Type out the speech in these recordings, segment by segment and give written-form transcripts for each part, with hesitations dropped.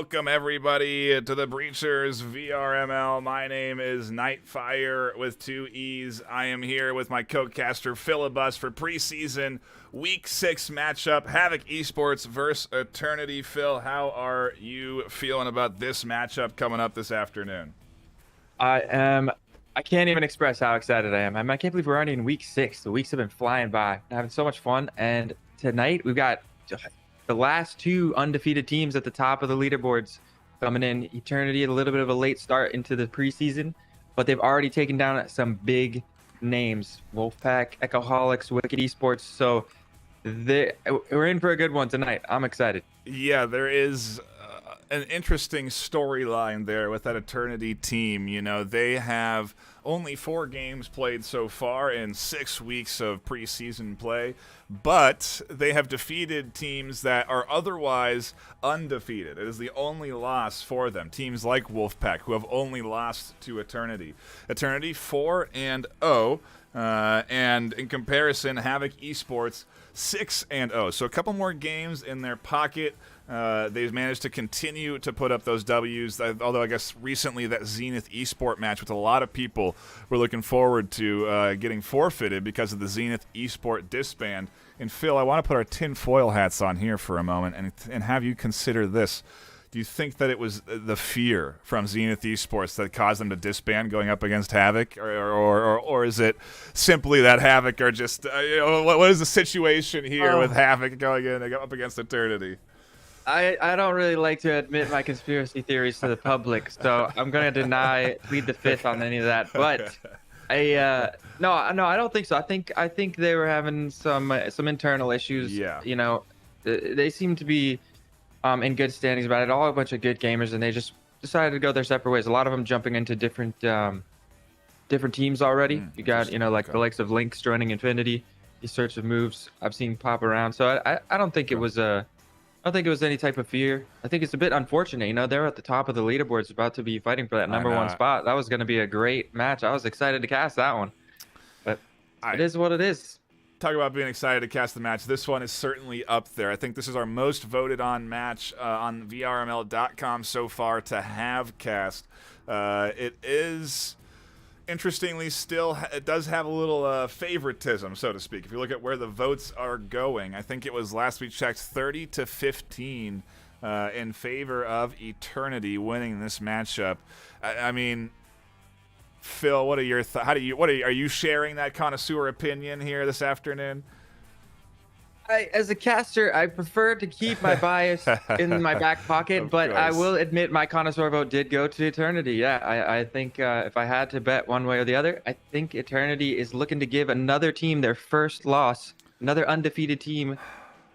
Welcome, everybody, to the Breachers VRML. My name is Nightfire with two E's. I am here with my co-caster, Philibus, for preseason Week 6 matchup, Havoc Esports versus Eternity. Phil, how are you feeling about this matchup coming up this afternoon? I can't even express how excited I am. I can't believe we're already in Week 6. The weeks have been flying by. I'm having so much fun. And tonight, we've got the last two undefeated teams at the top of the leaderboards coming in. Eternity, a little bit of a late start into the preseason, but they've already taken down some big names: Wolfpack, Echoholics, Wicked Esports. So we're in for a good one tonight. I'm excited. Yeah, there is an interesting storyline there with that Eternity team. You know, they have only 4 games played so far in 6 weeks of preseason play, but they have defeated teams that are otherwise undefeated. It is the only loss for them. Teams like Wolfpack, who have only lost to Eternity. Eternity 4-0, and in comparison, Havoc Esports 6-0. So a couple more games in their pocket. They've managed to continue to put up those W's, although I guess recently that Zenith Esport match, which a lot of people were looking forward to getting forfeited because of the Zenith Esport disband. And Phil, I want to put our tinfoil hats on here for a moment and have you consider this. Do you think that it was the fear from Zenith Esports that caused them to disband going up against Havoc, or is it simply that Havoc are just what is the situation here with Havoc going in up against Eternity? I don't really like to admit my conspiracy theories to the public, so I'm going to plead the fifth on any of that. But no, I don't think so. I think they were having some internal issues. Yeah. You know, they seem to be in good standings about it. All a bunch of good gamers, and they just decided to go their separate ways. A lot of them jumping into different teams already. You got the likes of Lynx joining Infinity. These sorts of moves I've seen pop around. So I don't think it was I don't think it was any type of fear. I think it's a bit unfortunate. You know, they're at the top of the leaderboards, about to be fighting for that number 1 spot. That was going to be a great match. I was excited to cast that one, but it is what it is. Talk about being excited to cast the match. This one is certainly up there. I think this is our most voted on match on VRML.com so far to have cast. It is, interestingly, still, it does have a little favoritism, so to speak. If you look at where the votes are going, I think it was last we checked 30-15 in favor of Eternity winning this matchup. I mean, Phil, what are your thoughts? Are you sharing that connoisseur opinion here this afternoon? As a caster, I prefer to keep my bias in my back pocket, but I will admit my connoisseur vote did go to Eternity. Yeah, I think if I had to bet one way or the other, I think Eternity is looking to give another team their first loss, another undefeated team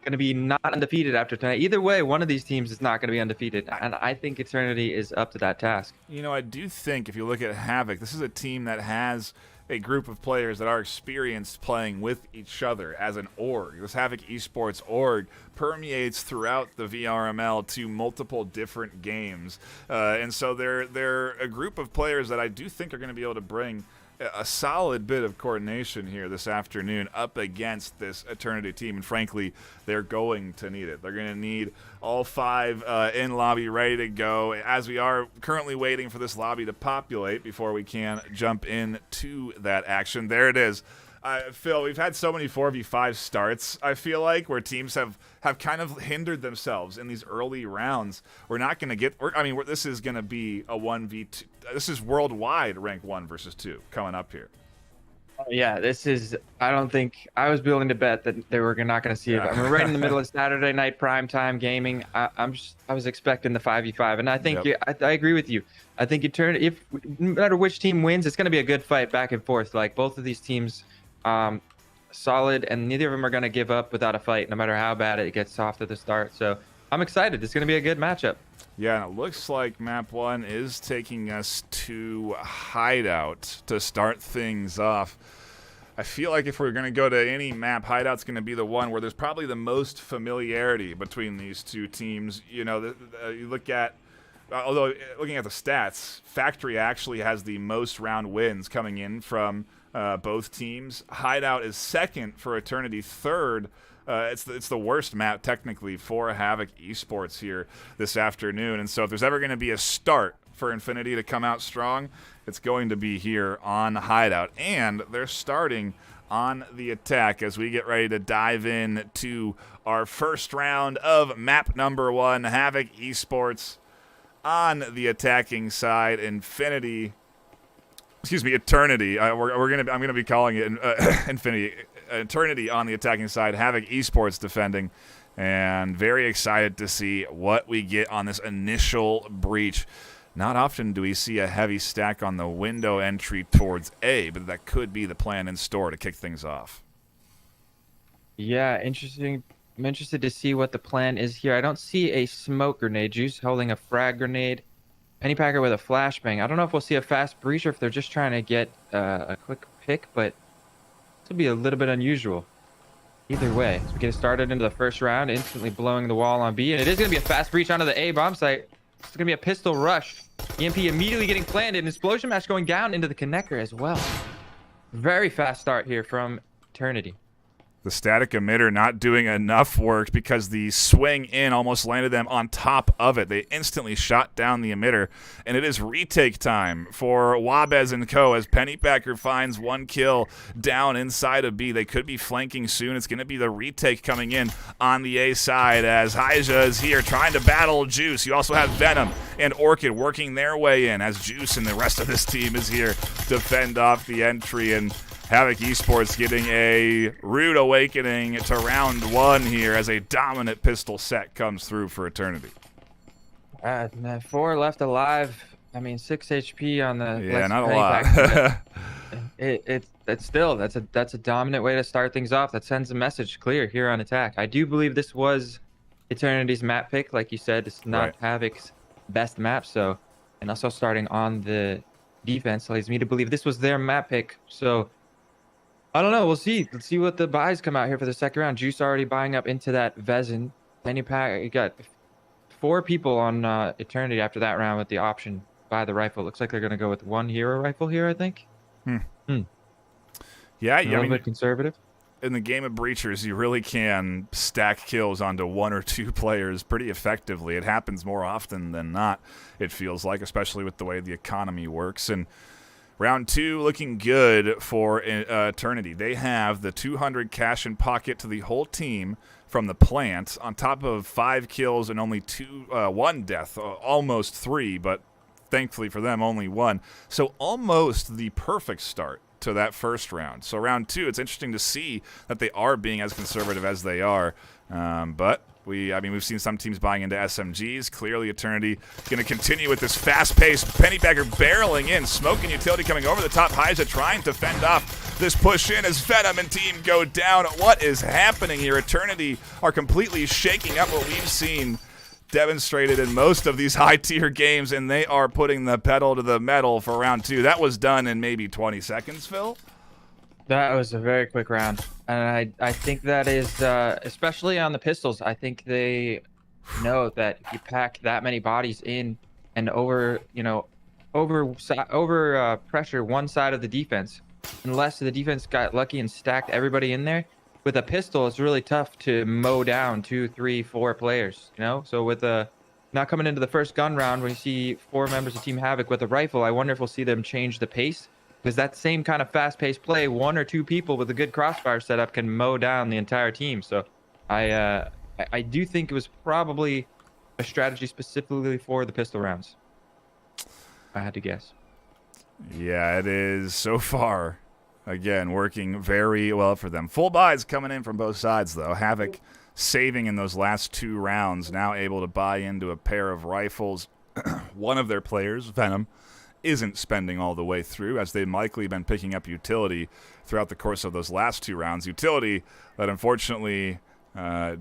going to be not undefeated after tonight. Either way, one of these teams is not going to be undefeated, and I think Eternity is up to that task. You know, I do think if you look at Havoc, this is a team that has a group of players that are experienced playing with each other as an org. This Havoc Esports org permeates throughout the VRML to multiple different games. And so they're a group of players that I do think are going to be able to bring a solid bit of coordination here this afternoon up against this Eternity team, and frankly, they're going to need it. They're going to need all 5 in lobby ready to go, as we are currently waiting for this lobby to populate before we can jump into that action. There it is. Phil, we've had so many 4v5 starts, I feel like, where teams have kind of hindered themselves in these early rounds. We're not going to get... this is going to be a 1v2. This is worldwide rank 1 versus 2 coming up here. Yeah, this is... I don't think... I was willing to bet that they were not going to see it. I mean, right in the middle of Saturday night primetime gaming. I was expecting the 5v5, and I think I agree with you. I think no matter which team wins, it's going to be a good fight back and forth. Like, both of these teams... solid, and neither of them are going to give up without a fight, no matter how bad it gets off to the start. So I'm excited. It's going to be a good matchup. Yeah, and it looks like map 1 is taking us to Hideout to start things off. I feel like if we're going to go to any map, Hideout's going to be the one where there's probably the most familiarity between these two teams. You know, you look at, although looking at the stats, Factory actually has the most round wins coming in from both teams. Hideout is second for Eternity, third. It's the worst map technically for Havoc Esports here this afternoon. And so if there's ever going to be a start for Infinity to come out strong, it's going to be here on Hideout. And they're starting on the attack as we get ready to dive in to our first round of map number 1. Havoc Esports on the attacking side. Eternity. I'm gonna be calling it Infinity. Eternity on the attacking side. Havoc Esports defending, and very excited to see what we get on this initial breach. Not often do we see a heavy stack on the window entry towards A, but that could be the plan in store to kick things off. Yeah, interesting. I'm interested to see what the plan is here. I don't see a smoke grenade. Juice holding a frag grenade. Pennypacker with a flashbang. I don't know if we'll see a fast breach or if they're just trying to get a quick pick, but this will be a little bit unusual. Either way, as we get started into the first round, instantly blowing the wall on B, and it is going to be a fast breach onto the A bomb site. It's going to be a pistol rush. EMP immediately getting planted, and explosion match going down into the connector as well. Very fast start here from Eternity. The static emitter not doing enough work because the swing in almost landed them on top of it. They instantly shot down the emitter, and it is retake time for Wabez and Co. as Pennypacker finds 1 kill down inside of B. They could be flanking soon. It's going to be the retake coming in on the A side as Hyja is here trying to battle Juice. You also have Venom and Orchid working their way in as Juice and the rest of this team is here to fend off the entry, and Havoc Esports getting a rude awakening to round 1 here as a dominant pistol set comes through for Eternity. 4 left alive. I mean, 6 HP on the. Yeah, not a lot. That's a dominant way to start things off. That sends a message clear here on attack. I do believe this was Eternity's map pick, like you said. It's not right. Havoc's best map, so, and also starting on the defense leads me to believe this was their map pick. So I don't know. We'll see. Let's see what the buys come out here for the second round. Juice already buying up into that Vezin. Pennypacker, you got 4 people on Eternity after that round with the option buy the rifle. Looks like they're going to go with 1 hero rifle here, I think. Yeah, a little bit conservative. In the game of Breachers, you really can stack kills onto 1 or 2 players pretty effectively. It happens more often than not, it feels like, especially with the way the economy works. And round 2 looking good for Eternity. They have the 200 cash in pocket to the whole team from the plant, on top of 5 kills and only 1 death, almost 3, but thankfully for them, only 1. So almost the perfect start to that first round. So round 2, it's interesting to see that they are being as conservative as they are. But we've seen some teams buying into SMGs. Clearly, Eternity going to continue with this fast-paced Pennypacker barreling in. Smoke and Utility coming over the top. Hyja trying to fend off this push in as Venom and team go down. What is happening here? Eternity are completely shaking up what we've seen demonstrated in most of these high-tier games, and they are putting the pedal to the metal for round 2. That was done in maybe 20 seconds, Phil? That was a very quick round, and I think that is, especially on the pistols, I think they know that if you pack that many bodies in and over pressure one side of the defense, unless the defense got lucky and stacked everybody in there, with a pistol, it's really tough to mow down 2, 3, 4 players, So with not coming into the first gun round, when you see 4 members of Team Havoc with a rifle, I wonder if we'll see them change the pace. Because that same kind of fast-paced play, 1 or 2 people with a good crossfire setup can mow down the entire team. So I do think it was probably a strategy specifically for the pistol rounds. I had to guess. Yeah, it is so far. Again, working very well for them. Full buys coming in from both sides, though. Havoc saving in those last 2 rounds, now able to buy into a pair of rifles. One of their players, Venom, isn't spending all the way through, as they've likely been picking up Utility throughout the course of those last 2 rounds. Utility that unfortunately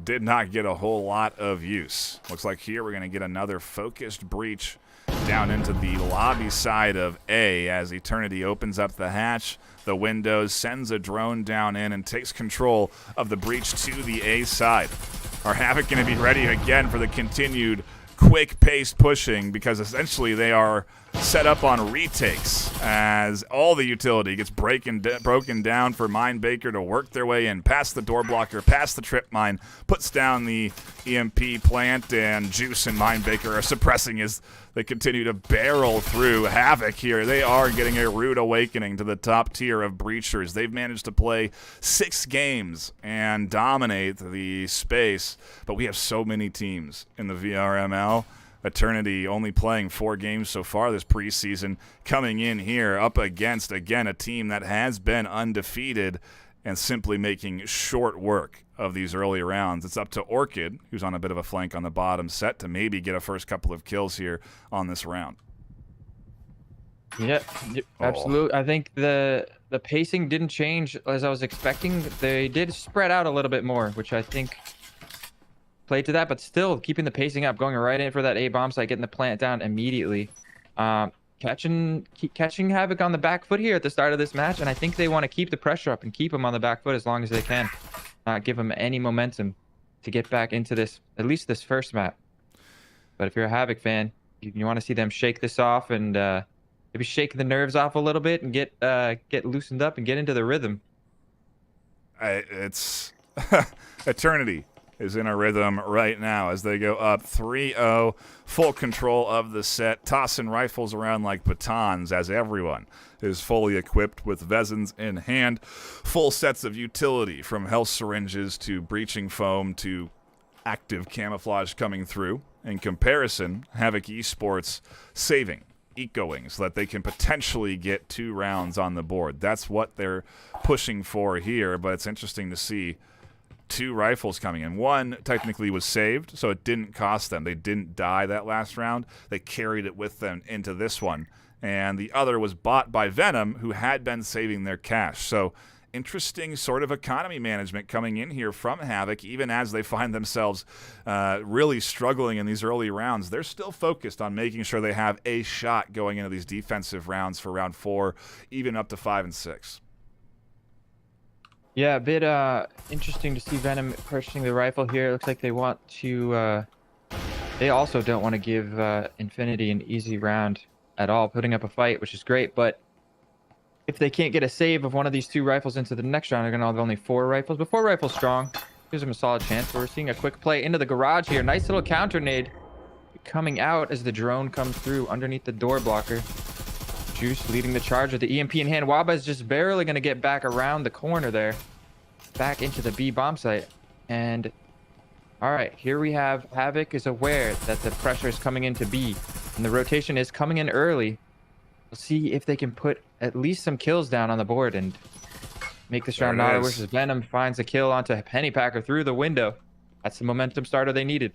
did not get a whole lot of use. Looks like here we're going to get another focused breach down into the lobby side of A as Eternity opens up the hatch, the windows, sends a drone down in, and takes control of the breach to the A side. Are Havoc going to be ready again for the continued quick-paced pushing because essentially they are set up on retakes as all the utility gets broken down for Mindbaker to work their way in, past the door blocker, past the trip mine, puts down the EMP plant, and Juice and Mindbaker are suppressing as they continue to barrel through Havoc here. They are getting a rude awakening to the top tier of breachers. They've managed to play 6 games and dominate the space, but we have so many teams in the VRML. Eternity only playing 4 games so far this preseason, coming in here up against, again, a team that has been undefeated and simply making short work of these early rounds. It's up to Orchid, who's on a bit of a flank on the bottom set, to maybe get a first couple of kills here on this round. Yeah, absolutely. I think the pacing didn't change as I was expecting. They did spread out a little bit more, which I think played to that, but still keeping the pacing up, going right in for that A bomb site, getting the plant down immediately. Catching Havoc on the back foot here at the start of this match, and I think they want to keep the pressure up and keep him on the back foot as long as they can. Not give him any momentum to get back into this, at least this first map. But if you're a Havoc fan, you want to see them shake this off and maybe shake the nerves off a little bit and get loosened up and get into the rhythm. It's Eternity is in a rhythm right now as they go up 3-0, full control of the set, tossing rifles around like batons as everyone is fully equipped with Vezins in hand. Full sets of utility from health syringes to breaching foam to active camouflage coming through. In comparison, Havoc Esports saving Eco-Wing so that they can potentially get 2 rounds on the board. That's what they're pushing for here, but it's interesting to see 2 rifles coming in. One technically was saved, so it didn't cost them. They didn't die that last round. They carried it with them into this one. And the other was bought by Venom, who had been saving their cash. So interesting sort of economy management coming in here from Havoc, even as they find themselves really struggling in these early rounds. They're still focused on making sure they have a shot going into these defensive rounds for round 4, even up to 5 and 6. Yeah, a bit interesting to see Venom purchasing the rifle here. It looks like they want to they also don't want to give Infinity an easy round at all, putting up a fight, which is great, but if they can't get a save of one of these 2 rifles into the next round, they're gonna have only 4 rifles, but 4 rifles strong gives them a solid chance. But we're seeing a quick play into the garage here. Nice little counter nade coming out as the drone comes through underneath the door blocker. Juice leading the charge with the EMP in hand. Waba is just barely going to get back around the corner there. Back into the B bomb site. And all right, here we have Havoc is aware that the pressure is coming into B. And the rotation is coming in early. We'll see if they can put at least some kills down on the board and make this round not versus Venom. Finds a kill onto Pennypacker through the window. That's the momentum starter they needed.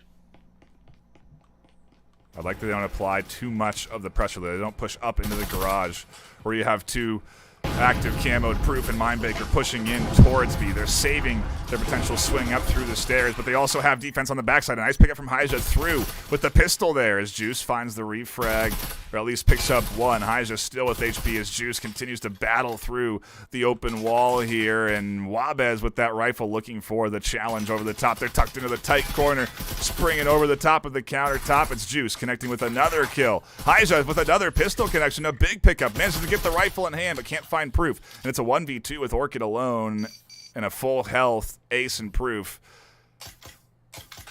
I like that they don't apply too much of the pressure. They don't push up into the garage where you have 2 active camoed Proof and Mindbaker pushing in towards B. They're saving their potential swing up through the stairs, but they also have defense on the backside. A nice pickup from Hyja through with the pistol there as Juice finds the refrag, or at least picks up 1. Hyja still with HP as Juice continues to battle through the open wall here, and Wabez with that rifle looking for the challenge over the top. They're tucked into the tight corner, springing over the top of the countertop. It's Juice connecting with another kill. Hyja with another pistol connection, a big pickup. Manages to get the rifle in hand, but can't find Proof. And it's a 1v2 with Orchid alone and a full health Ace and Proof.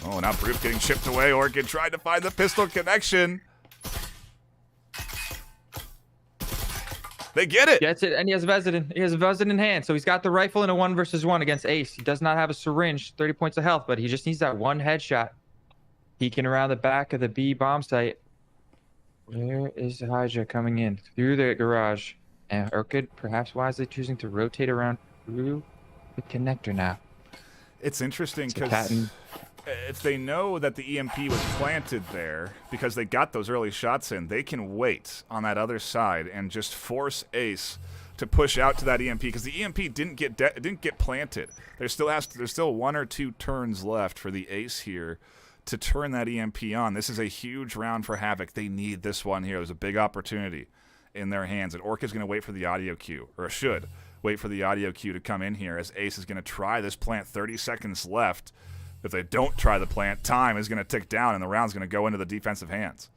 Oh, now Proof getting chipped away. Orchid tried to find the pistol connection. They get it. Gets it, and he has Vezin. He has Vezin in hand, so he's got the rifle in a 1 versus 1 against Ace. He does not have a syringe, 30 points of health, but he just needs that 1 headshot. Peeking around the back of the B bomb site. Where is Hyja coming in? Through the garage. And Orchid perhaps wisely choosing to rotate around through the connector now. It's interesting because if they know that the EMP was planted there because they got those early shots in, they can wait on that other side and just force Ace to push out to that EMP because the EMP didn't get planted. There's still 1 or 2 turns left for the Ace here to turn that EMP on. This is a huge round for Havoc. They need this one here. There's a big opportunity in their hands, and Orchid's going to wait for the audio cue, or should wait for the audio cue to come in here as Ace is going to try this plant. 30 seconds left. If they don't try the plant, time is going to tick down, and the round's going to go into the defensive hands.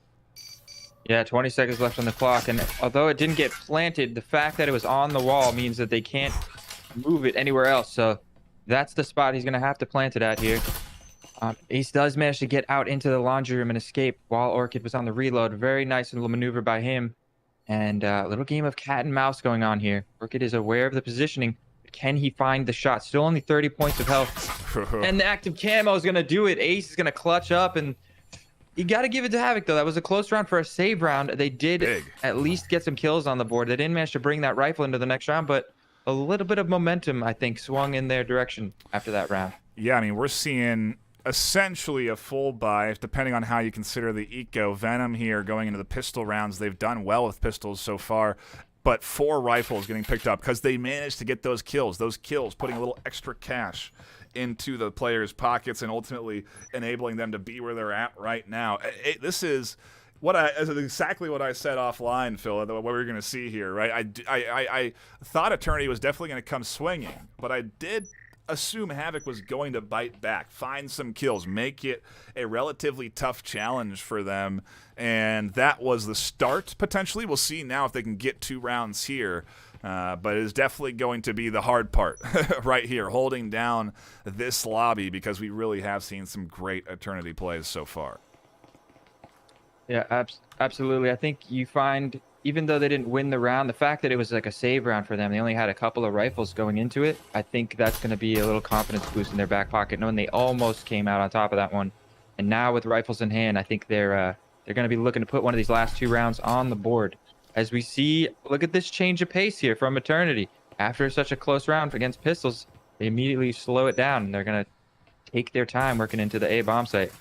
Yeah, 20 seconds left on the clock, and although it didn't get planted, the fact that it was on the wall means that they can't move it anywhere else. So that's the spot he's going to have to plant it at here. Ace does manage to get out into the laundry room and escape while Orchid was on the reload. Very nice little maneuver by him. And a little game of cat and mouse going on here. Orchid is aware of the positioning. Can he find the shot? Still only 30 points of health. And the active camo is going to do it. Ace is going to clutch up, and you got to give it to Havoc, though. That was a close round for a save round. They did at least get some kills on the board. They didn't manage to bring that rifle into the next round, but a little bit of momentum, I think, swung in their direction after that round. Yeah, I mean, we're seeing essentially a full buy, depending on how you consider the eco. Venom here going into the pistol rounds. They've done well with pistols so far, but 4 rifles getting picked up because they managed to get those kills. Those kills putting a little extra cash into the players' pockets and ultimately enabling them to be where they're at right now. This is exactly what I said offline, Phil, what we're going to see here, right? I thought Eternity was definitely going to come swinging, but I did assume Havoc was going to bite back, find some kills, make it a relatively tough challenge for them, and that was the start, potentially. We'll see now if they can get 2 rounds here, but it is definitely going to be the hard part right here, holding down this lobby, because we really have seen some great Eternity plays so far. Yeah, absolutely. I think you find, even though they didn't win the round, the fact that it was like a save round for them, they only had a couple of rifles going into it, I think that's going to be a little confidence boost in their back pocket, knowing they almost came out on top of that one. And now with rifles in hand, I think they're going to be looking to put one of these last 2 rounds on the board. As we see, look at this change of pace here from Eternity. After such a close round against pistols, they immediately slow it down, and they're going to take their time working into the A bomb site.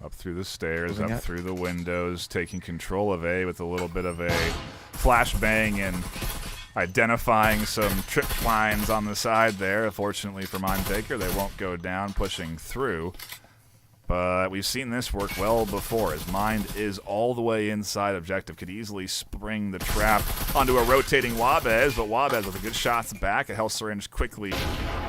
Up through the stairs, up through the windows, taking control of A with a little bit of a flashbang and identifying some trip lines on the side there. Fortunately for Mindbaker, they won't go down, pushing through. But we've seen this work well before, as Mind is all the way inside objective. Could easily spring the trap onto a rotating Wabez, but Wabez with a good shots back. A health syringe quickly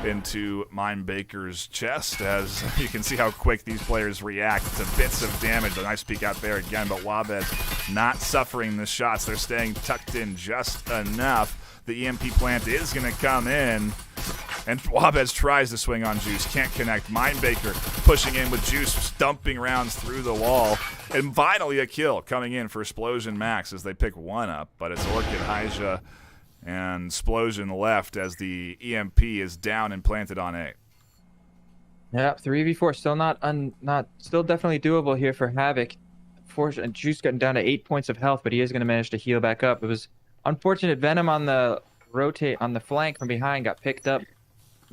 into Mindbaker's chest, as you can see how quick these players react to bits of damage. A nice peek out there again, but Wabez not suffering the shots. They're staying tucked in just enough. The EMP plant is going to come in, and Wabez tries to swing on Juice, can't connect. Mindbaker pushing in with Juice, dumping rounds through the wall, and finally a kill coming in for Explosion Max as they pick 1 up, but it's Orchid, Hyja, and Explosion left as the EMP is down and planted on A. Yeah, 3v4 still definitely doable here for Havoc. Fortunately, Juice getting down to 8 points of health, but he is going to manage to heal back up. It was unfortunate. Venom on the flank from behind got picked up.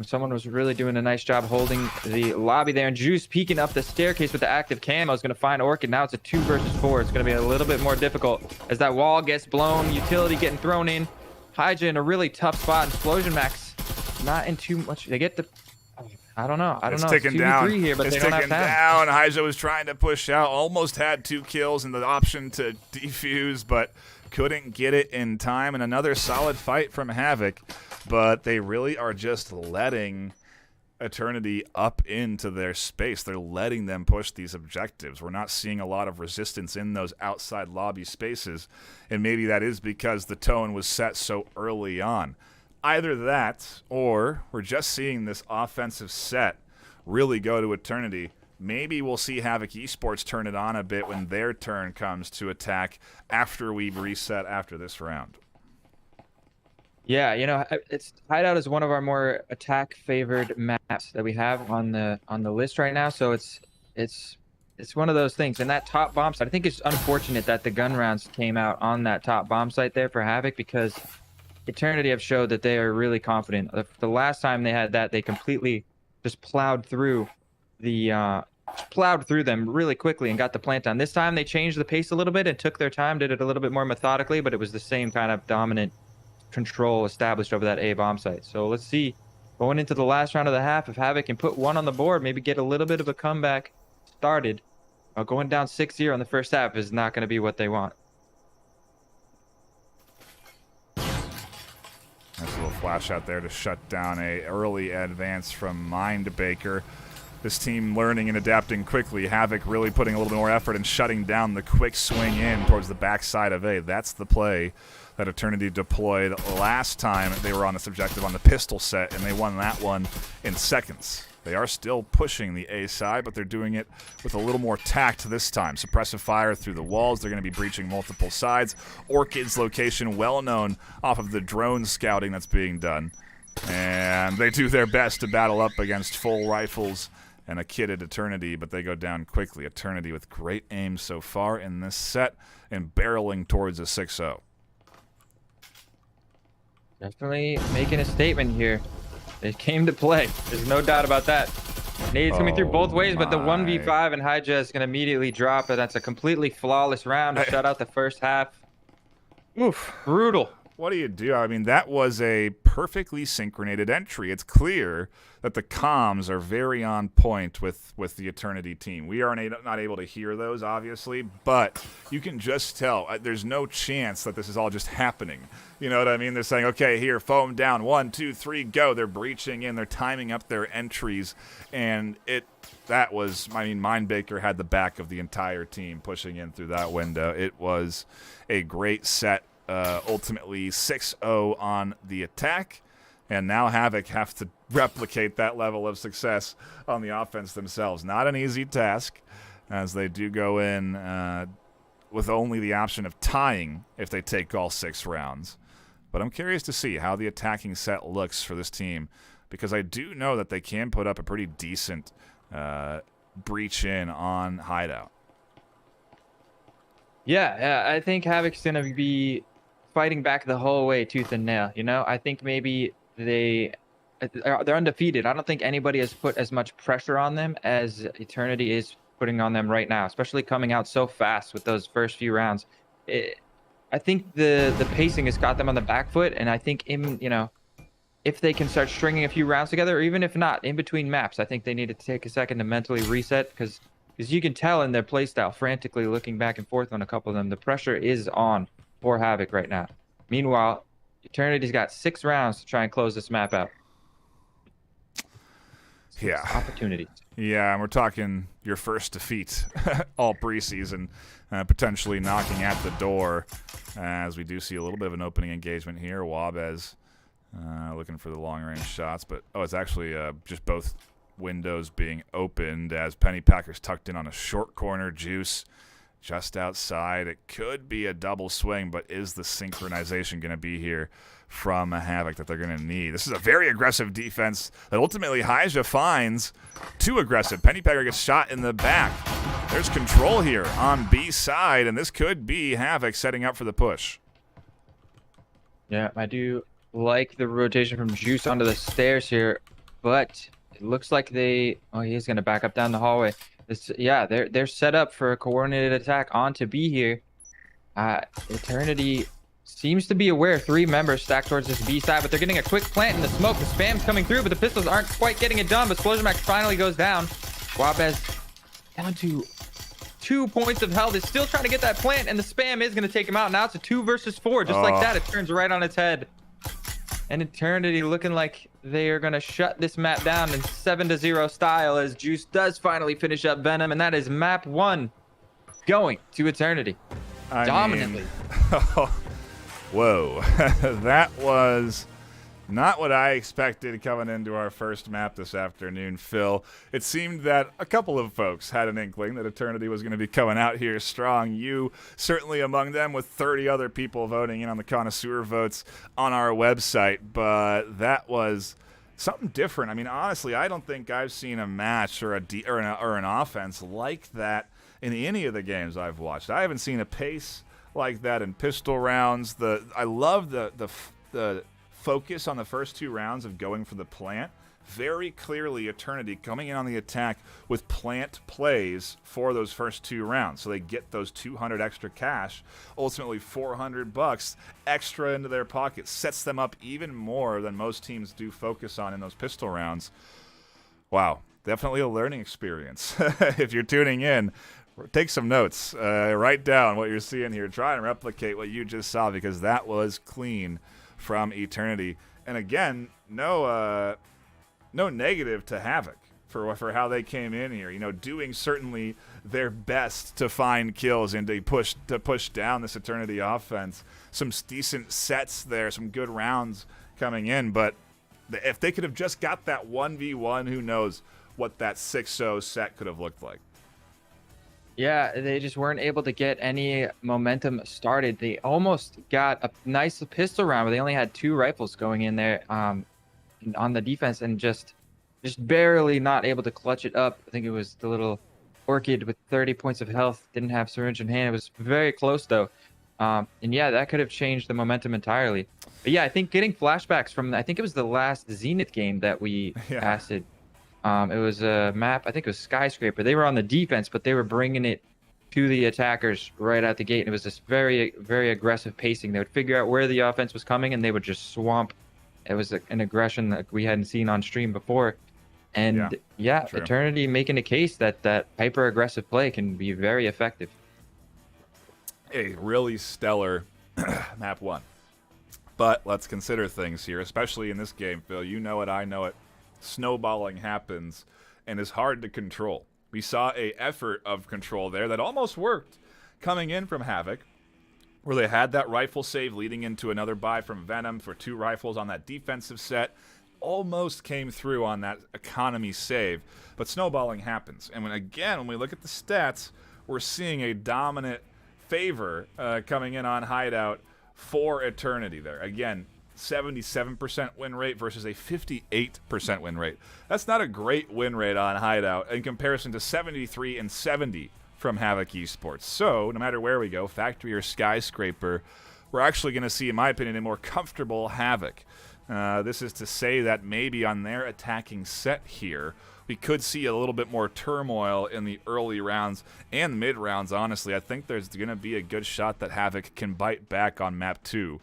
Someone was really doing a nice job holding the lobby there, and Juice peeking up the staircase with the active camo is going to find Orchid. Now it's a 2 versus 4. It's going to be a little bit more difficult as that wall gets blown, utility getting thrown in. Hyja in a really tough spot. Explosion Max not in too much. They get the, I don't know. It's ticking down. Here, but it's they don't ticking have time. down. Hyja was trying to push out, almost had 2 kills and the option to defuse, but couldn't get it in time. And another solid fight from Havoc, but they really are just letting Eternity up into their space. They're letting them push these objectives. We're not seeing a lot of resistance in those outside lobby spaces, and maybe that is because the tone was set so early on. Either that, or we're just seeing this offensive set really go to Eternity. Maybe we'll see Havoc Esports turn it on a bit when their turn comes to attack after we reset after this round. Yeah, you know, Hideout is one of our more attack-favored maps that we have on the list right now. So it's one of those things. And that top bomb site, I think it's unfortunate that the gun rounds came out on that top bomb site there for Havoc, because Eternity have showed that they are really confident. The last time they had that, they completely just plowed through them really quickly and got the plant on. This time they changed the pace a little bit and took their time, did it a little bit more methodically, but it was the same kind of dominant control established over that A bomb site. So let's see, going into the last round of the half, if Havoc can put 1 on the board, maybe get a little bit of a comeback started. Going down 6-0 in the first half is not going to be what they want. Nice little flash out there to shut down a early advance from Mindbaker. This team learning and adapting quickly. Havoc really putting a little bit more effort and shutting down the quick swing in towards the backside of A. That's the play that Eternity deployed last time they were on this objective on the pistol set, and they won that one in seconds. They are still pushing the A side, but they're doing it with a little more tact this time. Suppressive fire through the walls. They're going to be breaching multiple sides. Orchid's location, well known off of the drone scouting that's being done. And they do their best to battle up against full rifles and a kitted Eternity, but they go down quickly. Eternity with great aim so far in this set and barreling towards a 6-0. Definitely making a statement here. They came to play. There's no doubt about that. Nade's coming through both ways, but the 1v5 and Hydra is going to immediately drop, and that's a completely flawless round to shut out the first half. Oof, brutal. What do you do? I mean, that was a perfectly synchronated entry. It's clear that the comms are very on point with the Eternity team. We are not able to hear those, obviously, but you can just tell. There's no chance that this is all just happening. You know what I mean? They're saying, okay, here, foam down, 1, 2, 3, go. They're breaching in. They're timing up their entries, and that was, I mean, Mindbaker had the back of the entire team pushing in through that window. It was a great set. Ultimately 6-0 on the attack, and now Havoc have to replicate that level of success on the offense themselves. Not an easy task, as they do go in with only the option of tying if they take all 6 rounds. But I'm curious to see how the attacking set looks for this team, because I do know that they can put up a pretty decent breach in on Hideout. Yeah, I think Havoc's going to be fighting back the whole way, tooth and nail. You know, I think maybe they're undefeated. I don't think anybody has put as much pressure on them as Eternity is putting on them right now, especially coming out so fast with those first few rounds. I think the pacing has got them on the back foot, and I think if they can start stringing a few rounds together, or even if not, in between maps, I think they need to take a second to mentally reset, because as you can tell in their playstyle, frantically looking back and forth on a couple of them, the pressure is on for Havoc right now. Meanwhile, Eternity's got 6 rounds to try and close this map out. Yeah. Opportunities. Yeah, and we're talking your first defeat all preseason, potentially knocking at the door, as we do see a little bit of an opening engagement here. Wabez looking for the long-range shots, but it's actually just both windows being opened as Penny Packer's tucked in on a short corner. Juice just outside. It could be a double swing, but is the synchronization going to be here from a Havoc that they're going to need? This is a very aggressive defense that ultimately Hydra finds too aggressive. Penny Packer gets shot in the back. There's control here on B side, and this could be Havoc setting up for the push. Yeah, I do like the rotation from Juice onto the stairs here, but it looks like he is going to back up down the hallway. They're set up for a coordinated attack onto B here. Eternity seems to be aware 3 members stacked towards this B side, but they're getting a quick plant in the smoke. The spam's coming through, but the pistols aren't quite getting it done. But Explosion Max finally goes down. Wabez down to 2 points of health. Is still trying to get that plant, and the spam is going to take him out. Now it's a 2 versus 4. Just like that, it turns right on its head. And Eternity looking like they are going to shut this map down in 7-0 style, as Juice does finally finish up Venom, and that is map 1 going to Eternity. Dominantly. Whoa. That was not what I expected coming into our first map this afternoon, Phil. It seemed that a couple of folks had an inkling that Eternity was going to be coming out here strong. You certainly among them, with 30 other people voting in on the connoisseur votes on our website. But that was something different. I mean, honestly, I don't think I've seen a match or an offense like that in any of the games I've watched. I haven't seen a pace like that in pistol rounds. I love the focus on the first 2 rounds of going for the plant. Very clearly Eternity coming in on the attack with plant plays for those first 2 rounds, so they get those 200 extra cash, ultimately $400 extra into their pocket. Sets them up even more than most teams do focus on in those pistol rounds. Wow, definitely a learning experience. If you're tuning in, take some notes, write down what you're seeing here, try and replicate what you just saw, because that was clean from Eternity. And again, no negative to Havoc. for how they came in here. You know, doing certainly their best to find kills and to push down this Eternity offense. Some decent sets there, some good rounds coming in, but if they could have just got that 1v1, who knows what that 6-0 set could have looked like. Yeah, they just weren't able to get any momentum started. They almost got a nice pistol round, but they only had 2 rifles going in there on the defense, and just barely not able to clutch it up. I think it was the little Orchid with 30 points of health, didn't have syringe in hand. It was very close though. And yeah, that could have changed the momentum entirely. But yeah, I think getting flashbacks from, I think it was the last Zenith game that we casted. It was a map, I think it was Skyscraper. They were on the defense, but they were bringing it to the attackers right out the gate. And it was this very, very aggressive pacing. They would figure out where the offense was coming, and they would just swamp. It was an aggression that we hadn't seen on stream before. And yeah, Eternity making a case that hyper-aggressive play can be very effective. A really stellar map 1. But let's consider things here, especially in this game, Phil. You know it, I know it. Snowballing happens and is hard to control. We saw a effort of control there that almost worked coming in from Havoc, where they had that rifle save leading into another buy from Venom for 2 rifles on that defensive set. Almost came through on that economy save, but snowballing happens. And when we look at the stats, we're seeing a dominant favor coming in on Hideout for Eternity there. Again, 77% win rate versus a 58% win rate. That's not a great win rate on Hideout in comparison to 73 and 70 from Havoc Esports. So, no matter where we go, Factory or Skyscraper, we're actually going to see, in my opinion, a more comfortable Havoc. This is to say that maybe on their attacking set here, we could see a little bit more turmoil in the early rounds and mid rounds, honestly. I think there's going to be a good shot that Havoc can bite back on map 2.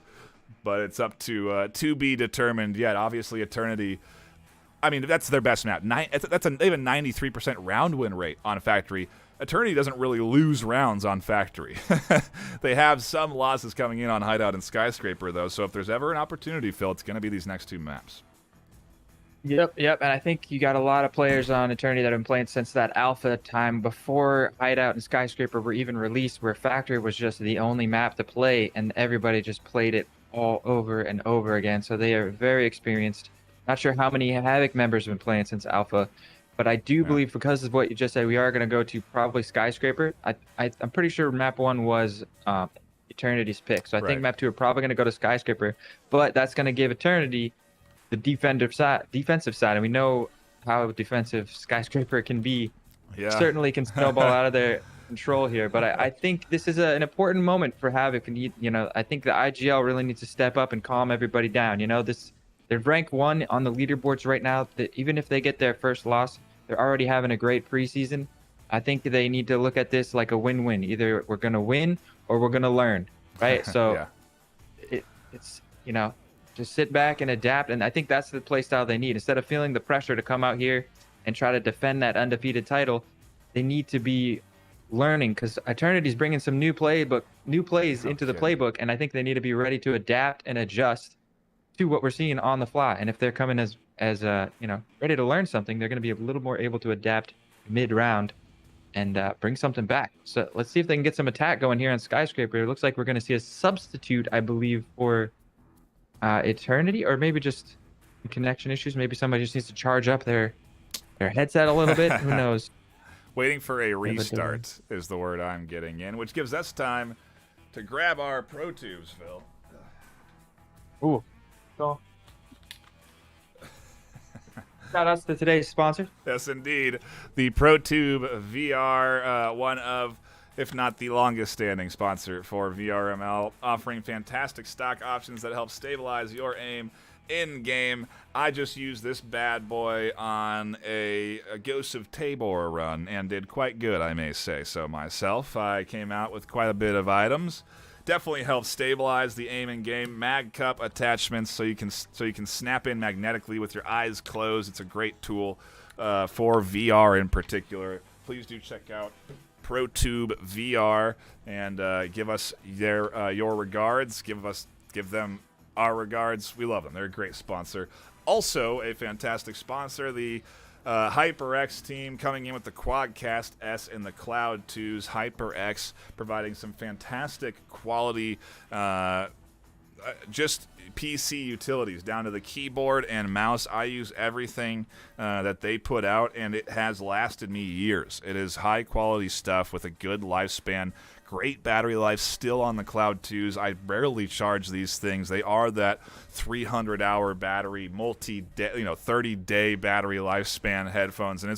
But it's up to be determined yet. Obviously, Eternity, I mean, that's their best map. They have a 93% round win rate on Factory. Eternity doesn't really lose rounds on Factory. They have some losses coming in on Hideout and Skyscraper, though. So if there's ever an opportunity, Phil, it's going to be these next 2 maps. Yep. And I think you got a lot of players on Eternity that have been playing since that alpha time before Hideout and Skyscraper were even released, where Factory was just the only map to play, and everybody just played it all over and over again. So they are very experienced. Not sure how many Havoc members have been playing since alpha, but I do believe, because of what you just said, we are going to go to probably Skyscraper. I'm pretty sure map 1 was Eternity's pick, so I think map 2 are probably going to go to Skyscraper, but that's going to give Eternity the defensive side, and we know how defensive Skyscraper can be. Certainly can snowball out of their control here, but I think this is an important moment for Havoc, and I think the IGL really needs to step up and calm everybody down. They're ranked 1 on the leaderboards right now. That even if they get their first loss, they're already having a great preseason. I think they need to look at this like a win-win. Either we're going to win or we're going to learn, right? So it's just sit back and adapt, and I think that's the play style they need. Instead of feeling the pressure to come out here and try to defend that undefeated title, they need to be learning, because Eternity's bringing some new plays into the playbook, and I think they need to be ready to adapt and adjust to what we're seeing on the fly. And if they're coming as ready to learn something, they're going to be a little more able to adapt mid-round and bring something back. So let's see if they can get some attack going here on Skyscraper. It looks like we're going to see a substitute, I believe, for Eternity, or maybe just connection issues. Maybe somebody just needs to charge up their headset a little bit. Who knows? Waiting for a restart is the word I'm getting in, which gives us time to grab our Pro Tubes, Phil. Ooh. So, shout outs to today's sponsor. Yes, indeed. The ProTube VR, one of, if not the longest standing sponsor for VRML, offering fantastic stock options that help stabilize your aim in-game. I just used this bad boy on a Ghost of Tabor run and did quite good, I may say so myself. I came out with quite a bit of items. Definitely helps stabilize the aim in game. Mag cup attachments so you can snap in magnetically with your eyes closed. It's a great tool for VR in particular. Please do check out ProTube VR and give us your regards. Give them our regards. We love them. They're a great sponsor. Also, a fantastic sponsor, the HyperX team coming in with the Quadcast S and the Cloud 2s. HyperX providing some fantastic quality just PC utilities down to the keyboard and mouse. I use everything that they put out, and it has lasted me years. It is high-quality stuff with a good lifespan, great battery life still on the Cloud 2s. I rarely charge these things. They are that 300-hour battery, multi-day, 30-day battery lifespan headphones, and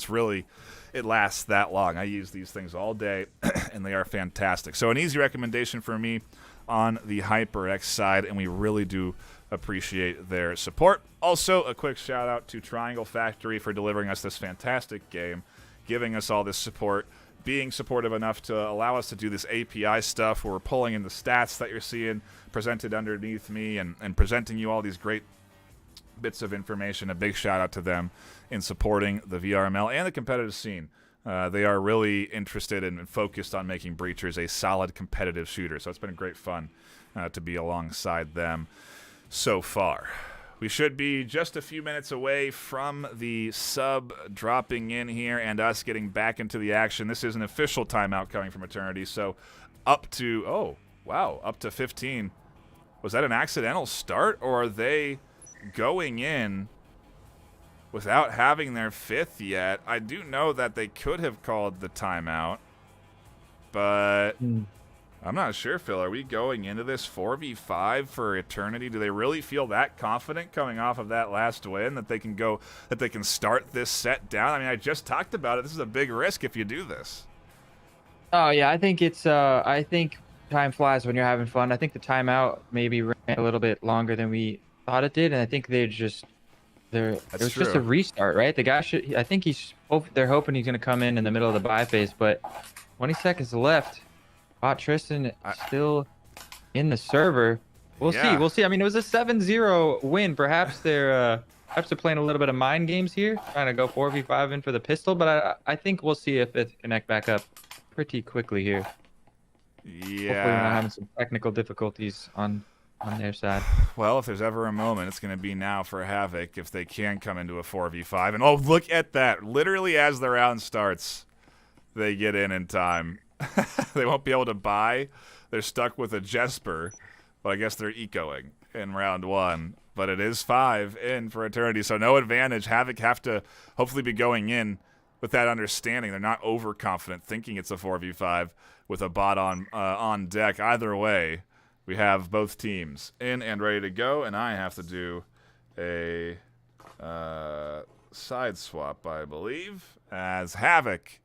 it lasts that long. I use these things all day, and they are fantastic. So an easy recommendation for me on the HyperX side, and we really do appreciate their support. Also, a quick shout out to Triangle Factory for delivering us this fantastic game, giving us all this support, being supportive enough to allow us to do this API stuff where we're pulling in the stats that you're seeing presented underneath me and presenting you all these great bits of information. A big shout out to them in supporting the VRML and the competitive scene. They are really interested and focused on making Breachers a solid competitive shooter, so it's been great fun to be alongside them so far. We should be just a few minutes away from the sub dropping in here and us getting back into the action. This is an official timeout coming from Eternity, so up to 15. Was that an accidental start, or are they going in without having their 5th yet? I do know that they could have called the timeout, but I'm not sure, Phil. Are we going into this 4v5 for Eternity? Do they really feel that confident coming off of that last win that they can start this set down? I mean, I just talked about it. This is a big risk if you do this. Oh yeah, I think time flies when you're having fun. I think the timeout maybe ran a little bit longer than we thought it did, and I think it was just a restart, right? The guy they're hoping he's going to come in the middle of the buy phase, but 20 seconds left. Tristan still in the server. We'll see. I mean, it was a 7-0 win. Perhaps they're playing a little bit of mind games here, trying to go 4v5 in for the pistol, but I think we'll see if it connect back up pretty quickly here. Yeah. Hopefully we're not having some technical difficulties on their side. Well, if there's ever a moment, it's going to be now for Havoc if they can come into a 4v5. And, oh, look at that. Literally as the round starts, they get in time. They won't be able to buy. They're stuck with a Jesper, but I guess they're ecoing in round 1. But it is 5 in for Eternity, so no advantage. Havoc have to hopefully be going in with that understanding. They're not overconfident, thinking it's a 4v5 with a bot on deck. Either way, we have both teams in and ready to go, and I have to do a side swap, I believe, as Havoc,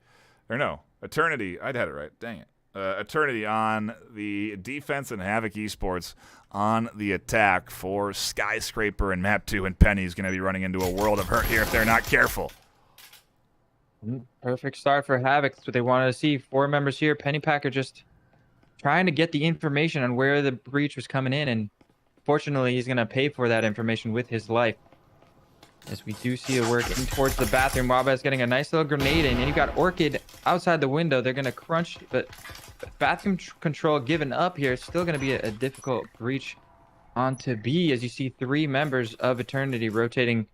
or no, Eternity. I'd had it right. Dang it. Eternity on the defense and Havoc Esports on the attack for Skyscraper and Map 2, and Penny's going to be running into a world of hurt here if they're not careful. Perfect start for Havoc. That's what they wanted to see. 4 members here. Pennypacker just trying to get the information on where the breach was coming in, and fortunately he's going to pay for that information with his life. As we do see it working towards the bathroom. Wabaz getting a nice little grenade in, and you got Orchid outside the window. They're going to crunch, but bathroom control given up here. It's still going to be a difficult breach onto B, as you see 3 members of Eternity rotating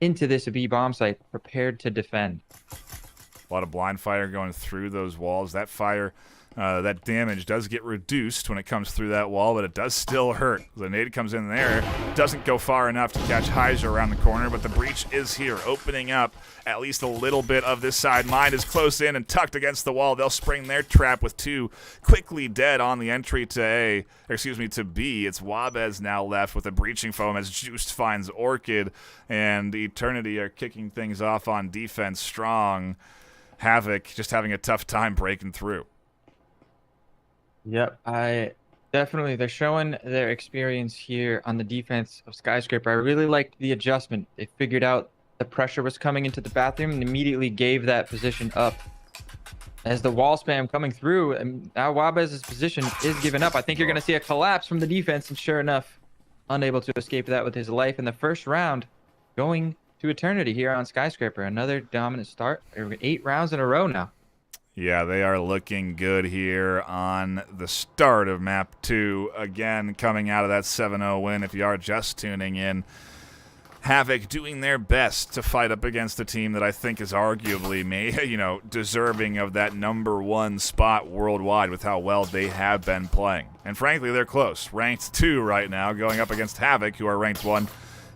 into this B bomb site, prepared to defend. A lot of blind fire going through those walls. That fire, that damage does get reduced when it comes through that wall, but it does still hurt. The nade comes in there, doesn't go far enough to catch Heiser around the corner, but the breach is here, opening up at least a little bit of this side. Mind is close in and tucked against the wall. They'll spring their trap with 2 quickly dead on the entry to B. It's Wabez now left with a breaching foam as Juiced finds Orchid, and Eternity are kicking things off on defense strong. Havoc just having a tough time breaking through. Yep, they're showing their experience here on the defense of Skyscraper. I really liked the adjustment. They figured out the pressure was coming into the bathroom and immediately gave that position up. As the wall spam coming through, and now Wabez's position is given up. I think you're going to see a collapse from the defense, and sure enough, unable to escape that with his life in the first round, going to Eternity here on Skyscraper. Another dominant start. 8 rounds in a row now. Yeah, they are looking good here on the start of Map 2. Again, coming out of that 7-0 win, if you are just tuning in. Havoc doing their best to fight up against a team that I think is arguably, deserving of that #1 spot worldwide with how well they have been playing. And frankly, they're close. Ranked 2 right now, going up against Havoc, who are ranked 1.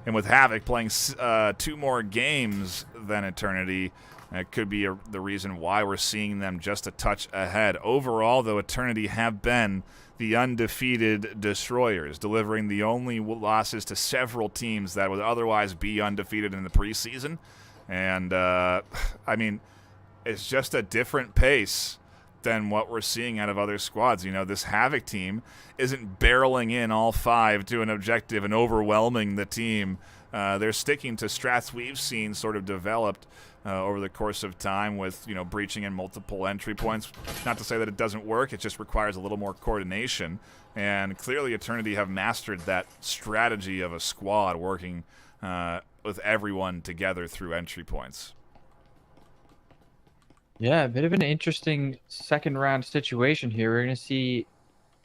And with Havoc playing 2 more games than Eternity, it could be the reason why we're seeing them just a touch ahead. Overall, though, Eternity have been the undefeated destroyers, delivering the only losses to several teams that would otherwise be undefeated in the preseason. And, it's just a different pace than what we're seeing out of other squads. This Havoc team isn't barreling in all 5 to an objective and overwhelming the team. They're sticking to strats we've seen sort of developed over the course of time with, breaching in multiple entry points. Not to say that it doesn't work, it just requires a little more coordination. And clearly Eternity have mastered that strategy of a squad working with everyone together through entry points. Yeah, a bit of an interesting second round situation here. We're going to see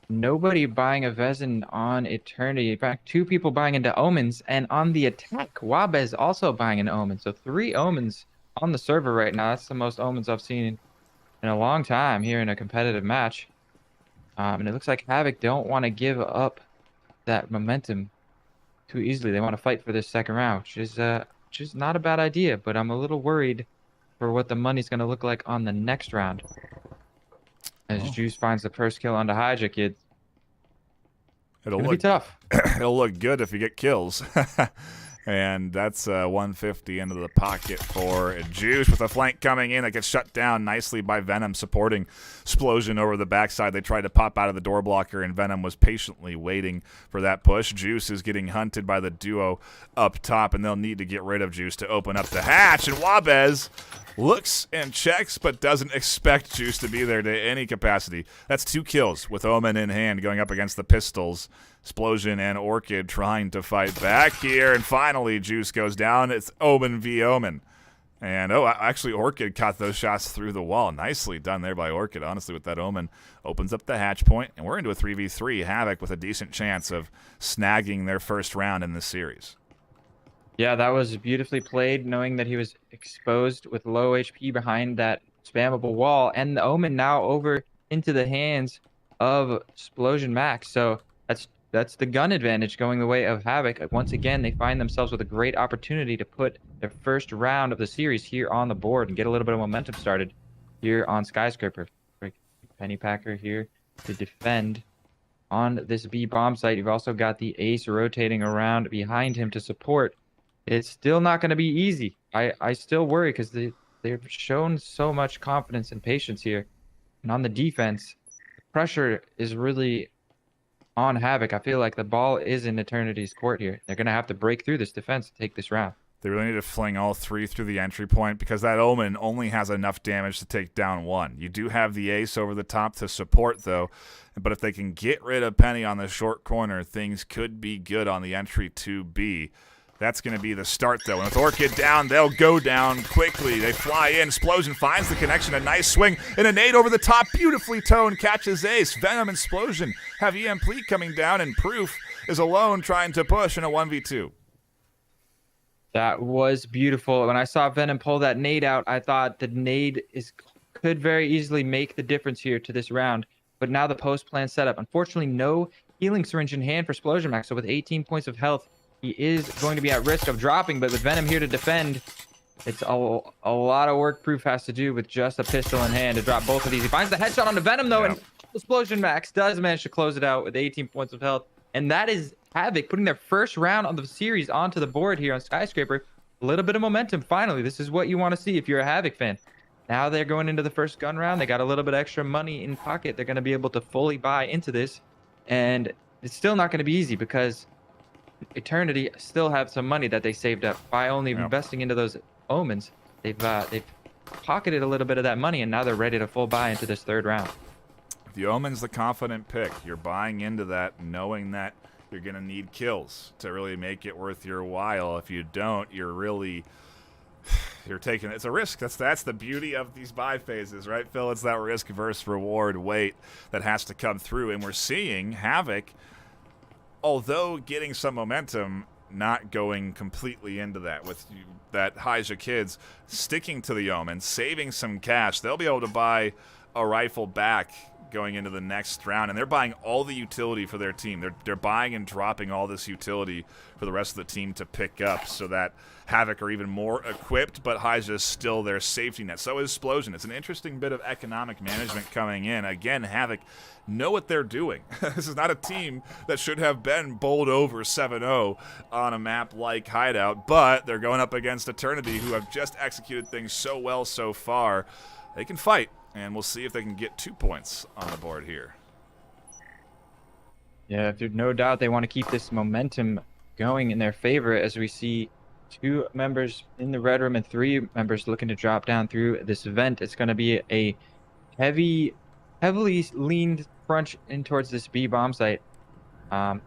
nobody buying a Vezin on Eternity. In fact, 2 people buying into Omens, and on the attack, Wabez also buying an Omen. So 3 Omens on the server right now. That's the most Omens I've seen in a long time here in a competitive match. And it looks like Havoc don't want to give up that momentum too easily. They want to fight for this second round, which is not a bad idea, but I'm a little worried for what the money's going to look like on the next round. As Juice finds the first kill on the Hydra kid. It'll be tough. It'll look good if you get kills. And that's 150 into the pocket for Juice with a flank coming in that gets shut down nicely by Venom supporting Splosion over the backside. They tried to pop out of the door blocker, and Venom was patiently waiting for that push. Juice is getting hunted by the duo up top, and they'll need to get rid of Juice to open up the hatch. And Wabez looks and checks, but doesn't expect Juice to be there to any capacity. That's 2 kills with Omen in hand going up against the Pistols. Splosion and Orchid trying to fight back here, and finally Juice goes down. It's Omen v. Omen. And, actually Orchid caught those shots through the wall. Nicely done there by Orchid, honestly, with that Omen. Opens up the hatch point, and we're into a 3v3. Havoc with a decent chance of snagging their first round in this series. Yeah, that was beautifully played, knowing that he was exposed with low HP behind that spammable wall, and the Omen now over into the hands of Splosion Max. So that's the gun advantage going the way of Havoc. Once again, they find themselves with a great opportunity to put their first round of the series here on the board and get a little bit of momentum started here on Skyscraper. Pennypacker here to defend on this B bomb site. You've also got the Ace rotating around behind him to support. It's still not going to be easy. I still worry because they've shown so much confidence and patience here. And on the defense, pressure is really on Havoc. I feel like the ball is in Eternity's court here. They're going to have to break through this defense to take this round. They really need to fling all 3 through the entry point because that Omen only has enough damage to take down 1. You do have the Ace over the top to support, though. But if they can get rid of Penny on the short corner, things could be good on the entry to B. That's going to be the start, though. And with Orchid down, they'll go down quickly. They fly in. Splosion finds the connection. A nice swing. And a nade over the top. Beautifully toned. Catches Ace. Venom and Splosion have EMP coming down. And Proof is alone trying to push in a 1v2. That was beautiful. When I saw Venom pull that nade out, I thought the nade could very easily make the difference here to this round. But now the post-plan setup. Unfortunately, no healing syringe in hand for Splosion Max. So with 18 points of health, he is going to be at risk of dropping, but with Venom here to defend, it's a lot of work Proof has to do with just a pistol in hand to drop both of these. He finds the headshot on the Venom, though, and Splosion Max does manage to close it out with 18 points of health. And that is Havoc putting their first round of the series onto the board here on Skyscraper. A little bit of momentum, finally. This is what you want to see if you're a Havoc fan. Now they're going into the first gun round. They got a little bit extra money in pocket. They're going to be able to fully buy into this. And it's still not going to be easy because Eternity still have some money that they saved up by only investing into those Omens. They've pocketed a little bit of that money, and now they're ready to full buy into this third round. The Omen's the confident pick. You're buying into that, knowing that you're going to need kills to really make it worth your while. If you don't, you're taking it's a risk. That's the beauty of these buy phases, right, Phil? It's that risk versus reward weight that has to come through, and we're seeing Havoc, although getting some momentum, not going completely into that with that Hija Kids sticking to the Omen, saving some cash. They'll be able to buy a rifle back going into the next round, and they're buying all the utility for their team. They're buying and dropping all this utility for the rest of the team to pick up, so that Havoc are even more equipped, but Hija is still their safety net. So is Splosion. It's an interesting bit of economic management coming in. Again, Havoc know what they're doing. This is not a team that should have been bowled over 7-0 on a map like Hideout, but they're going up against Eternity, who have just executed things so well so far. They can fight, and we'll see if they can get 2 points on the board here. Yeah, there's no doubt they want to keep this momentum going in their favor, as we see 2 members in the red room and 3 members looking to drop down through this event. It's going to be a heavily leaned crunch in towards this B bomb site. Like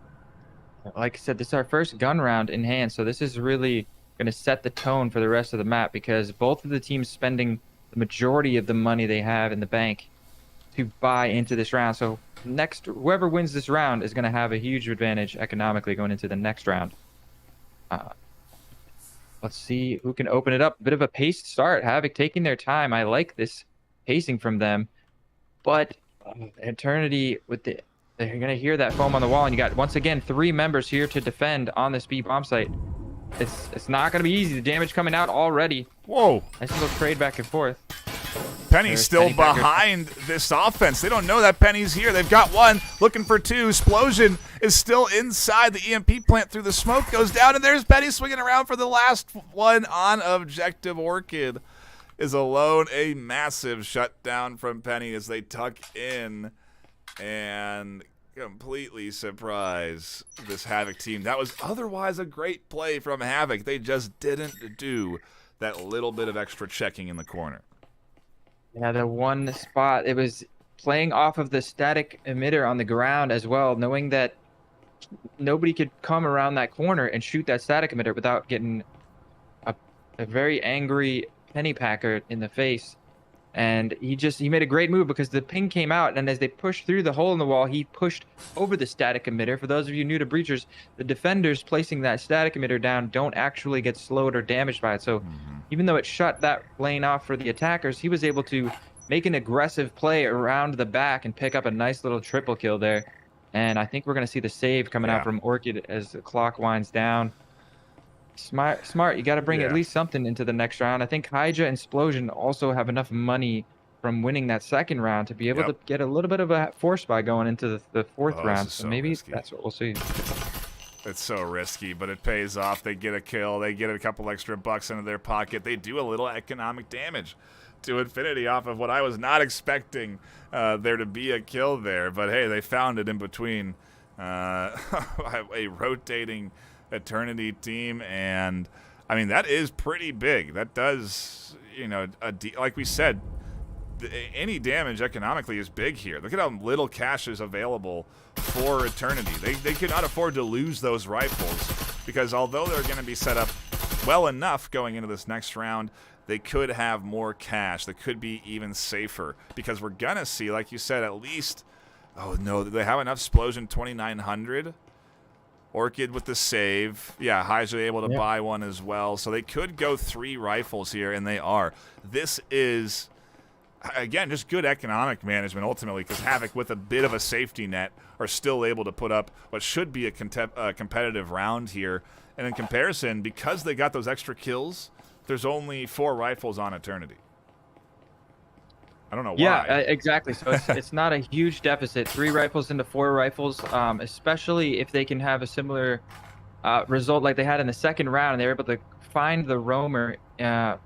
I said, this is our first gun round in hand, so this is really going to set the tone for the rest of the map, because both of the teams spending the majority of the money they have in the bank to buy into this round. So whoever wins this round is going to have a huge advantage economically going into the next round. Let's see who can open it up. A bit of a paced start. Havoc taking their time. I like this pacing from them. But Eternity, they're going to hear that foam on the wall. And you got, once again, 3 members here to defend on this B bomb site. It's not going to be easy. The damage coming out already. Whoa. Nice little trade back and forth. Penny's still behind this offense. They don't know that Penny's here. They've got 1, looking for 2. Splosion is still inside the EMP plant through the smoke, goes down, and there's Penny swinging around for the last one on objective. Orchid is alone. A massive shutdown from Penny as they tuck in and completely surprise this Havoc team. That was otherwise a great play from Havoc. They just didn't do that little bit of extra checking in the corner. Yeah, the one spot, it was playing off of the static emitter on the ground as well, knowing that nobody could come around that corner and shoot that static emitter without getting a very angry penny packer in the face. And he made a great move, because the ping came out, and as they pushed through the hole in the wall, he pushed over the static emitter. For those of you new to Breachers, the defenders placing that static emitter down don't actually get slowed or damaged by it. So even though it shut that lane off for the attackers, he was able to make an aggressive play around the back and pick up a nice little triple kill there. And I think we're going to see the save coming out from Orchid as the clock winds down. Smart. You got to bring at least something into the next round. I think Hija and Splosion also have enough money from winning that second round to be able to get a little bit of a force buy going into the 4th round. So maybe risky. That's what we'll see. It's so risky, but it pays off. They get a kill. They get a couple extra bucks into their pocket. They do a little economic damage to Infinity off of what I was not expecting there to be a kill there. But, hey, they found it in between a rotating Eternity team, and I mean, that is pretty big. That does, like we said, any damage economically is big here. Look at how little cash is available for Eternity. They could not afford to lose those rifles, because although they're going to be set up well enough going into this next round, they could have more cash. They could be even safer, because we're going to see, like you said, at least, oh no, they have enough Splosion 2,900. Orchid with the save. Yeah, Hija able to buy one as well. So they could go 3 rifles here, and they are. This is, again, just good economic management ultimately, because Havoc, with a bit of a safety net, are still able to put up what should be a competitive round here. And in comparison, because they got those extra kills, there's only 4 rifles on Eternity. I don't know why. Yeah, exactly. So it's not a huge deficit. 3 rifles into 4 rifles, especially if they can have a similar result like they had in the second round, and they were able to find the roamer. I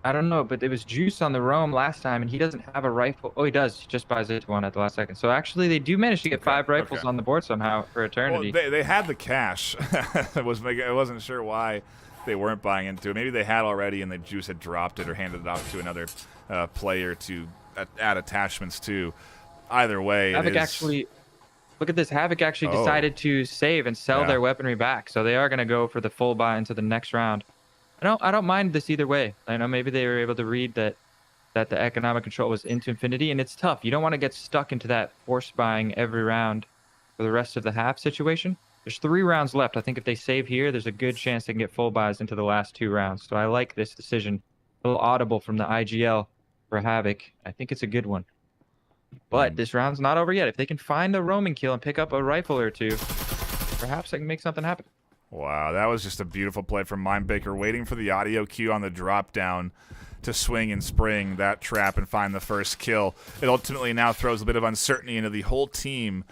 don't know, but it was Juice on the roam last time, and he doesn't have a rifle. Oh, he does. He just buys it one at the last second. So actually, they do manage to get 5 rifles on the board somehow for Eternity. Well, they had the cash. I wasn't sure why they weren't buying into it. Maybe they had already, and the Juice had dropped it or handed it off to another player to add attachments to. Either way, Havoc actually, look at this. Havoc actually decided to save and sell their weaponry back, so they are going to go for the full buy into the next round. I don't mind this either way. I know maybe they were able to read that the economic control was into Infinity, and it's tough. You don't want to get stuck into that force buying every round for the rest of the half situation. There's 3 rounds left. I think if they save here, there's a good chance they can get full buys into the last 2 rounds. So I like this decision. A little audible from the IGL for Havoc. I think it's a good one. But this round's not over yet. If they can find a roaming kill and pick up a rifle or 2, perhaps they can make something happen. Wow, that was just a beautiful play from Mindbaker, waiting for the audio cue on the drop down to swing and spring that trap and find the first kill. It ultimately now throws a bit of uncertainty into the whole team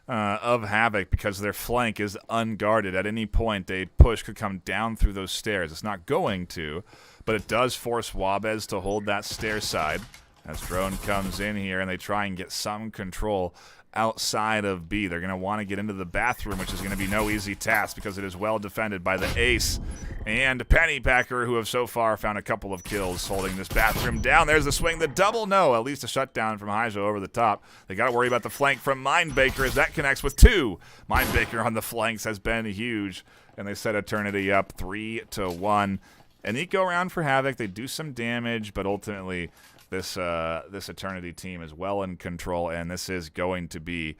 of Havoc because their flank is unguarded. At any point, a push could come down through those stairs. It's not going to, but it does force Wabez to hold that stair side as Drone comes in here and they try and get some control outside of B. They're going to want to get into the bathroom, which is going to be no easy task because it is well defended by the Ace and Pennypacker, who have so far found a couple of kills holding this bathroom down. There's the swing, the double no, at least a shutdown from Hijo over the top. They got to worry about the flank from Mindbaker as that connects with 2. Mindbaker on the flanks has been huge, and they set Eternity up 3-1. An eco round for Havoc. They do some damage, but ultimately this Eternity team is well in control, and this is going to be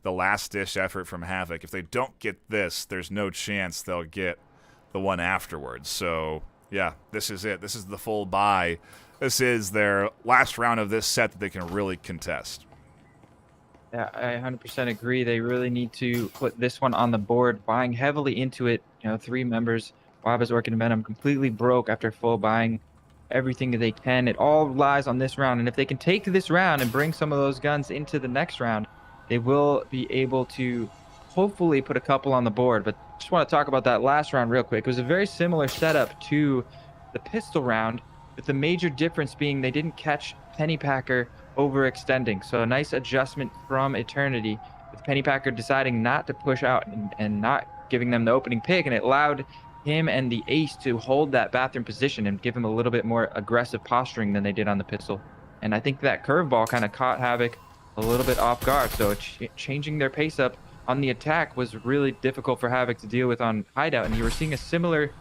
the last-ditch effort from Havoc. If they don't get this, there's no chance they'll get the one afterwards. So, yeah, this is it. This is the full buy. This is their last round of this set that they can really contest. Yeah, I 100% agree. They really need to put this one on the board, buying heavily into it. 3 members, Wabez, Orchid, and Venom, completely broke after full buying everything that they can. It all lies on this round, and if they can take this round and bring some of those guns into the next round, they will be able to hopefully put a couple on the board. But just want to talk about that last round real quick. It was a very similar setup to the pistol round, with the major difference being they didn't catch Pennypacker overextending. So a nice adjustment from Eternity, with Pennypacker deciding not to push out and not giving them the opening pick, and it allowed him and the Ace to hold that bathroom position and give him a little bit more aggressive posturing than they did on the pistol. And I think that curveball kind of caught Havoc a little bit off guard. So changing their pace up on the attack was really difficult for Havoc to deal with on Hideout. And you were seeing a similar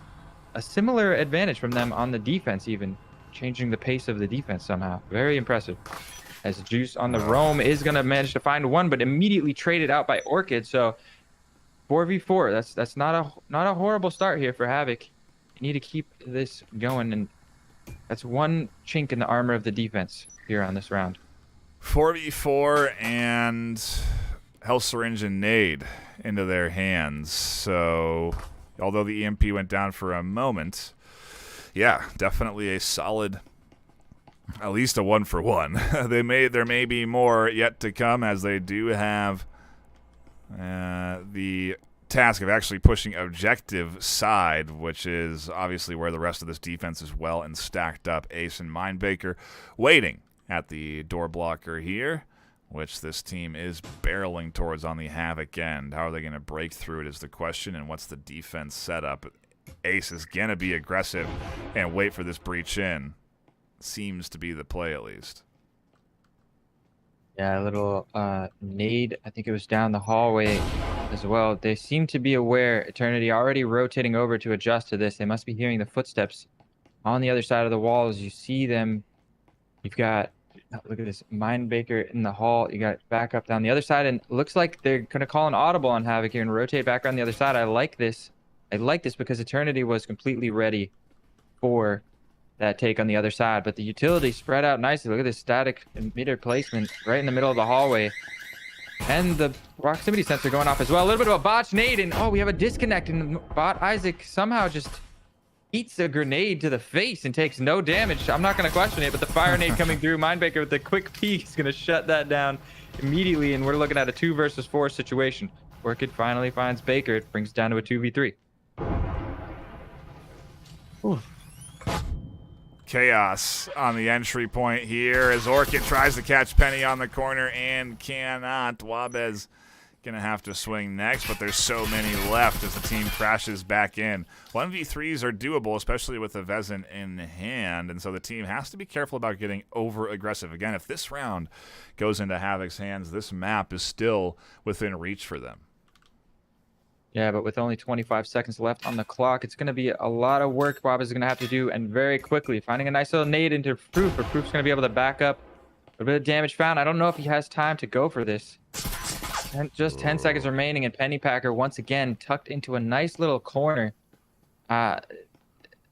advantage from them on the defense, even changing the pace of the defense somehow. Very impressive. As Juice on the roam is going to manage to find one, but immediately traded out by Orchid. So 4v4. That's not a horrible start here for Havoc. You need to keep this going, and that's one chink in the armor of the defense here on this round. 4v4 and Hell Syringe and Nade into their hands. So, although the EMP went down for a moment, yeah, definitely a solid, at least a 1-for-1. There may be more yet to come, as they do have the task of actually pushing objective side, which is obviously where the rest of this defense is well and stacked up. Ace and Mindbaker waiting at the door blocker here, which this team is barreling towards on the Havoc end. How are they going to break through it is the question, and what's the defense setup? Ace is going to be aggressive and wait for this breach in. Seems to be the play, at least. Yeah, a little nade. I think it was down the hallway as well. They seem to be aware. Eternity already rotating over to adjust to this. They must be hearing the footsteps on the other side of the wall. As you see them, you've got, look at this, Mindbaker in the hall. You got back up down the other side, and it looks like they're going to call an audible on Havoc here and rotate back on the other side. I like this. I like this because Eternity was completely ready for that take on the other side, but the utility spread out nicely. Look at this static emitter placement right in the middle of the hallway, and the proximity sensor going off as well. A little bit of a botch nade, and oh, we have a disconnect, and bot Isaac somehow just eats a grenade to the face and takes no damage. I'm not going to question it, but the fire nade coming through, Mindbaker with the quick peek is going to shut that down immediately, and we're looking at a 2 versus 4 situation. Orchid finally finds Baker. It brings it down to a 2v3. Ooh. Chaos on the entry point here as Orchid tries to catch Penny on the corner and cannot. Wabez gonna have to swing next, but there's so many left as the team crashes back in. 1v3s are doable, especially with the Vezin in hand, and so the team has to be careful about getting over aggressive. Again, if this round goes into Havoc's hands, this map is still within reach for them. Yeah, but with only 25 seconds left on the clock, it's going to be a lot of work Bob is going to have to do, and very quickly. Finding a nice little nade into Proof, but Proof's going to be able to back up. A bit of damage found. I don't know if he has time to go for this. And just 10 seconds remaining, and Pennypacker once again tucked into a nice little corner. Uh,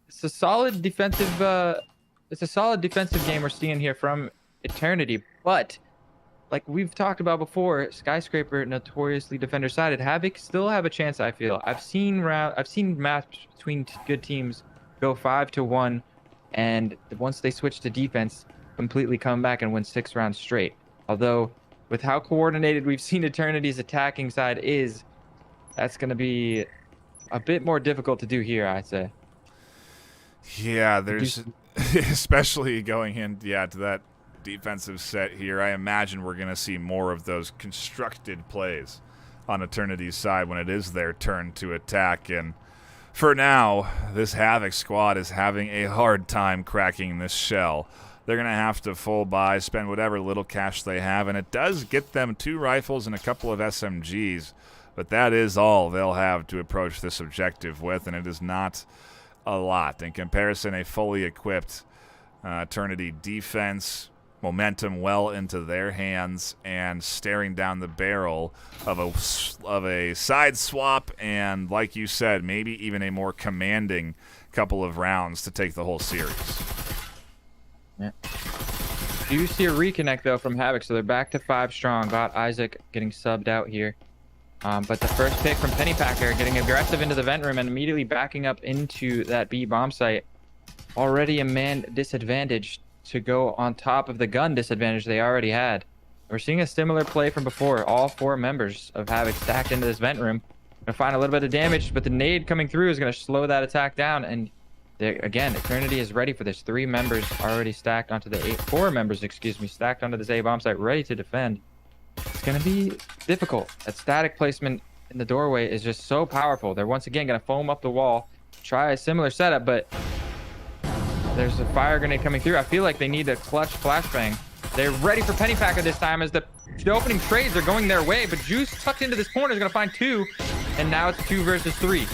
it's a solid defensive. It's a solid defensive game we're seeing here from Eternity, but like we've talked about before, Skyscraper notoriously defender-sided. Havoc still have a chance. I feel. I've seen matches between good teams go 5-1, and once they switch to defense, completely come back and win 6 rounds straight. Although, with how coordinated we've seen Eternity's attacking side is, that's going to be a bit more difficult to do here, I'd say. Yeah, there's especially going in, to that defensive set here. I imagine we're going to see more of those constructed plays on Eternity's side when it is their turn to attack. And for now, this Havoc squad is having a hard time cracking this shell. They're going to have to full buy, spend whatever little cash they have, and it does get them 2 rifles and a couple of SMGs, but that is all they'll have to approach this objective with, and it is not a lot. In comparison, a fully equipped Eternity defense, momentum well into their hands, and staring down the barrel of a side swap, and like you said, maybe even a more commanding couple of rounds to take the whole series. Yeah. You see a reconnect though from Havoc, so they're back to 5 strong. Got Isaac getting subbed out here. But the first pick from Pennypacker, getting aggressive into the vent room and immediately backing up into that B bomb site. Already a man disadvantage to go on top of the gun disadvantage they already had. We're seeing a similar play from before. All 4 members of Havoc stacked into this vent room. Gonna find a little bit of damage, but the nade coming through is gonna slow that attack down. And again, Eternity is ready for this. 3 members already stacked onto the 4 members, excuse me, stacked onto this A bomb site, ready to defend. It's going to be difficult. That static placement in the doorway is just so powerful. They're once again going to foam up the wall, try a similar setup, but there's a fire grenade coming through. I feel like they need a clutch flashbang. They're ready for Pennypacker this time as the opening trades are going their way, but Juice tucked into this corner is going to find 2, and now it's 2 versus 3.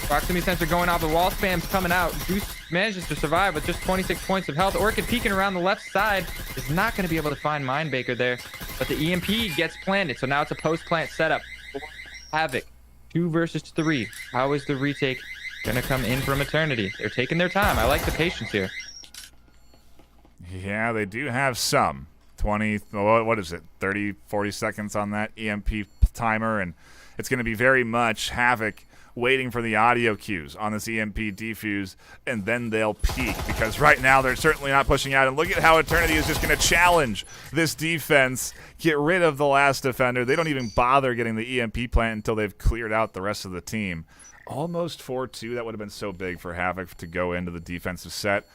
Proximity sensor going off, the wall spam's coming out. Juice manages to survive with just 26 points of health. Orchid peeking around the left side is not going to be able to find Mindbaker there, but the EMP gets planted, so now it's a post-plant setup for Havoc. 2 versus 3. How is the retake going to come in from Eternity? They're taking their time. I like the patience here. Yeah, they do have some. 20, what is it, 30, 40 seconds on that EMP timer, and it's going to be very much Havoc waiting for the audio cues on this EMP defuse, and then they'll peak, because right now they're certainly not pushing out. And look at how Eternity is just going to challenge this defense, get rid of the last defender. They don't even bother getting the EMP plant until they've cleared out the rest of the team. Almost 4-2. That would have been so big for Havoc to go into the defensive set.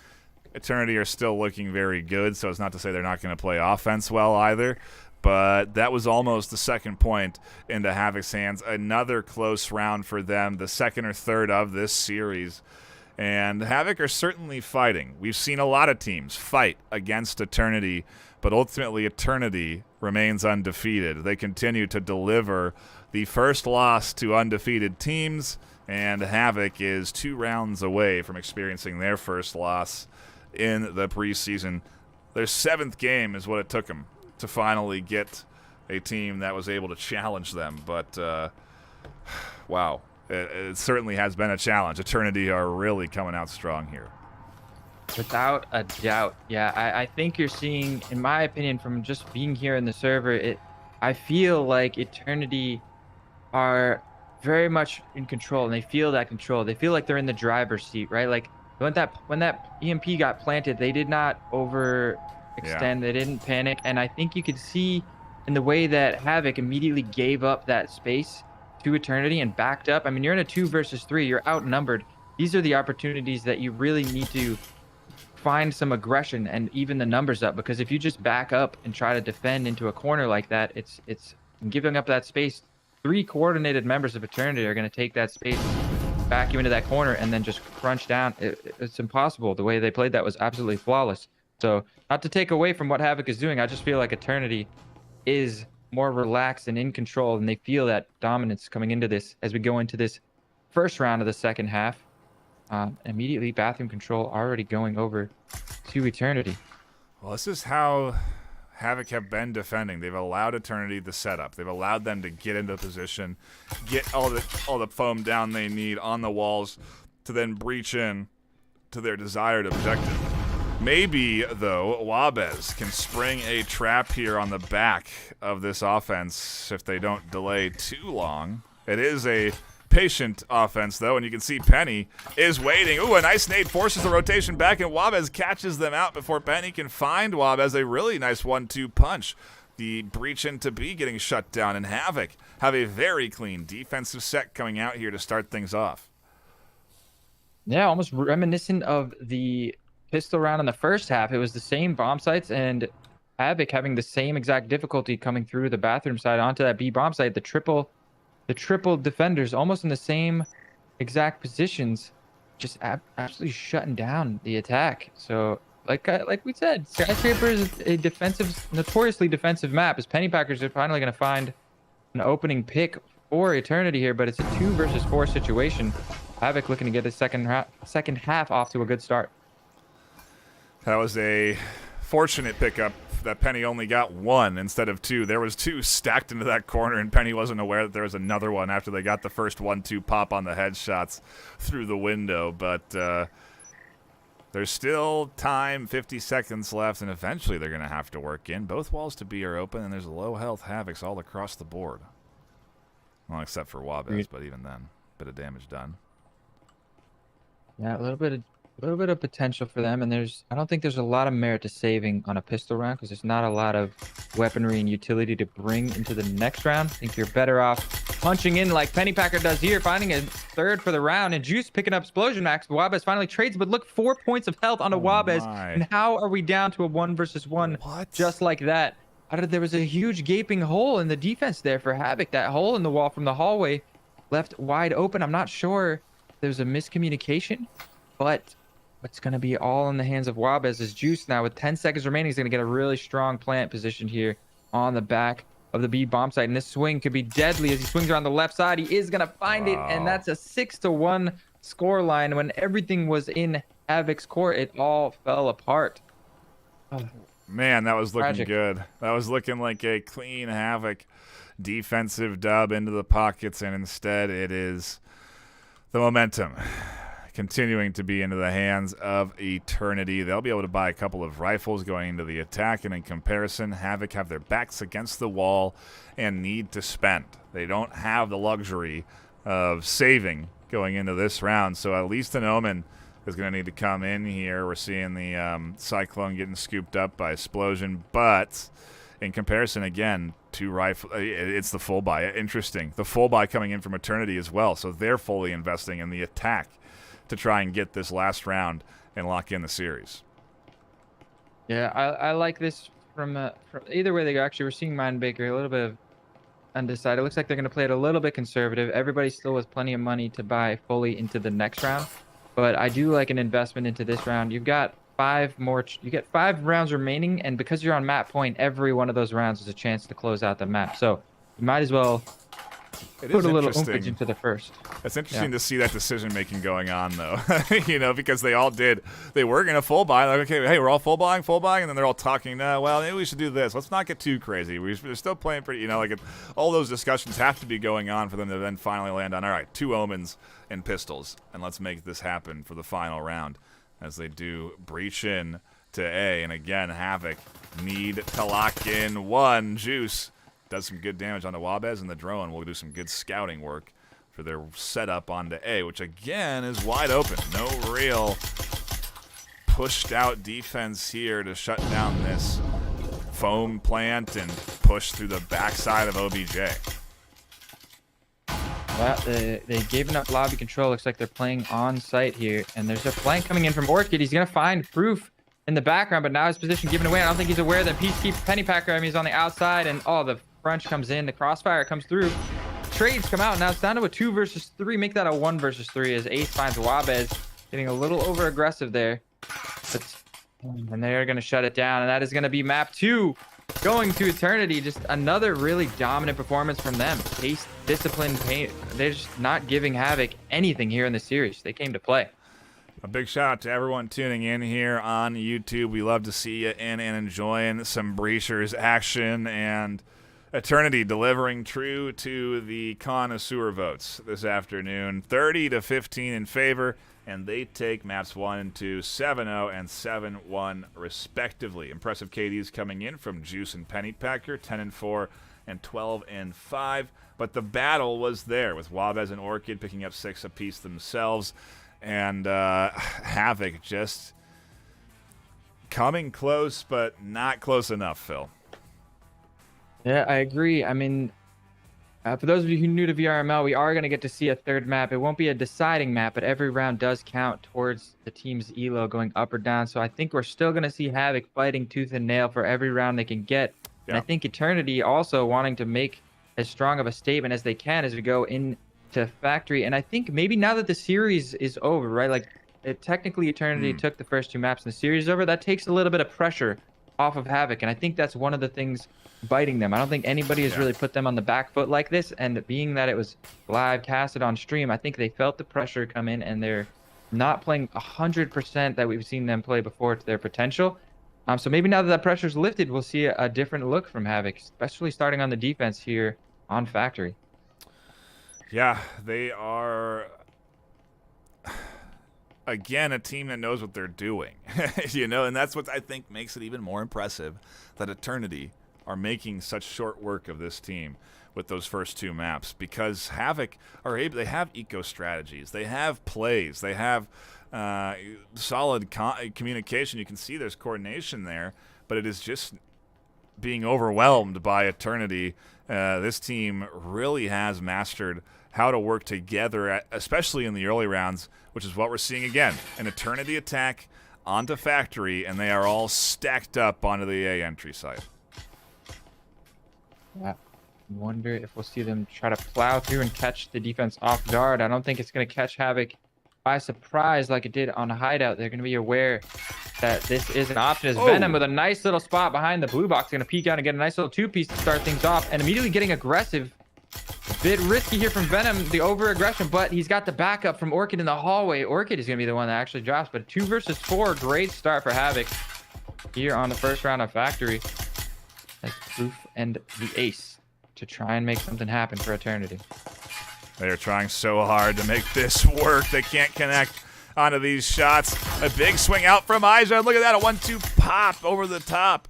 Eternity are still looking very good, so it's not to say they're not going to play offense well either. But that was almost the second point into Havoc's hands. Another close round for them, the second or third of this series. And Havoc are certainly fighting. We've seen a lot of teams fight against Eternity, but ultimately Eternity remains undefeated. They continue to deliver the first loss to undefeated teams, and Havoc is 2 rounds away from experiencing their first loss in the preseason. Their 7th game is what it took them to finally get a team that was able to challenge them. But, wow, it certainly has been a challenge. Eternity are really coming out strong here. Without a doubt. Yeah, I think you're seeing, in my opinion, from just being here in the server, I feel like Eternity are very much in control, and they feel that control. They feel like they're in the driver's seat, right? Like when that EMP got planted, they did not overextend. Yeah. They didn't panic, and I think you could see in the way that Havoc immediately gave up that space to Eternity and backed up. I mean, you're in a 2 versus 3. You're outnumbered. These are the opportunities that you really need to find some aggression and even the numbers up, because if you just back up and try to defend into a corner like that, it's giving up that space. 3 coordinated members of Eternity are going to take that space, back you into that corner, and then just crunch down. It's impossible. The way they played that was absolutely flawless. So not to take away from what Havoc is doing, I just feel like Eternity is more relaxed and in control, and they feel that dominance coming into this as we go into this first round of the second half. Immediately, bathroom control already going over to Eternity. Well, this is how Havoc have been defending. They've allowed Eternity the setup. They've allowed them to get into position, get all the foam down they need on the walls to then breach in to their desired objective. Maybe, though, Wabez can spring a trap here on the back of this offense if they don't delay too long. It is a patient offense, though, and you can see Penny is waiting. Ooh, a nice nade forces the rotation back, and Wabez catches them out before Penny can find Wabez. A really nice 1-2 punch. The breach into B getting shut down, and Havoc have a very clean defensive set coming out here to start things off. Yeah, almost reminiscent of the pistol round in the first half. It was the same bomb sites, and Havoc having the same exact difficulty coming through the bathroom side onto that B bomb site. The triple defenders almost in the same exact positions, just absolutely shutting down the attack. So like we said, Skyscraper is a notoriously defensive map. As Pennypackers are finally going to find an opening pick for Eternity here, but it's a 2 versus 4 situation. Havoc looking to get the second half off to a good start. That was a fortunate pickup that Penny only got 1 instead of 2. There was 2 stacked into that corner, and Penny wasn't aware that there was another one after they got the first 1-2 pop on the headshots through the window. But there's still time, 50 seconds left, and eventually they're going to have to work in. Both walls to B are open, and there's low health Havocs all across the board. Well, except for Wabez, but even then, bit of damage done. Yeah, a little bit of potential for them, and I don't think there's a lot of merit to saving on a pistol round because there's not a lot of weaponry and utility to bring into the next round. I think you're better off punching in like Pennypacker does here, finding a third for the round, and Juice picking up Explosion Max. Wabez finally trades, but look, 4 points of health on a Wabez, and how are we down to a 1 versus 1 just like that? There was a huge gaping hole in the defense there for Havoc. That hole in the wall from the hallway left wide open. I'm not sure if there's a miscommunication, but it's going to be all in the hands of Wabez. As Juice now with 10 seconds remaining is going to get a really strong plant position here on the back of the B bomb site. And this swing could be deadly as he swings around the left side. He is going to find it, and that's a 6-1 score line. When everything was in Havoc's court, it all fell apart. Man, that was looking Tragic. good. That was looking like a clean Havoc defensive dub into the pockets, and instead it is the momentum continuing to be into the hands of Eternity. They'll be able to buy a couple of rifles going into the attack, and in comparison, Havoc have their backs against the wall and need to spend. They don't have the luxury of saving going into this round, so at least an Omen is going to need to come in here. We're seeing the Cyclone getting scooped up by Explosion, but in comparison, again, it's the full buy. Interesting. The full buy coming in from Eternity as well, so they're fully investing in the attack to try and get this last round and lock in the series. Yeah, I like this from either way they go. Actually, we're seeing Mindbaker a little bit of undecided. It looks like they're going to play it a little bit conservative. Everybody's still with plenty of money to buy fully into the next round, but I do like an investment into this round. You've got 5 more. You get 5 rounds remaining, and because you're on map point, every one of those rounds is a chance to close out the map. So you might as well put a little oompage into the first. It's interesting to see that decision-making going on, though, because they all did. They were going to full buy. Like, okay, hey, we're all full buying, and then they're all talking, well, maybe we should do this. Let's not get too crazy. We're still playing pretty, all those discussions have to be going on for them to then finally land on, all right, 2 Omens and pistols, and let's make this happen for the final round as they do breach in to A. And again, Havoc need to lock in 1. Juice does some good damage on the Wabez, and the drone will do some good scouting work for their setup onto A, which again is wide open. No real pushed out defense here to shut down this foam plant and push through the backside of OBJ. Well, they've given up lobby control. Looks like they're playing on site here, and there's a flank coming in from Orchid. He's gonna find proof in the background, but now his position given away. I don't think he's aware that Peacekeeper Pennypacker, he's on the outside, and the Crunch comes in, the crossfire comes through, trades come out. Now it's down to a 2 versus 3. Make that a 1 versus 3 as Ace finds Wabez getting a little over aggressive there, and they're going to shut it down, and that is going to be map 2 going to Eternity. Just another really dominant performance from them. Pace, discipline, pain. They're just not giving Havoc anything here in the series. They came to play. A big shout out to everyone tuning in here on YouTube. We love to see you in and enjoying some Breachers action, and Eternity delivering true to the connoisseur votes this afternoon. 30-15 in favor, and they take maps 1 and 2, 7-0 and 7-1 respectively. Impressive KDs coming in from Juice and Pennypacker, 10-4 and 12-5. But the battle was there, with Wabez and Orchid picking up 6 apiece themselves, and Havoc just coming close, but not close enough, Phil. Yeah, I agree. I mean, for those of you who are new to VRML, we are going to get to see a third map. It won't be a deciding map, but every round does count towards the team's elo going up or down. So I think we're still going to see Havoc fighting tooth and nail for every round they can get. Yeah. And I think Eternity also wanting to make as strong of a statement as they can as we go into Factory. And I think maybe now that the series is over, right? Like, technically Eternity took the first 2 maps and the series is over. That takes a little bit of pressure off of Havoc. And I think that's one of the things biting them. I don't think anybody has really put them on the back foot like this, and being that it was live casted on stream, I think they felt the pressure come in, and they're not playing 100% that we've seen them play before to their potential. So maybe now that that pressure's lifted, we'll see a different look from Havoc, especially starting on the defense here on Factory. Yeah, they are again a team that knows what they're doing. And that's what I think makes it even more impressive, that Eternity are making such short work of this team with those first 2 maps, because Havoc they have eco strategies, they have plays, they have solid communication. You can see there's coordination there, but it is just being overwhelmed by Eternity. This team really has mastered how to work together, especially in the early rounds, which is what we're seeing again. An Eternity attack onto Factory, and they are all stacked up onto the A entry site. Yeah, I wonder if we'll see them try to plow through and catch the defense off guard. I don't think it's going to catch Havoc by surprise like it did on Hideout. They're going to be aware that this is an option. As Venom with a nice little spot behind the blue box, going to peek out and get a nice little 2-piece to start things off, and immediately getting aggressive. A bit risky here from Venom, the over-aggression, but he's got the backup from Orchid in the hallway. Orchid is going to be the one that actually drops, but 2 versus 4, great start for Havoc here on the first round of Factory. As Proof and the Ace to try and make something happen for Eternity. They are trying so hard to make this work. They can't connect onto these shots. A big swing out from Aija. Look at that, a 1-2 pop over the top.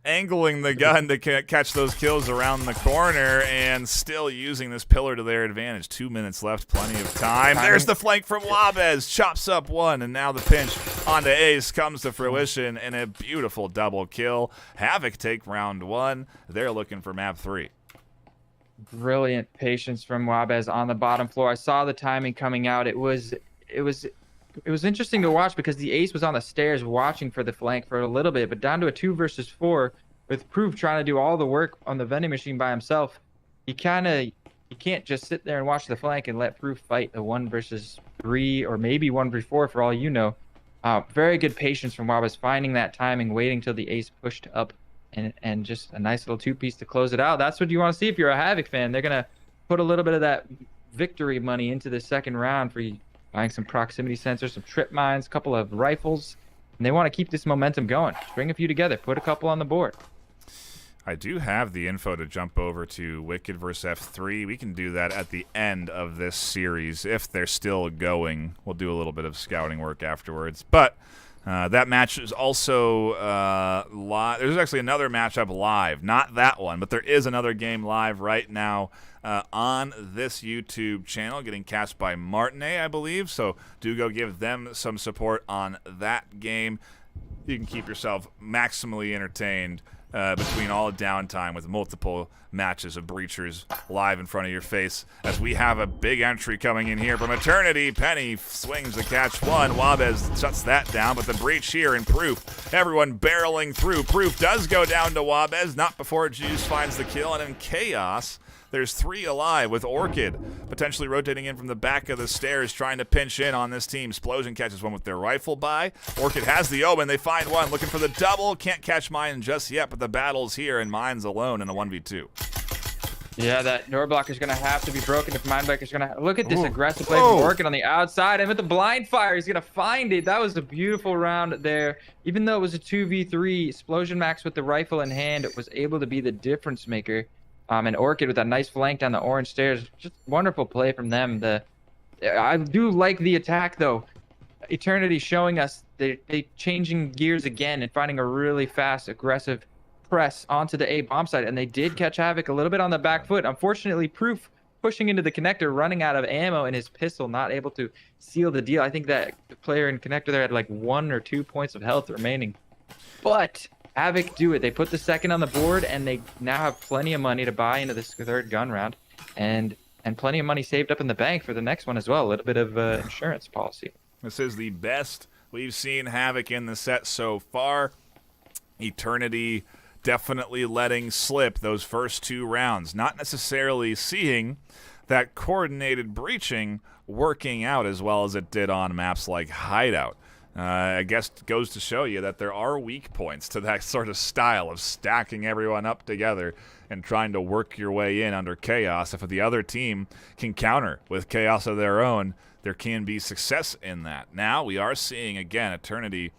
Angling the gun to catch those kills around the corner, and still using this pillar to their advantage. 2 minutes left, plenty of time. There's the flank from Wabez, chops up 1, and now the pinch onto Ace comes to fruition, and a beautiful double kill. Havoc take round 1. They're looking for map 3. Brilliant patience from Wabez on the bottom floor. I saw the timing coming out. It was interesting to watch, because the Ace was on the stairs watching for the flank for a little bit, but down to a 2 versus 4 with Proof trying to do all the work on the vending machine by himself. You can't just sit there and watch the flank and let Proof fight a 1 versus 3 or maybe 1 versus 4 for all you know. Very good patience from Wabez, finding that timing, waiting till the Ace pushed up, and just a nice little 2-piece to close it out. That's what you want to see if you're a Havoc fan. They're going to put a little bit of that victory money into the second round for you, buying some proximity sensors, some trip mines, a couple of rifles, and they want to keep this momentum going. Bring a few together, put a couple on the board. I do have the info to jump over to Wicked vs. F3. We can do that at the end of this series if they're still going. We'll do a little bit of scouting work afterwards. But that match is also live. There's actually another matchup live. Not that one, but there is another game live right now on this YouTube channel, getting cast by Martinet, I believe. So do go give them some support on that game. You can keep yourself maximally entertained between all downtime with multiple matches of Breachers live in front of your face, as we have a big entry coming in here from Eternity. Penny swings the catch 1. Wabez shuts that down, but the breach here in Proof. Everyone barreling through. Proof does go down to Wabez, not before Juice finds the kill, and in Chaos, there's 3 alive, with Orchid potentially rotating in from the back of the stairs, trying to pinch in on this team. Splosion catches 1 with their rifle by. Orchid has the omen. They find 1, looking for the double. Can't catch Mine just yet, but the battle's here, and Mine's alone in a 1v2. Yeah, that door blocker is going to have to be broken if Mindbreaker's going to... Look at this aggressive play Whoa. from Orchid on the outside. And with the blind fire, he's going to find it. That was a beautiful round there. Even though it was a 2v3, Explosion Max with the rifle in hand was able to be the difference maker. And Orchid with that nice flank down the orange stairs. Just wonderful play from them. I do like the attack, though. Eternity showing us they changing gears again and finding a really fast, aggressive press onto the A bomb site, and they did catch Havoc a little bit on the back foot. Unfortunately, Proof pushing into the connector, running out of ammo, and his pistol not able to seal the deal. I think that the player in connector there had like 1 or 2 points of health remaining. But Havoc do it. They put the second on the board, and they now have plenty of money to buy into this third gun round, and plenty of money saved up in the bank for the next one as well. A little bit of insurance policy. This is the best we've seen Havoc in the set so far. Eternity definitely letting slip those first 2 rounds, not necessarily seeing that coordinated breaching working out as well as it did on maps like Hideout. I guess it goes to show you that there are weak points to that sort of style of stacking everyone up together and trying to work your way in under chaos. If the other team can counter with chaos of their own, there can be success in that. Now we are seeing, again, Eternity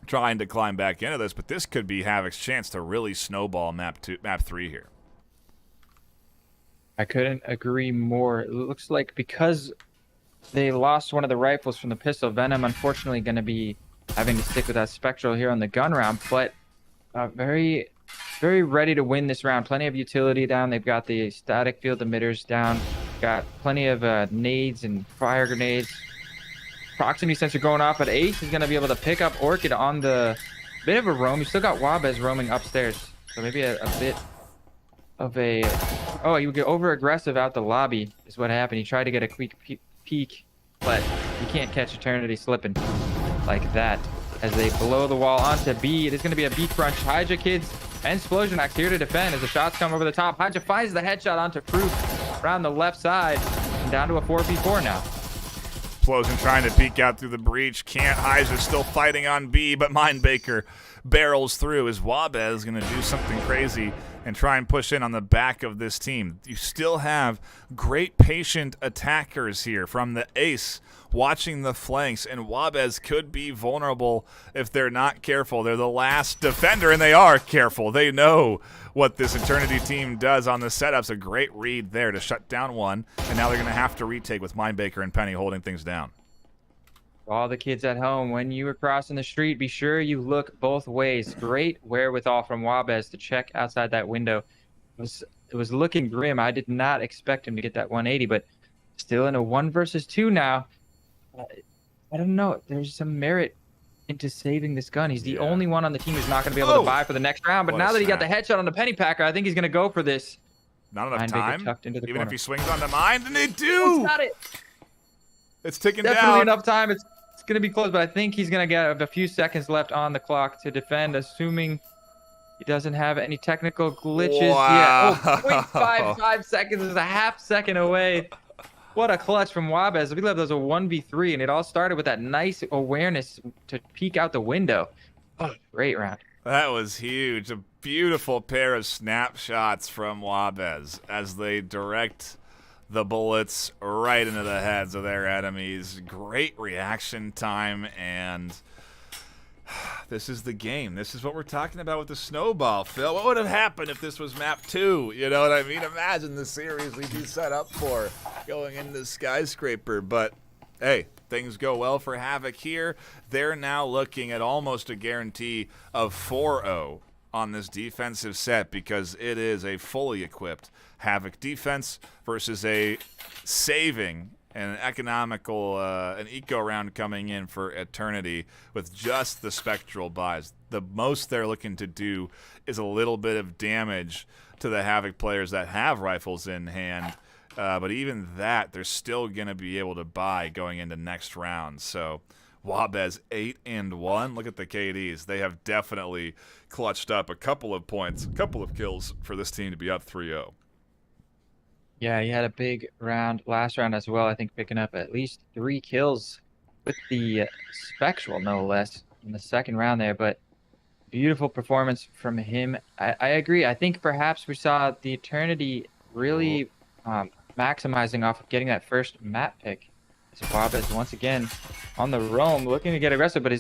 trying to climb back into this, but this could be Havoc's chance to really snowball map 3 here. I couldn't agree more. It looks like because they lost one of the rifles from the pistol, Venom unfortunately going to be having to stick with that Spectral here on the gun round, but very, very ready to win this round. Plenty of utility down. They've got the static field emitters down. Got plenty of nades and fire grenades. Proximity sensor going off, but Ace is going to be able to pick up Orchid on the bit of a roam. You still got Wabez roaming upstairs, so maybe a bit of a... Oh, he would get over aggressive out the lobby is what happened. He tried to get a quick peek, but you can't catch Eternity slipping like that as they blow the wall onto B. It is going to be a B crunch. Hydra kids and Explosion Axe here to defend as the shots come over the top. Hydra finds the headshot onto Proof around the left side and down to a 4v4 now. Explosion trying to peek out through the breach. Can't. Hydra still fighting on B, but Mindbaker barrels through. Is Wabez going to do something crazy and try and push in on the back of this team? You still have great patient attackers here from the Ace watching the flanks, and Wabez could be vulnerable if they're not careful. They're the last defender, and they are careful. They know what this Eternity team does on the setups. A great read there to shut down one, and now they're going to have to retake with Mindbaker and Penny holding things down. All the kids at home, when you are crossing the street, be sure you look both ways. Great wherewithal from Wabez to check outside that window. It was looking grim. I did not expect him to get that 180, but still in a 1 versus 2 now. I don't know. There's some merit into saving this gun. He's the only one on the team who's not going to be able to buy for the next round. But now that he got the headshot on the Penny Packer, I think he's going to go for this. Not enough time. Even corner. if he swings on the Mind, and they do. Oh, he's got it. It's ticking Definitely down. enough time. It's going to be close, but I think he's going to get a few seconds left on the clock to defend, assuming he doesn't have any technical glitches yet. Oh, 0.55 seconds is a half second away. What a clutch from Wabez. I believe that was a 1v3, and it all started with that nice awareness to peek out the window. Oh, great round. That was huge. A beautiful pair of snapshots from Wabez as they direct the bullets right into the heads of their enemies. Great reaction time, and this is the game. This is what we're talking about with the snowball, Phil. What would have happened if this was map 2? You know what I mean? Imagine the series we'd be set up for going into Skyscraper. But, hey, things go well for Havoc here. They're now looking at almost a guarantee of 4-0 on this defensive set because it is a fully equipped Havoc defense versus a saving and an economical, an eco round coming in for Eternity with just the Spectral buys. The most they're looking to do is a little bit of damage to the Havoc players that have rifles in hand. But even that, they're still going to be able to buy going into next round. So Wabez 8-1. Look at the KDs. They have definitely clutched up a couple of points, a couple of kills for this team to be up 3-0. Yeah, he had a big round last round as well. I think picking up at least 3 kills with the Spectral, no less, in the second round there. But beautiful performance from him. I agree. I think perhaps we saw the Eternity really maximizing off of getting that first map pick. So Bob is once again on the roam, looking to get aggressive, but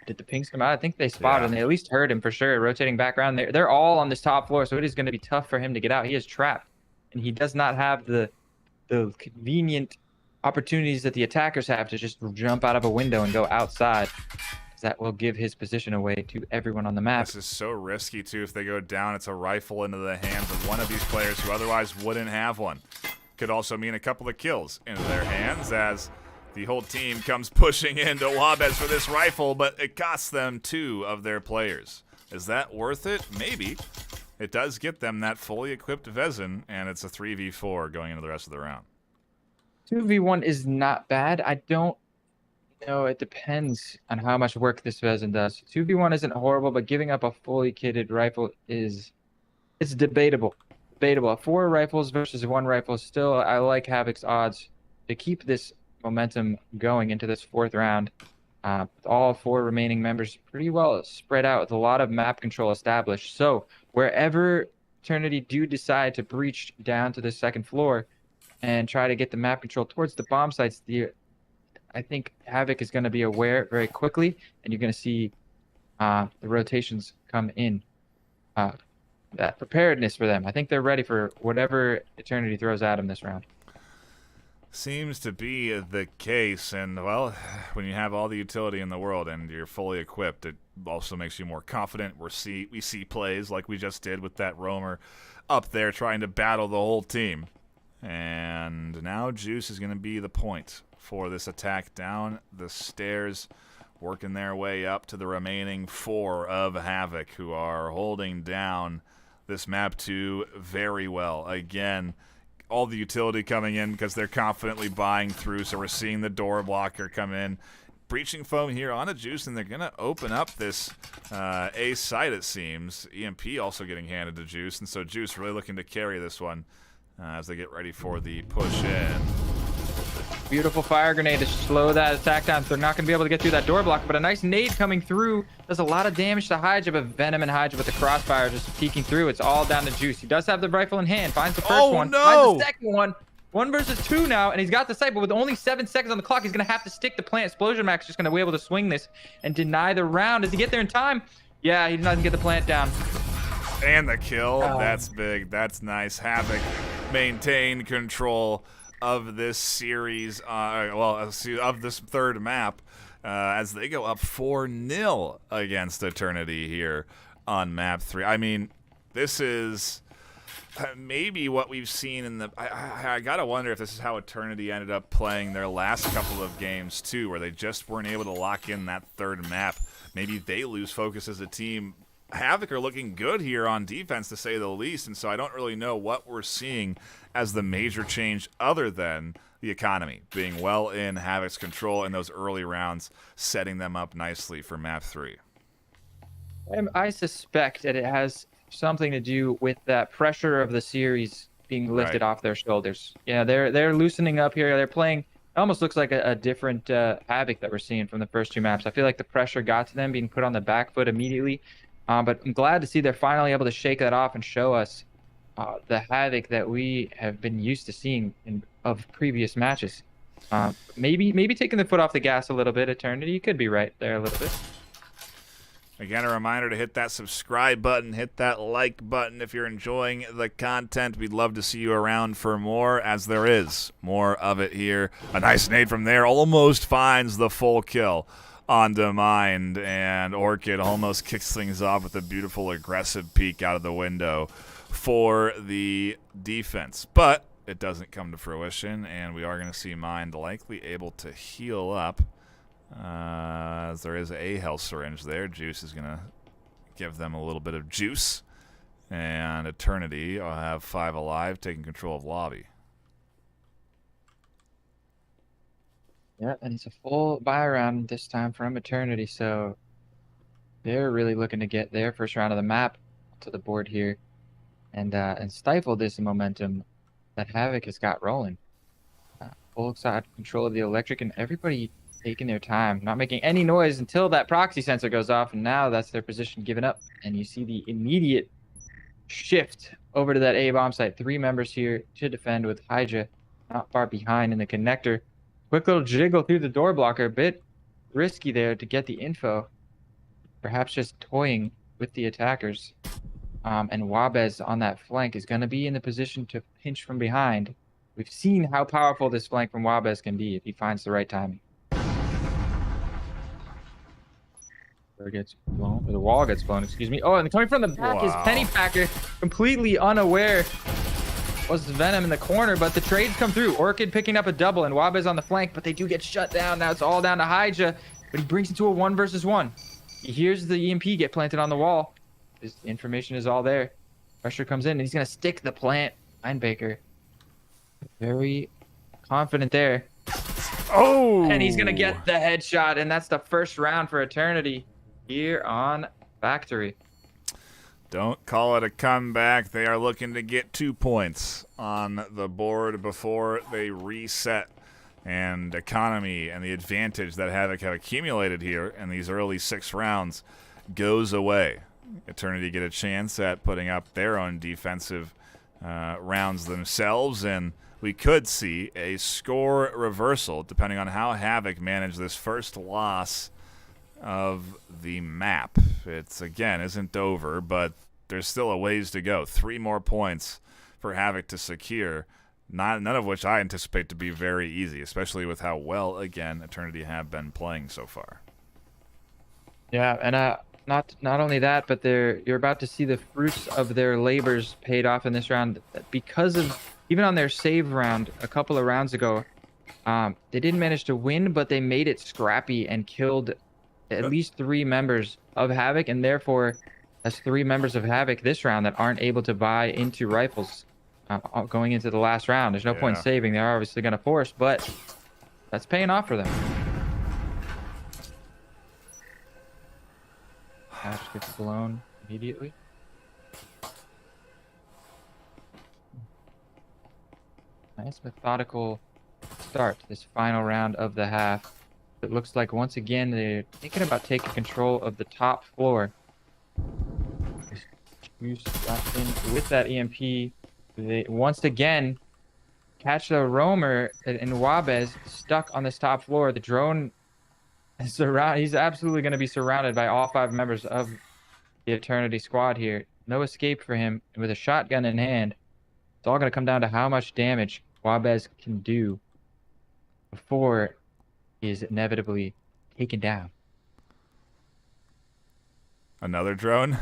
did the pings come out? I think they spotted and they at least heard him for sure. Rotating back around, they're all on this top floor, so it is going to be tough for him to get out. He is trapped, and he does not have the convenient opportunities that the attackers have to just jump out of a window and go outside. That will give his position away to everyone on the map. This is so risky, too. If they go down, it's a rifle into the hands of one of these players who otherwise wouldn't have one. Could also mean a couple of kills into their hands as the whole team comes pushing into Wabez for this rifle, but it costs them 2 of their players. Is that worth it? Maybe. It does get them that fully equipped Vezin, and it's a 3v4 going into the rest of the round. 2v1 is not bad. I don't know. It depends on how much work this Vezin does. 2v1 isn't horrible, but giving up a fully kitted rifle it's debatable. 4 rifles versus 1 rifle. Still, I like Havoc's odds to keep this momentum going into this 4th round. With all 4 remaining members pretty well spread out with a lot of map control established. So wherever Eternity do decide to breach down to the 2nd floor and try to get the map control towards the bomb sites, I think Havoc is going to be aware very quickly, and you're going to see the rotations come in. That preparedness for them. I think they're ready for whatever Eternity throws at them this round. Seems to be the case, and well, when you have all the utility in the world and you're fully equipped, it also makes you more confident. We see plays like we just did with that roamer up there trying to battle the whole team. And now Juice is going to be the point for this attack down the stairs, working their way up to the remaining 4 of Havoc, who are holding down this map 2 very well. Again, all the utility coming in because they're confidently buying through, so we're seeing the door blocker come in. Breaching foam here on a Juice, and they're going to open up this A site, it seems. EMP also getting handed to Juice, and so Juice really looking to carry this one as they get ready for the push in. Beautiful fire grenade to slow that attack down. They're not going to be able to get through that door block, but a nice nade coming through does a lot of damage to Hydra, but Venom and Hydra with the crossfire just peeking through. It's all down to Juice. He does have the rifle in hand. Finds the first one. No! Finds the second one. 1 versus 2 now, and he's got the sight, but with only 7 seconds on the clock, he's going to have to stick the plant. Explosion Max just going to be able to swing this and deny the round. Does he get there in time? Yeah, he doesn't get the plant down. And the kill. That's big. That's nice. Havoc maintain control of this series, of this 3rd map, as they go up 4-0 against Eternity here on map 3. I mean, this is maybe what we've seen in the... I gotta wonder if this is how Eternity ended up playing their last couple of games, too, where they just weren't able to lock in that 3rd map. Maybe they lose focus as a team. Havoc are looking good here on defense, to say the least, and so I don't really know what we're seeing as the major change other than the economy being well in Havoc's control in those early rounds, setting them up nicely for map 3. I suspect that it has something to do with that pressure of the series being lifted off their shoulders. Yeah, they're loosening up here. They're playing. It almost looks like a different Havoc that we're seeing from the first 2 maps. I feel like the pressure got to them, being put on the back foot immediately. But I'm glad to see they're finally able to shake that off and show us the Havoc that we have been used to seeing of previous matches. Maybe taking the foot off the gas a little bit, Eternity. You could be right there a little bit. Again, a reminder to hit that subscribe button, hit that like button if you're enjoying the content. We'd love to see you around for more, as there is more of it here. A nice nade from there almost finds the full kill on Mind, and Orchid almost kicks things off with a beautiful aggressive peek out of the window for the defense. But it doesn't come to fruition, and we are going to see Mind likely able to heal up. As there is a health syringe there. Juice is going to give them a little bit of juice. And Eternity will have 5 alive, taking control of lobby. Yeah, and it's a full buy round this time from Eternity, so they're really looking to get their first round of the map to the board here and stifle this momentum that Havoc has got rolling. Full side control of the electric, and everybody taking their time, not making any noise until that proxy sensor goes off, and now that's their position given up. And you see the immediate shift over to that A bomb site. 3 members here to defend with Hydra not far behind in the connector. Quick little jiggle through the door blocker. A bit risky there to get the info. Perhaps just toying with the attackers. And Wabez on that flank is going to be in the position to pinch from behind. We've seen how powerful this flank from Wabez can be if he finds the right timing. Gets blown, or the wall gets blown, excuse me. Oh, and coming from the back is Pennypacker, completely unaware. Was Venom in the corner, but the trades come through. Orchid picking up a double, and Wabez on the flank, but they do get shut down. Now it's all down to Hydra, but he brings it to a 1 versus 1. He hears the EMP get planted on the wall. His information is all there. Pressure comes in, and he's going to stick the plant. Linebaker, very confident there. Oh! And he's going to get the headshot, and that's the first round for Eternity here on Factory. Don't call it a comeback. They are looking to get 2 points on the board before they reset. And economy and the advantage that Havoc have accumulated here in these early 6 rounds goes away. Eternity get a chance at putting up their own defensive rounds themselves, and we could see a score reversal depending on how Havoc manage this first loss of the map. It's, again, isn't over, but there's still a ways to go. 3 more points for Havoc to secure, none of which I anticipate to be very easy, especially with how well, again, Eternity have been playing so far. Yeah, and not only that, but you're about to see the fruits of their labors paid off in this round because of, even on their save round a couple of rounds ago, they didn't manage to win, but they made it scrappy and killed at least 3 members of Havoc, and therefore that's 3 members of Havoc this round that aren't able to buy into rifles going into the last round. There's no point in saving. They're obviously going to force, but that's paying off for them. Ash gets blown immediately. Nice methodical start to this final round of the half. It looks like once again they're thinking about taking control of the top floor. With that EMP, they once again catch the roamer in Wabez stuck on this top floor. The drone is he's absolutely going to be surrounded by all 5 members of the Eternity squad here. No escape for him. And with a shotgun in hand, it's all going to come down to how much damage Wabez can do before he is inevitably taken down. Another drone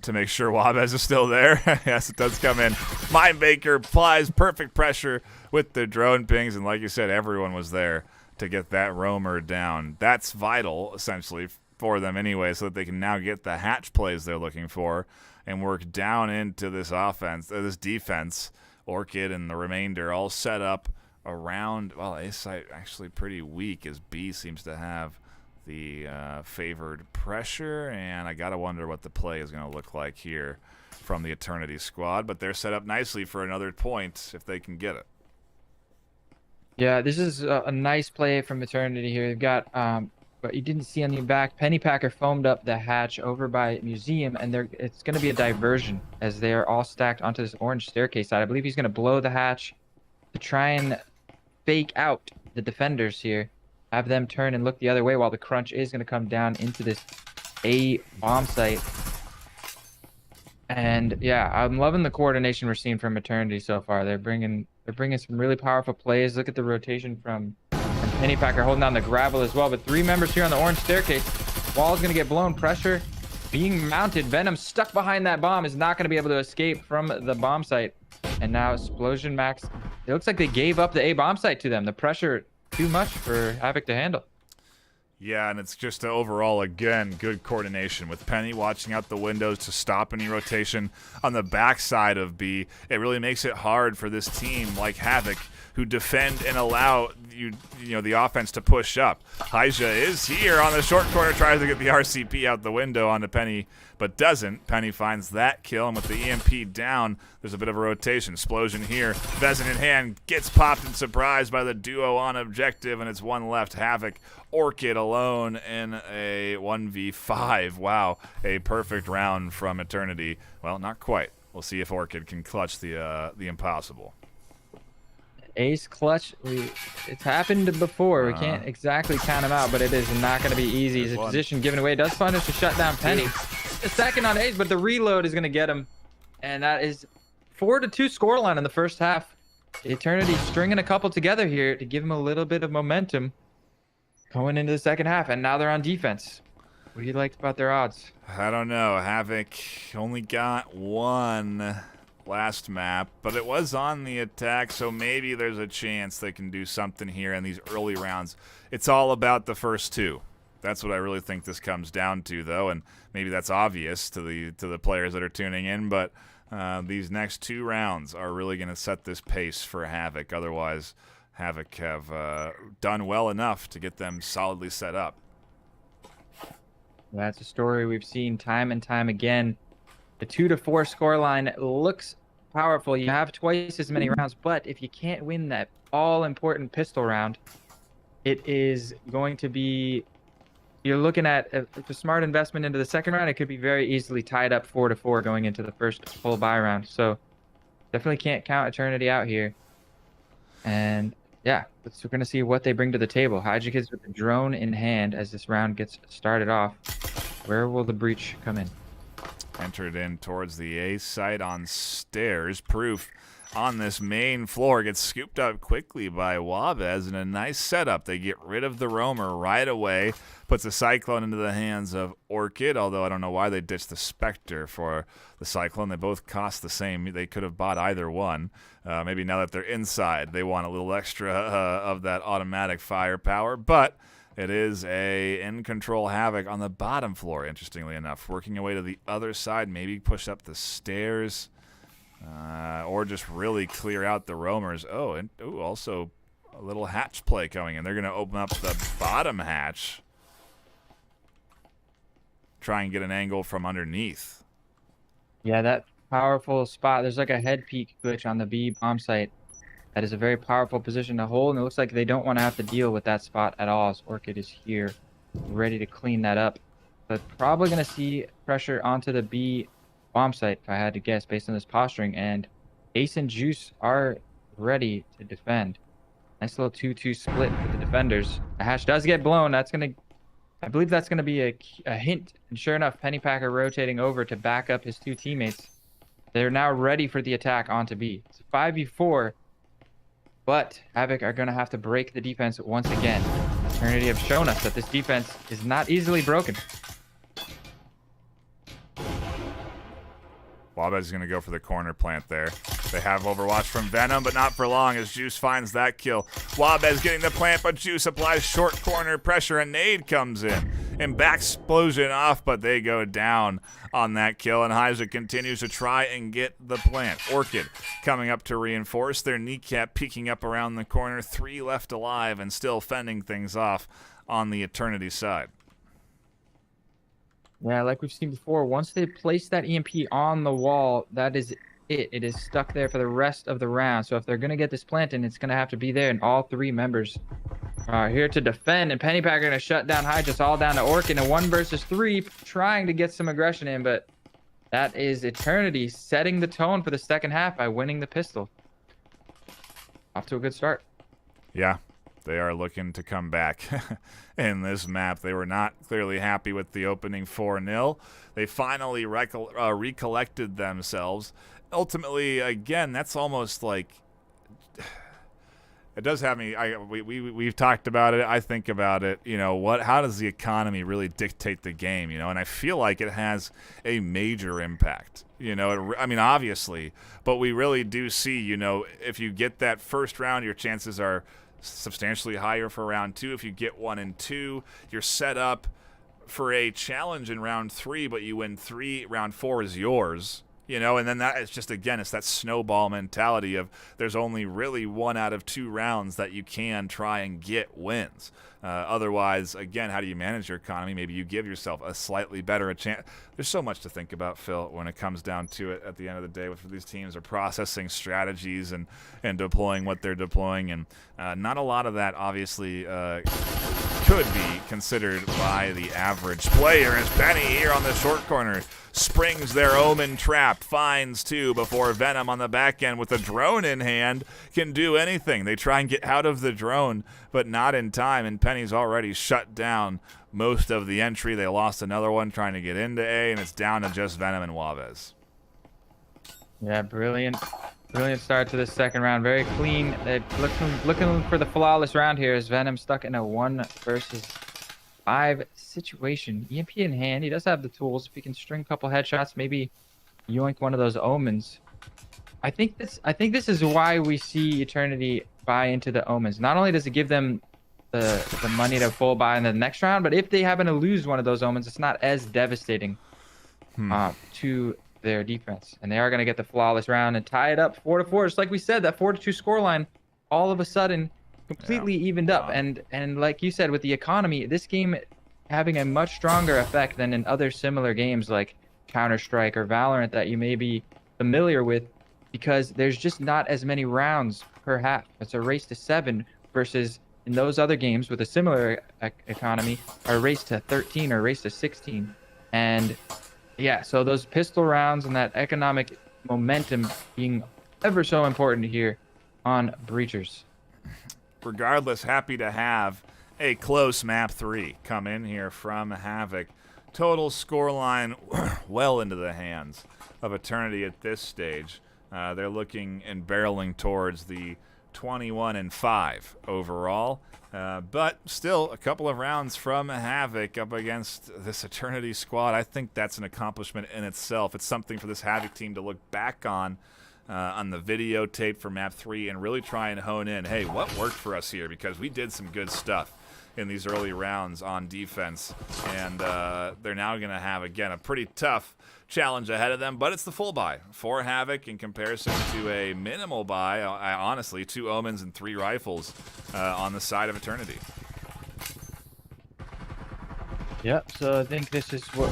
to make sure Wabez is still there. Yes, it does come in. Mindmaker applies perfect pressure with the drone pings, and like you said, everyone was there to get that roamer down. That's vital, essentially, for them anyway, so that they can now get the hatch plays they're looking for and work down into this offense, this defense. Orchid and the remainder all set up around, well, A site actually pretty weak as B seems to have the favored pressure, and I gotta wonder what the play is going to look like here from the Eternity squad, but they're set up nicely for another point if they can get it. Yeah, this is a nice play from Eternity here. They've got, but you didn't see on the back, Pennypacker foamed up the hatch over by Museum, and it's going to be a diversion as they are all stacked onto this orange staircase side. I believe he's going to blow the hatch to try and fake out the defenders here, have them turn and look the other way while the crunch is going to come down into this A bomb site. And yeah, I'm loving the coordination we're seeing from Eternity so far. They're bringing some really powerful plays. Look at the rotation from Pennypacker holding down the gravel as well. But 3 members here on the orange staircase. Wall's going to get blown. Pressure being mounted. Venom stuck behind that bomb is not going to be able to escape from the bomb site. And now Explosion Max. It looks like they gave up the A bomb site to them. The pressure too much for Havoc to handle. Yeah, and it's just overall, again, good coordination with Penny watching out the windows to stop any rotation on the backside of B. It really makes it hard for this team like Havoc, who defend and allow the offense to push up. Hydra is here on the short corner, tries to get the RCP out the window onto Penny, but doesn't. Penny finds that kill, and with the EMP down, there's a bit of a rotation. Explosion here. Vezin in hand gets popped and surprised by the duo on objective, and it's 1 left. Havoc, Orchid alone in a 1v5. Wow, a perfect round from Eternity. Well, not quite. we'll see if Orchid can clutch the impossible. Ace clutch. It's happened before. We can't exactly count him out, but it is not going to be easy. His position given away does find us to shut down Penny. A second on Ace, but the reload is going to get him. And that is 4-2 scoreline in the first half. Eternity stringing a couple together here to give him a little bit of momentum going into the second half. And now they're on defense. What do you like about their odds? I don't know. Havoc only got one last map, but it was on the attack, so maybe there's a chance they can do something here in these early rounds. It's all about the first two. That's what I really think this comes down to, though, and maybe that's obvious to the players that are tuning in, but these next 2 rounds are really going to set this pace for Havoc. Otherwise, Havoc have done well enough to get them solidly set up. That's a story we've seen time and time again. The 2-4 scoreline looks powerful. You have twice as many rounds, but if you can't win that all-important pistol round, it is going to be... You're looking at a smart investment into the second round. It could be very easily tied up 4-4 going into the first full buy round. So definitely can't count Eternity out here. And yeah, we're going to see what they bring to the table. Hydra with the drone in hand as this round gets started off. Where will the breach come in? Entered in towards the A site on stairs. Proof on this main floor gets scooped up quickly by Wabez in a nice setup. They get rid of the roamer right away. Puts a Cyclone into the hands of Orchid, although I don't know why they ditched the Spectre for the Cyclone. They both cost the same. They could have bought either one. Maybe now that they're inside, they want a little extra of that automatic firepower, but it is a in-control Havoc on the bottom floor, interestingly enough. Working away to the other side, maybe push up the stairs. Or just really clear out the roamers. Oh, and also a little hatch play coming in. They're going to open up the bottom hatch. Try and get an angle from underneath. Yeah, that powerful spot. There's like a head peek glitch on the B bomb site. That is a very powerful position to hold, and it looks like they don't want to have to deal with that spot at all, as Orchid is here, ready to clean that up. But probably going to see pressure onto the B bomb site, if I had to guess, based on this posturing, and Ace and Juice are ready to defend. Nice little 2-2 split for the defenders. The hatch does get blown. That's going to, I believe that's going to be a hint. And sure enough, Pennypacker rotating over to back up his 2 teammates. They're now ready for the attack onto B. It's 5v4, but Havoc are going to have to break the defense once again. Eternity have shown us that this defense is not easily broken. Wabez is going to go for the corner plant there. They have Overwatch from Venom, but not for long as Juice finds that kill. Wabez getting the plant, but Juice applies short corner pressure. A nade comes in. And backsplosion off, but they go down on that kill. And Heiser continues to try and get the plant. Orchid coming up to reinforce. Their kneecap peeking up around the corner. 3 left alive and still fending things off on the Eternity side. Yeah, like we've seen before, once they place that EMP on the wall, that is it. It is stuck there for the rest of the round. So if they're going to get this plant in, it's going to have to be there. And all 3 members are here to defend. And Pennypacker going to shut down Hydra, all down to Orchid in a 1 versus 3, trying to get some aggression in. But that is Eternity setting the tone for the second half by winning the pistol. Off to a good start. Yeah. They are looking to come back in this map. They were not clearly happy with the opening 4-0. They finally recollected themselves. Ultimately, again, that's almost like... It does have me... We've talked about it. I think about it. You know, how does the economy really dictate the game? You know, and I feel like it has a major impact. You know, I mean, obviously. But we really do see, you know, if you get that first round, your chances are substantially higher for round 2. If you get 1 and 2, you're set up for a challenge in round 3, but you win 3, round 4 is yours, you know. And then that is just, again, it's that snowball mentality of there's only really 1 out of 2 rounds that you can try and get wins. Otherwise, again, how do you manage your economy? Maybe you give yourself a slightly better chance. There's so much to think about, Phil, when it comes down to it at the end of the day. With these teams are processing strategies and deploying what they're deploying, and not a lot of that obviously could be considered by the average player. As Penny here on the short corner springs their Omen trap, finds two before Venom on the back end with a drone in hand can do anything. They try and get out of the drone, but not in time, and Penny's already shut down most of the entry. They lost another one trying to get into A, and it's down to just Venom and Wavez. Yeah, brilliant start to the second round. Very clean. They're looking for the flawless round here as Venom stuck in a 1 versus 5 situation. EMP in hand. He does have the tools. If he can string a couple headshots, maybe yoink one of those Omens. I think this is why we see Eternity buy into the Omens. Not only does it give them the money to full buy in the next round, but if they happen to lose one of those Omens, it's not as devastating to their defense, and they are going to get the flawless round and tie it up 4-4. Just like we said, that 4-2 scoreline all of a sudden completely evened up. And like you said, with the economy, this game having a much stronger effect than in other similar games like Counter-Strike or Valorant that you may be familiar with, because there's just not as many rounds per half. It's a race to 7 versus in those other games with a similar economy, a race to 13 or a race to 16. And yeah, so those pistol rounds and that economic momentum being ever so important here on Breachers. Regardless, happy to have a close map 3 come in here from Havoc. Total scoreline well into the hands of Eternity at this stage. They're looking and barreling towards the 21-5 overall. But still, a couple of rounds from Havoc up against this Eternity squad. I think that's an accomplishment in itself. It's something for this Havoc team to look back on the videotape for Map 3 and really try and hone in, hey, what worked for us here? Because we did some good stuff in these early rounds on defense. And they're now going to have, again, a pretty tough challenge ahead of them, but it's the full buy for Havoc in comparison to a minimal buy. Honestly, 2 Omens and 3 rifles on the side of Eternity. Yep, so I think this is what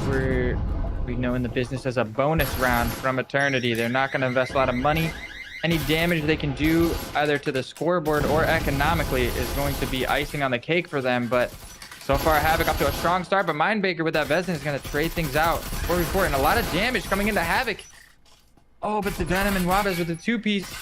we know in the business as a bonus round from Eternity. They're not going to invest a lot of money. Any damage they can do either to the scoreboard or economically is going to be icing on the cake for them, but so far, Havoc up to a strong start, but Mindbreaker with that Vezin is going to trade things out. 4v4 and a lot of damage coming into Havoc. Oh, but the Venom and Wabez with the 2-piece.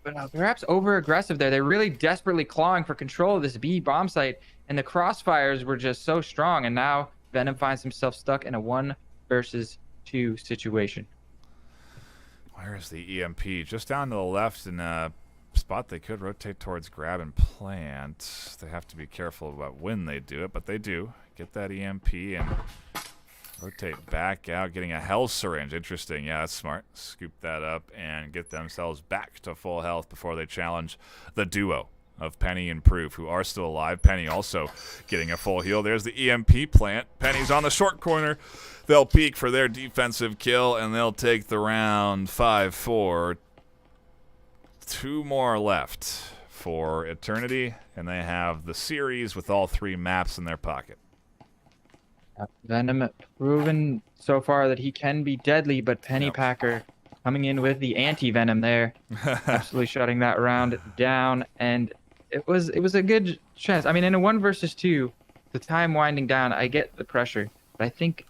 But perhaps over-aggressive there. They're really desperately clawing for control of this B bomb site, and the crossfires were just so strong, and now Venom finds himself stuck in a 1 versus 2 situation. Where is the EMP? Just down to the left in a spot they could rotate towards grab and plant. They have to be careful about when they do it, but they do. Get that EMP and rotate back out, getting a health syringe. Interesting. Yeah, that's smart. Scoop that up and get themselves back to full health before they challenge the duo of Penny and Proof, who are still alive. Penny also getting a full heal. There's the EMP plant. Penny's on the short corner. They'll peek for their defensive kill, and they'll take the round 5-4. 2 more left for Eternity, and they have the series with all 3 maps in their pocket. Venom proven so far that he can be deadly, but Pennypacker coming in with the anti-Venom there, absolutely shutting that round down. And it was a good chance. I mean, in a 1 versus 2, the time winding down, I get the pressure, but I think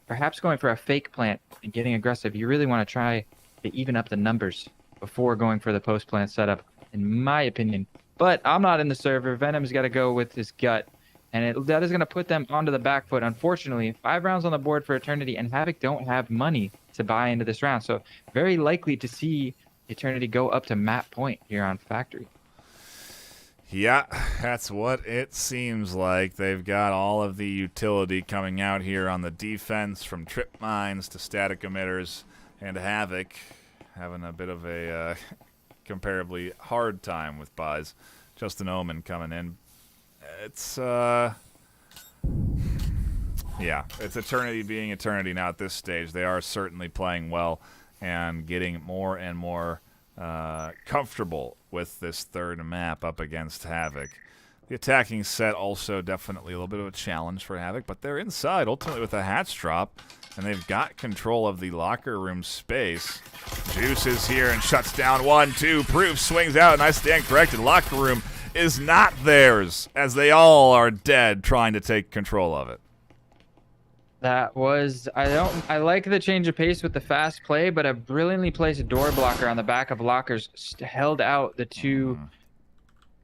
perhaps going for a fake plant and getting aggressive, you really want to try to even up the numbers before going for the post-plant setup, in my opinion. But I'm not in the server. Venom's got to go with his gut, and that is going to put them onto the back foot. Unfortunately, 5 rounds on the board for Eternity, and Havoc don't have money to buy into this round. So very likely to see Eternity go up to map point here on Factory. Yeah, that's what it seems like. They've got all of the utility coming out here on the defense, from trip mines to static emitters, and Havoc having a bit of a comparably hard time with buys. Just an Omen coming in. It's, yeah, it's Eternity being Eternity now at this stage. They are certainly playing well and getting more and more comfortable with this third map up against Havoc. The attacking set also definitely a little bit of a challenge for Havoc, but they're inside ultimately with a hatch drop, and they've got control of the locker room space. Juice is here and shuts down 1, 2. Proof swings out. Nice stand corrected. Locker room is not theirs, as they all are dead trying to take control of it. That was I like the change of pace with the fast play, but a brilliantly placed door blocker on the back of lockers held out the two.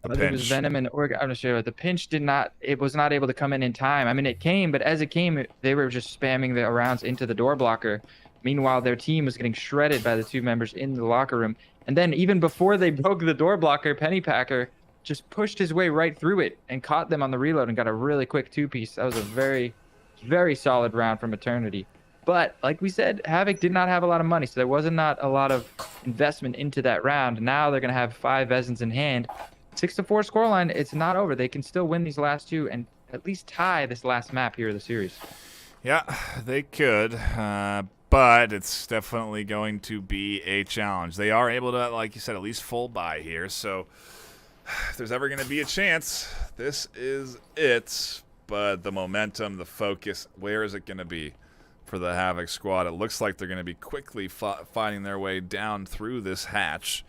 The I think it was pinch. Venom and I'm not sure. The pinch it was not able to come in time. I mean, it came, but as it came, they were just spamming the rounds into the door blocker. Meanwhile, their team was getting shredded by the two members in the locker room. And then even before they broke the door blocker, Pennypacker just pushed his way right through it and caught them on the reload and got a really quick two-piece. That was a very, very solid round from Eternity. But like we said, Havoc did not have a lot of money, so there wasn't not a lot of investment into that round. Now they're going to have 5 Vezins in hand. 6-4 scoreline, it's not over. They can still win these last 2 and at least tie this last map here of the series. Yeah, they could, but it's definitely going to be a challenge. They are able to, like you said, at least full buy here, so if there's ever going to be a chance, this is it. But the momentum, the focus, where is it going to be for the Havoc squad? It looks like they're going to be quickly finding their way down through this hatch.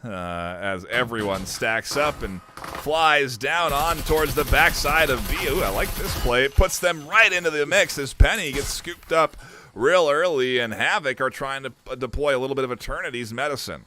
As everyone stacks up and flies down on towards the backside of B. Ooh, I like this play. It puts them right into the mix as Penny gets scooped up real early, and Havoc are trying to deploy a little bit of Eternity's medicine.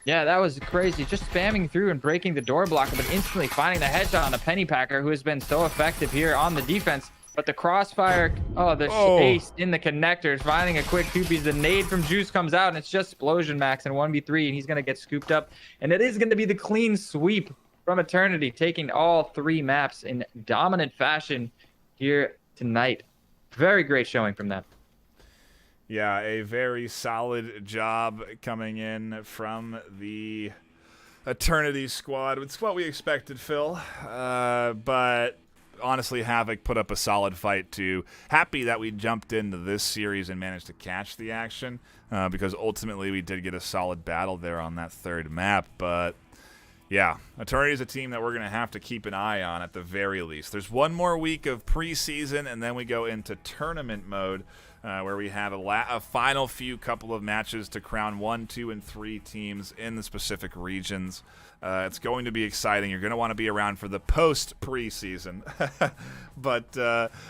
Yeah, that was crazy. Just spamming through and breaking the door blocker, but instantly finding the headshot on the Pennypacker, who has been so effective here on the defense. But the crossfire, ace in the connectors, finding a quick two-piece. The nade from Juice comes out, and it's just Explosion Max in 1v3, and he's going to get scooped up. And it is going to be the clean sweep from Eternity, taking all 3 maps in dominant fashion here tonight. Very great showing from them. Yeah, a very solid job coming in from the Eternity squad. It's what we expected, Phil. But honestly, Havoc put up a solid fight too. Happy that we jumped into this series and managed to catch the action, because ultimately we did get a solid battle there on that 3rd map. But yeah, Eternity is a team that we're going to have to keep an eye on at the very least. There's one more week of preseason, and then we go into tournament mode, where we have a final couple of matches to crown 1, 2, and 3 teams in the specific regions. It's going to be exciting. You're going to want to be around for the post-preseason. But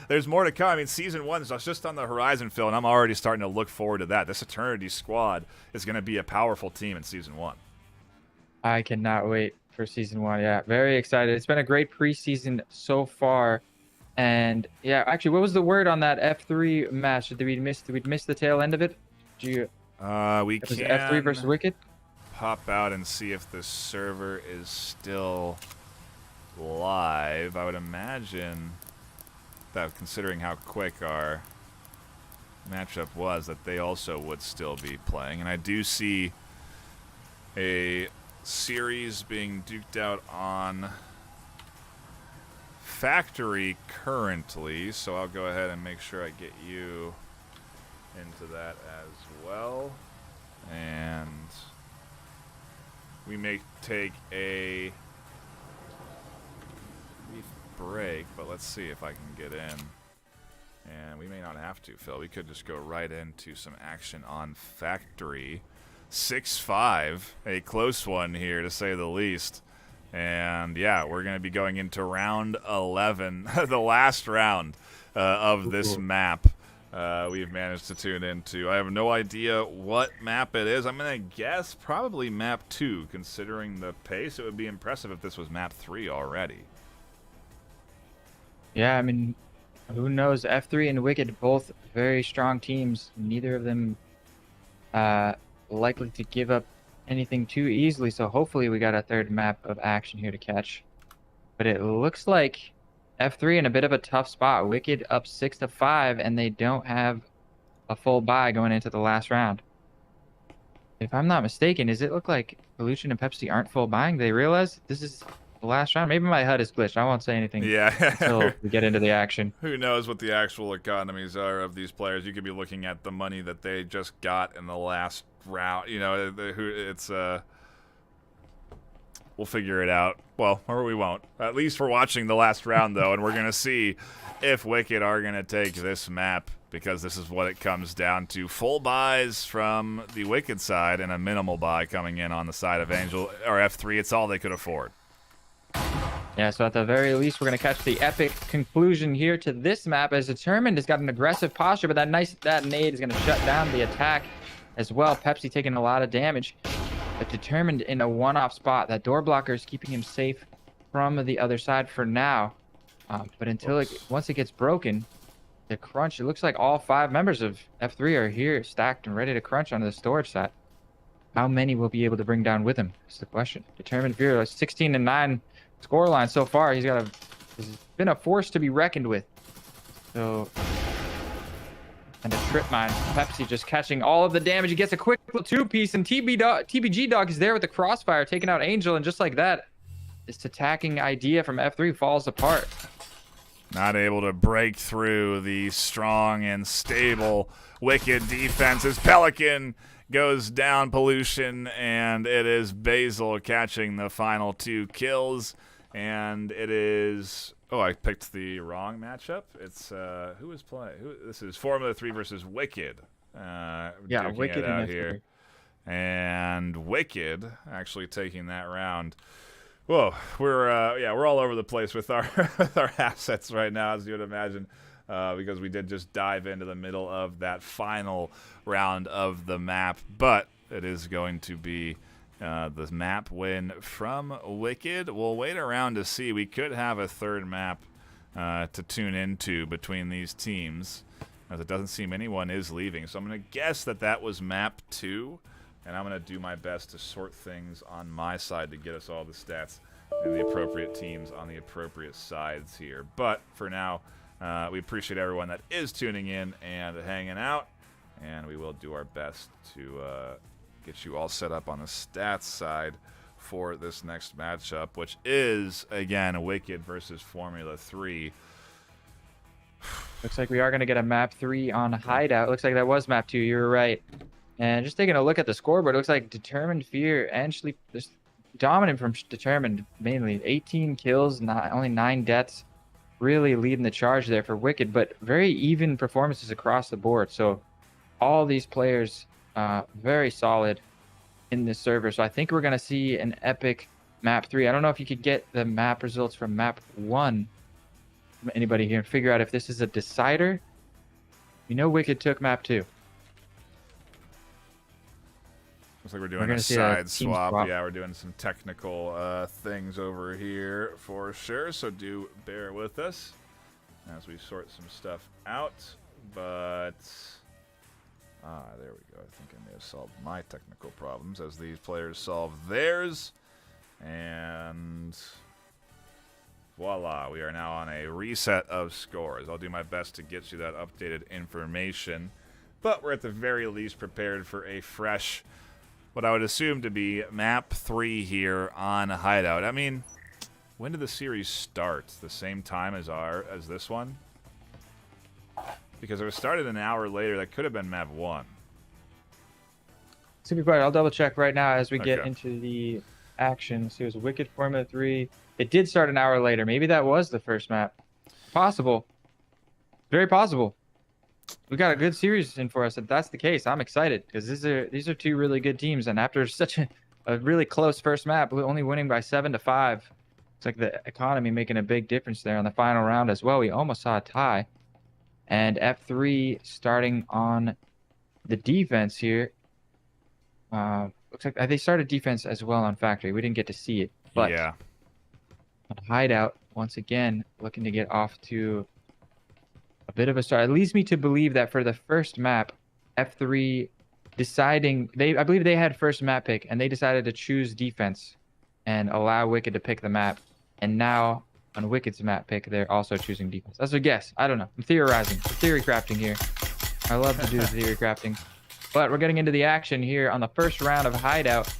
there's more to come. I mean, Season 1 is just on the horizon, Phil, and I'm already starting to look forward to that. This Eternity squad is going to be a powerful team in Season 1. I cannot wait for Season 1. Yeah, very excited. It's been a great preseason so far. And yeah, actually, what was the word on that F3 match? Did we miss the tail end of it? We can F3 versus Wicked? Pop out and see if the server is still live. I would imagine that, considering how quick our matchup was, that they also would still be playing. And I do see a series being duked out on Factory currently, so I'll go ahead and make sure I get you into that as well. And we may take a brief break, but let's see if I can get in. And we may not have to, Phil. We could just go right into some action on Factory. 6-5, a close one here to say the least. And yeah, we're going to be going into round 11, the last round of this map. We've managed to tune into. I have no idea what map it is. I'm going to guess probably map 2, considering the pace. It would be impressive if this was map 3 already. Yeah, I mean, who knows? F3 and Wicked, both very strong teams. Neither of them likely to give up anything too easily, so hopefully we got a 3rd map of action here to catch. But it looks like F3 in a bit of a tough spot. Wicked up 6-5, and they don't have a full buy going into the last round. If I'm not mistaken, does it look like Evolution and Pepsi aren't full buying? They realize this is the last round? Maybe my HUD is glitched. I won't say anything until we get into the action. Who knows what the actual economies are of these players? You could be looking at the money that they just got in the last round. You know, it's We'll figure it out. Well, or we won't. At least we're watching the last round, though, and we're going to see if Wicked are going to take this map, because this is what it comes down to. Full buys from the Wicked side and a minimal buy coming in on the side of Angel or F3. It's all they could afford. Yeah, so at the very least, we're going to catch the epic conclusion here to this map, as Determined has got an aggressive posture, but that nade is going to shut down the attack as well. Pepsi taking a lot of damage, but Determined in a one-off spot. That door blocker is keeping him safe from the other side for now. But until once it gets broken, the crunch, it looks like all 5 members of F3 are here stacked and ready to crunch onto the storage side. How many will be able to bring down with him is the question. Determined Fearless, 16-9 scoreline so far. He's been a force to be reckoned with. So, and a trip mine. Pepsi just catching all of the damage. He gets a quick 2-piece, and TBG Dog is there with the crossfire, taking out Angel, and just like that, this attacking idea from F3 falls apart. Not able to break through the strong and stable Wicked defenses. Pelican goes down, Pollution, and it is Basil catching the final 2 kills. And it is... Oh, I picked the wrong matchup. It's who is playing? This is Formula 3 versus Wicked. Yeah, Wicked out here. And Wicked actually taking that round. Whoa, we're all over the place with our with our assets right now, as you would imagine, because we did just dive into the middle of that final round of the map. But it is going to be the map win from Wicked. We'll wait around to see. We could have a third map to tune into between these teams, as it doesn't seem anyone is leaving. So I'm going to guess that was map 2. And I'm going to do my best to sort things on my side to get us all the stats and the appropriate teams on the appropriate sides here. But for now, we appreciate everyone that is tuning in and hanging out. And we will do our best to get you all set up on the stats side for this next matchup, which is, again, Wicked versus Formula 3. Looks like we are going to get a map 3 on Hideout. Looks like that was map 2. You were right. And just taking a look at the scoreboard, it looks like Determined Fear actually just dominant from Determined, mainly 18 kills, only 9 deaths, really leading the charge there for Wicked, but very even performances across the board. So all these players very solid in this server. So I think we're going to see an epic map 3. I don't know if you could get the map results from map 1 from anybody here and figure out if this is a decider. You know Wicked took map 2. Looks like we're doing a side swap. Yeah, we're doing some technical things over here for sure, so do bear with us as we sort some stuff out. But, there we go. I think I may have solved my technical problems as these players solve theirs. And voila, we are now on a reset of scores. I'll do my best to get you that updated information. But we're at the very least prepared for a fresh, what I would assume to be map 3 here on Hideout. I mean, when did the series start? The same time as this one? Because it was started an hour later. That could have been map 1. To be quiet, I'll double check right now as we get into the action. So it was Wicked Formula 3. It did start an hour later. Maybe that was the first map. Possible. Very possible. We got a good series in for us. If that's the case, I'm excited because these are 2 really good teams. And after such a really close first map, only winning by 7-5, it's like the economy making a big difference there on the final round as well. We almost saw a tie. And F3 starting on the defense here. Looks like they started defense as well on Factory. We didn't get to see it, but yeah. On Hideout once again looking to get off to a bit of a start. It leads me to believe that for the first map, F3 deciding I believe they had first map pick and they decided to choose defense and allow Wicked to pick the map. And now on Wicked's map pick, they're also choosing defense. That's a guess. I don't know. I'm theorizing. I'm theory crafting here. I love to do the theory crafting. But we're getting into the action here on the first round of Hideout.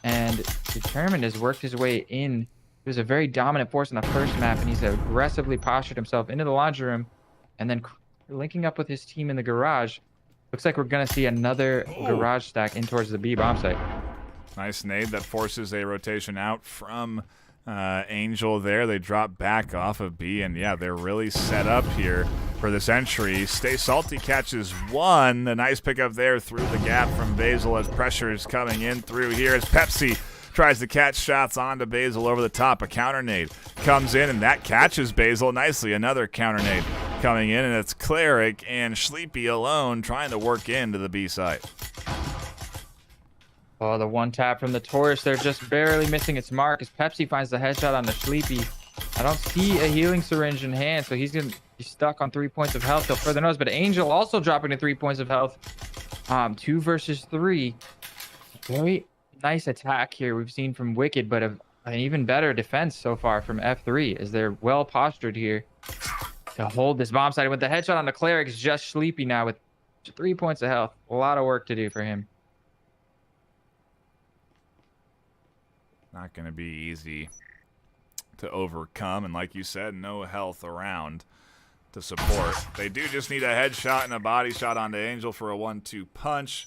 And Determined has worked his way in. He was a very dominant force in the first map, and he's aggressively postured himself into the laundry room and then linking up with his team in the garage. Looks like we're going to see another garage stack in towards the B bomb site. Nice nade that forces a rotation out from Angel there. They drop back off of B, and yeah, they're really set up here for this entry. Stay Salty catches one. A nice pickup there through the gap from Basil as pressure is coming in through here as Pepsi tries to catch shots onto Basil over the top. A counter nade comes in, and that catches Basil nicely. Another counter nade coming in, and it's Cleric and Sleepy alone trying to work into the B site. Oh, the one tap from the Taurus. They're just barely missing its mark as Pepsi finds the headshot on the Sleepy. I don't see a healing syringe in hand, so he's going to be stuck on 3 points of health till further notice. But Angel also dropping to 3 points of health. 2 versus 3. Very nice attack here we've seen from Wicked, but an even better defense so far from F3 as they're well postured here to hold this bomb site. With the headshot on the Cleric, it's just Sleepy now with 3 points of health. A lot of work to do for him. Not going to be easy to overcome, and like you said, no health around to support. They do just need a headshot and a body shot onto Angel for a 1-2 punch.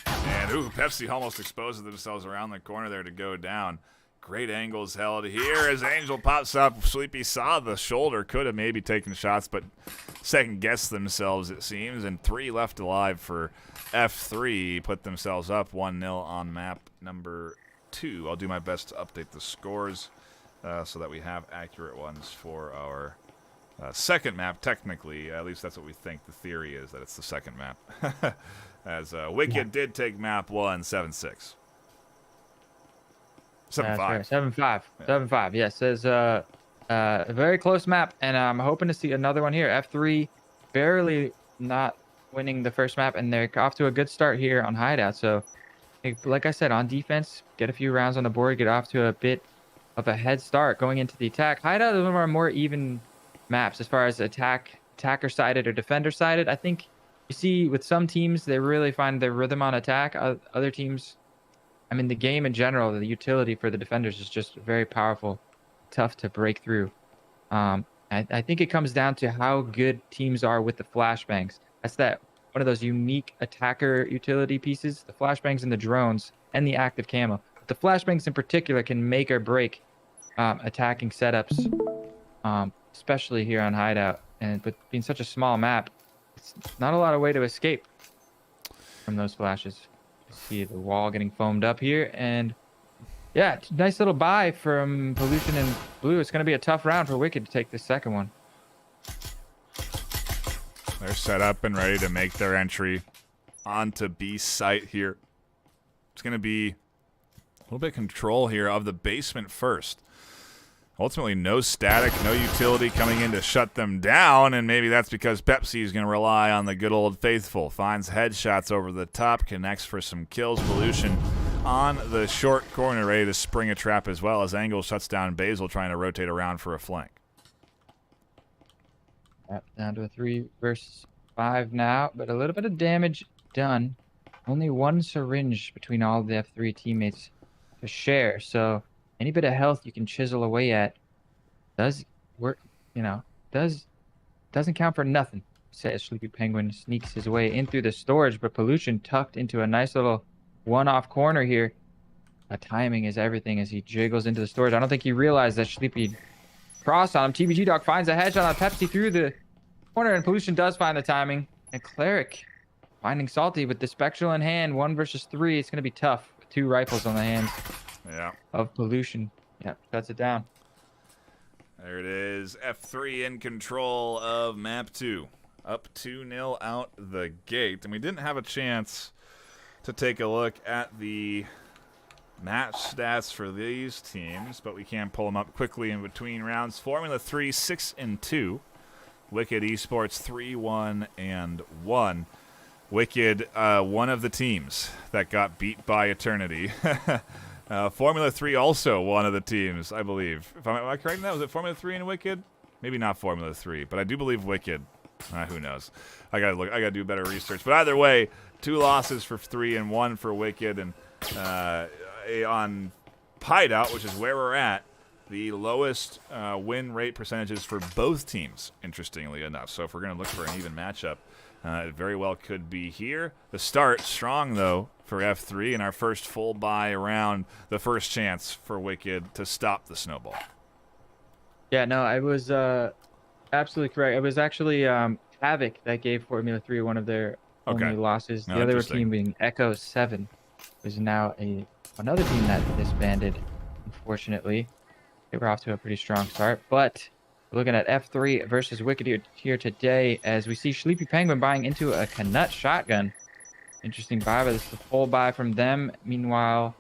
And ooh, Pepsi almost exposes themselves around the corner there to go down. Great angles held here as Angel pops up. Sleepy saw the shoulder, could have maybe taken shots, but second-guessed themselves, it seems. And 3 left alive for F3. Put themselves up 1-0 on map number 2. I'll do my best to update the scores so that we have accurate ones for our second map. Technically, at least that's what we think. The theory is that it's the second map. As Wicked did take map 1, 7-6. 7-5. Right. 7-5. 7-5. Yes, it's a very close map, and I'm hoping to see another one here. F3 barely not winning the first map, and they're off to a good start here on Hideout. So, like I said, on defense, get a few rounds on the board, get off to a bit of a head start going into the attack. Hideout is one of our more even maps as far as attacker-sided or defender-sided. I think you see with some teams, they really find their rhythm on attack. Other teams, I mean, the game in general, the utility for the defenders is just very powerful, tough to break through. I think it comes down to how good teams are with the flashbangs. That's one of those unique attacker utility pieces, the flashbangs and the drones and the active camo. The flashbangs in particular can make or break attacking setups, especially here on Hideout. And but being such a small map, it's not a lot of way to escape from those flashes. You see the wall getting foamed up here, and yeah, nice little buy from Pollution and Blue. It's going to be a tough round for Wicked to take this second one. They're set up and ready to make their entry onto B site here. It's going to be a little bit of control here of the basement first. Ultimately, no static, no utility coming in to shut them down, and maybe that's because Pepsi is going to rely on the good old faithful. Finds headshots over the top, connects for some kills. Pollution on the short corner, ready to spring a trap as well as Angle shuts down Basil, trying to rotate around for a flank. Down to a 3 versus 5 now, but a little bit of damage done. Only 1 syringe between all the F3 teammates to share, so any bit of health you can chisel away at does work, doesn't count for nothing. Says Sleepy Penguin sneaks his way in through the storage, but Pollution tucked into a nice little one-off corner here. Timing is everything as he jiggles into the storage. I don't think he realized that Sleepy crossed on him. TBG Dog finds a headshot on Pepsi through the corner, and Pollution does find the timing. And Cleric finding Salty with the Spectral in hand. 1 versus 3. It's going to be tough with 2 rifles on the hands of Pollution. Yeah, shuts it down. There it is. F3 in control of map 2. Up 2-0 out the gate. And we didn't have a chance to take a look at the match stats for these teams, but we can pull them up quickly in between rounds. Formula 3, 6-2. Wicked Esports, 3-1-1. Wicked, one of the teams that got beat by Eternity. Formula 3 also one of the teams, I believe. Am I correct in that? Was it Formula 3 and Wicked? Maybe not Formula 3, but I do believe Wicked. Who knows? I gotta do better research. But either way, 2 losses for 3 and 1 for Wicked, and on Hideout, which is where we're at, the lowest win rate percentages for both teams, interestingly enough. So if we're going to look for an even matchup, it very well could be here. The start, strong, though, for F3 and our first full buy around, the first chance for Wicked to stop the snowball. Yeah, no, I was absolutely correct. It was actually Havoc that gave Formula 3 one of their only losses. The other team being Echo 7 is now another team that disbanded, unfortunately. They were off to a pretty strong start, but we're looking at F3 versus Wicked here today as we see Sleepy Penguin buying into a Canut shotgun. Interesting buy, but this is a full buy from them. Meanwhile,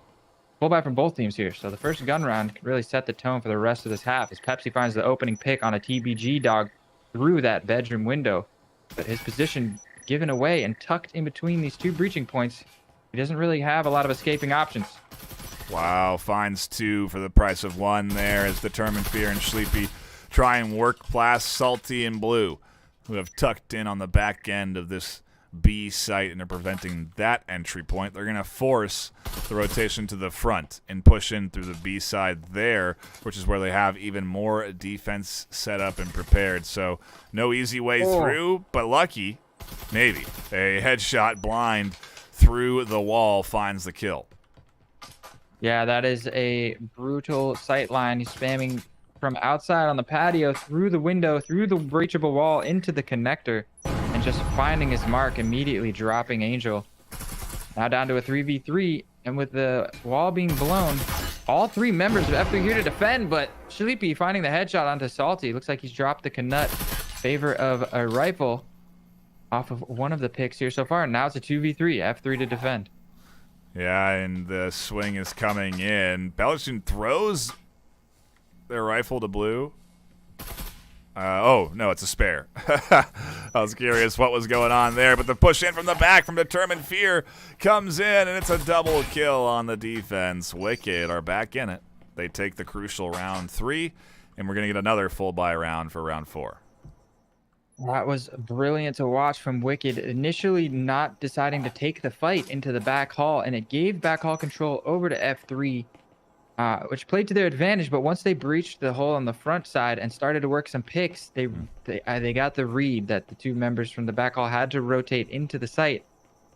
full buy from both teams here. So the first gun round could really set the tone for the rest of this half as Pepsi finds the opening pick on a TBG dog through that bedroom window. But his position given away and tucked in between these two breaching points, he doesn't really have a lot of escaping options. Wow, finds 2 for the price of 1 there as Determined Fear and Sleepy try and work past Salty and Blue, who have tucked in on the back end of this B site and are preventing that entry point. They're going to force the rotation to the front and push in through the B side there, which is where they have even more defense set up and prepared. So no easy way through, but lucky, maybe. A headshot blind through the wall finds the kill. Yeah, that is a brutal sight line. He's spamming from outside on the patio, through the window, through the breachable wall, into the connector, and just finding his mark, immediately dropping Angel. Now down to a 3v3, and with the wall being blown, all 3 members of F3 here to defend, but Sleepy finding the headshot onto Salty. Looks like he's dropped the Canut favor of a rifle off of one of the picks here so far, and now it's a 2v3, F3 to defend. Yeah, and the swing is coming in. Belgian throws their rifle to Blue. Oh, no, it's a spare. I was curious what was going on there, but the push in from the back from Determined Fear comes in, and it's a double kill on the defense. Wicked are back in it. They take the crucial round 3, and we're going to get another full buy round for round 4. That was brilliant to watch from Wicked, initially not deciding to take the fight into the back hall, and it gave back hall control over to F3, which played to their advantage. But once they breached the hole on the front side and started to work some picks, they got the read that the 2 members from the back hall had to rotate into the site,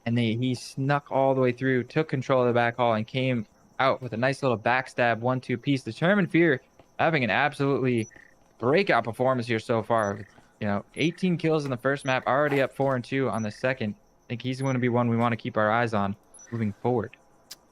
and he snuck all the way through, took control of the back hall, and came out with a nice little backstab 1-2 piece. Determined Fear having an absolutely breakout performance here so far. 18 kills in the first map, already up 4-2 on the second. I think he's going to be one we want to keep our eyes on moving forward.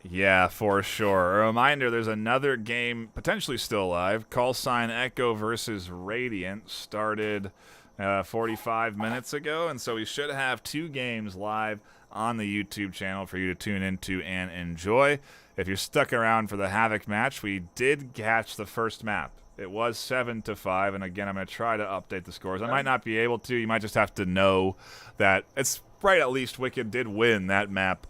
Yeah, for sure. A reminder, there's another game potentially still live. Call Sign Echo versus Radiant started 45 minutes ago, and so we should have 2 games live on the YouTube channel for you to tune into and enjoy. If you're stuck around for the Havoc match, we did catch the first map. It was 7-5, and again, I'm going to try to update the scores. I might not be able to. You might just have to know that it's right. At least Wicked did win that map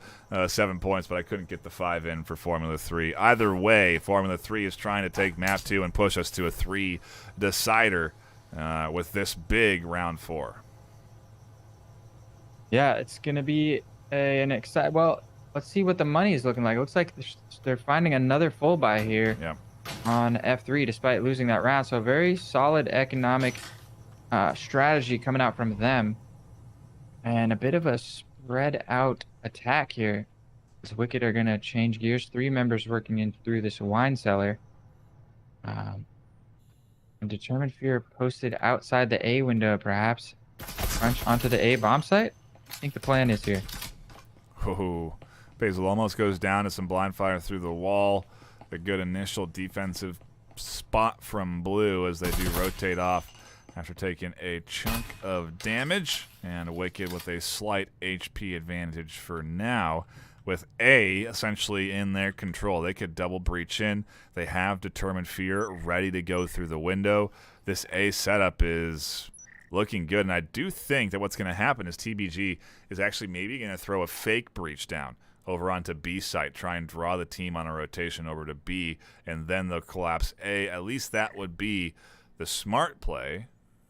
7 points, but I couldn't get the 5 in for Formula 3. Either way, Formula 3 is trying to take map 2 and push us to a 3 decider with this big round 4. Yeah, it's going to be an exciting. Well, let's see what the money is looking like. It looks like they're finding another full buy here. Yeah. On F3 despite losing that round. So very solid economic strategy coming out from them, and a bit of a spread out attack here as Wicked are going to change gears. 3 members working in through this wine cellar, and Determined Fear posted outside the A window, perhaps crunch onto the A bomb site. I think the plan is here. Oh, Basil almost goes down to some blind fire through the wall. A good initial defensive spot from Blue as they do rotate off after taking a chunk of damage, and Wicked with a slight HP advantage for now, with A essentially in their control. They could double breach in. They have Determined Fear ready to go through the window. This A setup is looking good, and I do think that what's going to happen is TBG is actually maybe going to throw a fake breach down over onto B site, try and draw the team on a rotation over to B, and then they'll collapse A. At least that would be the smart play.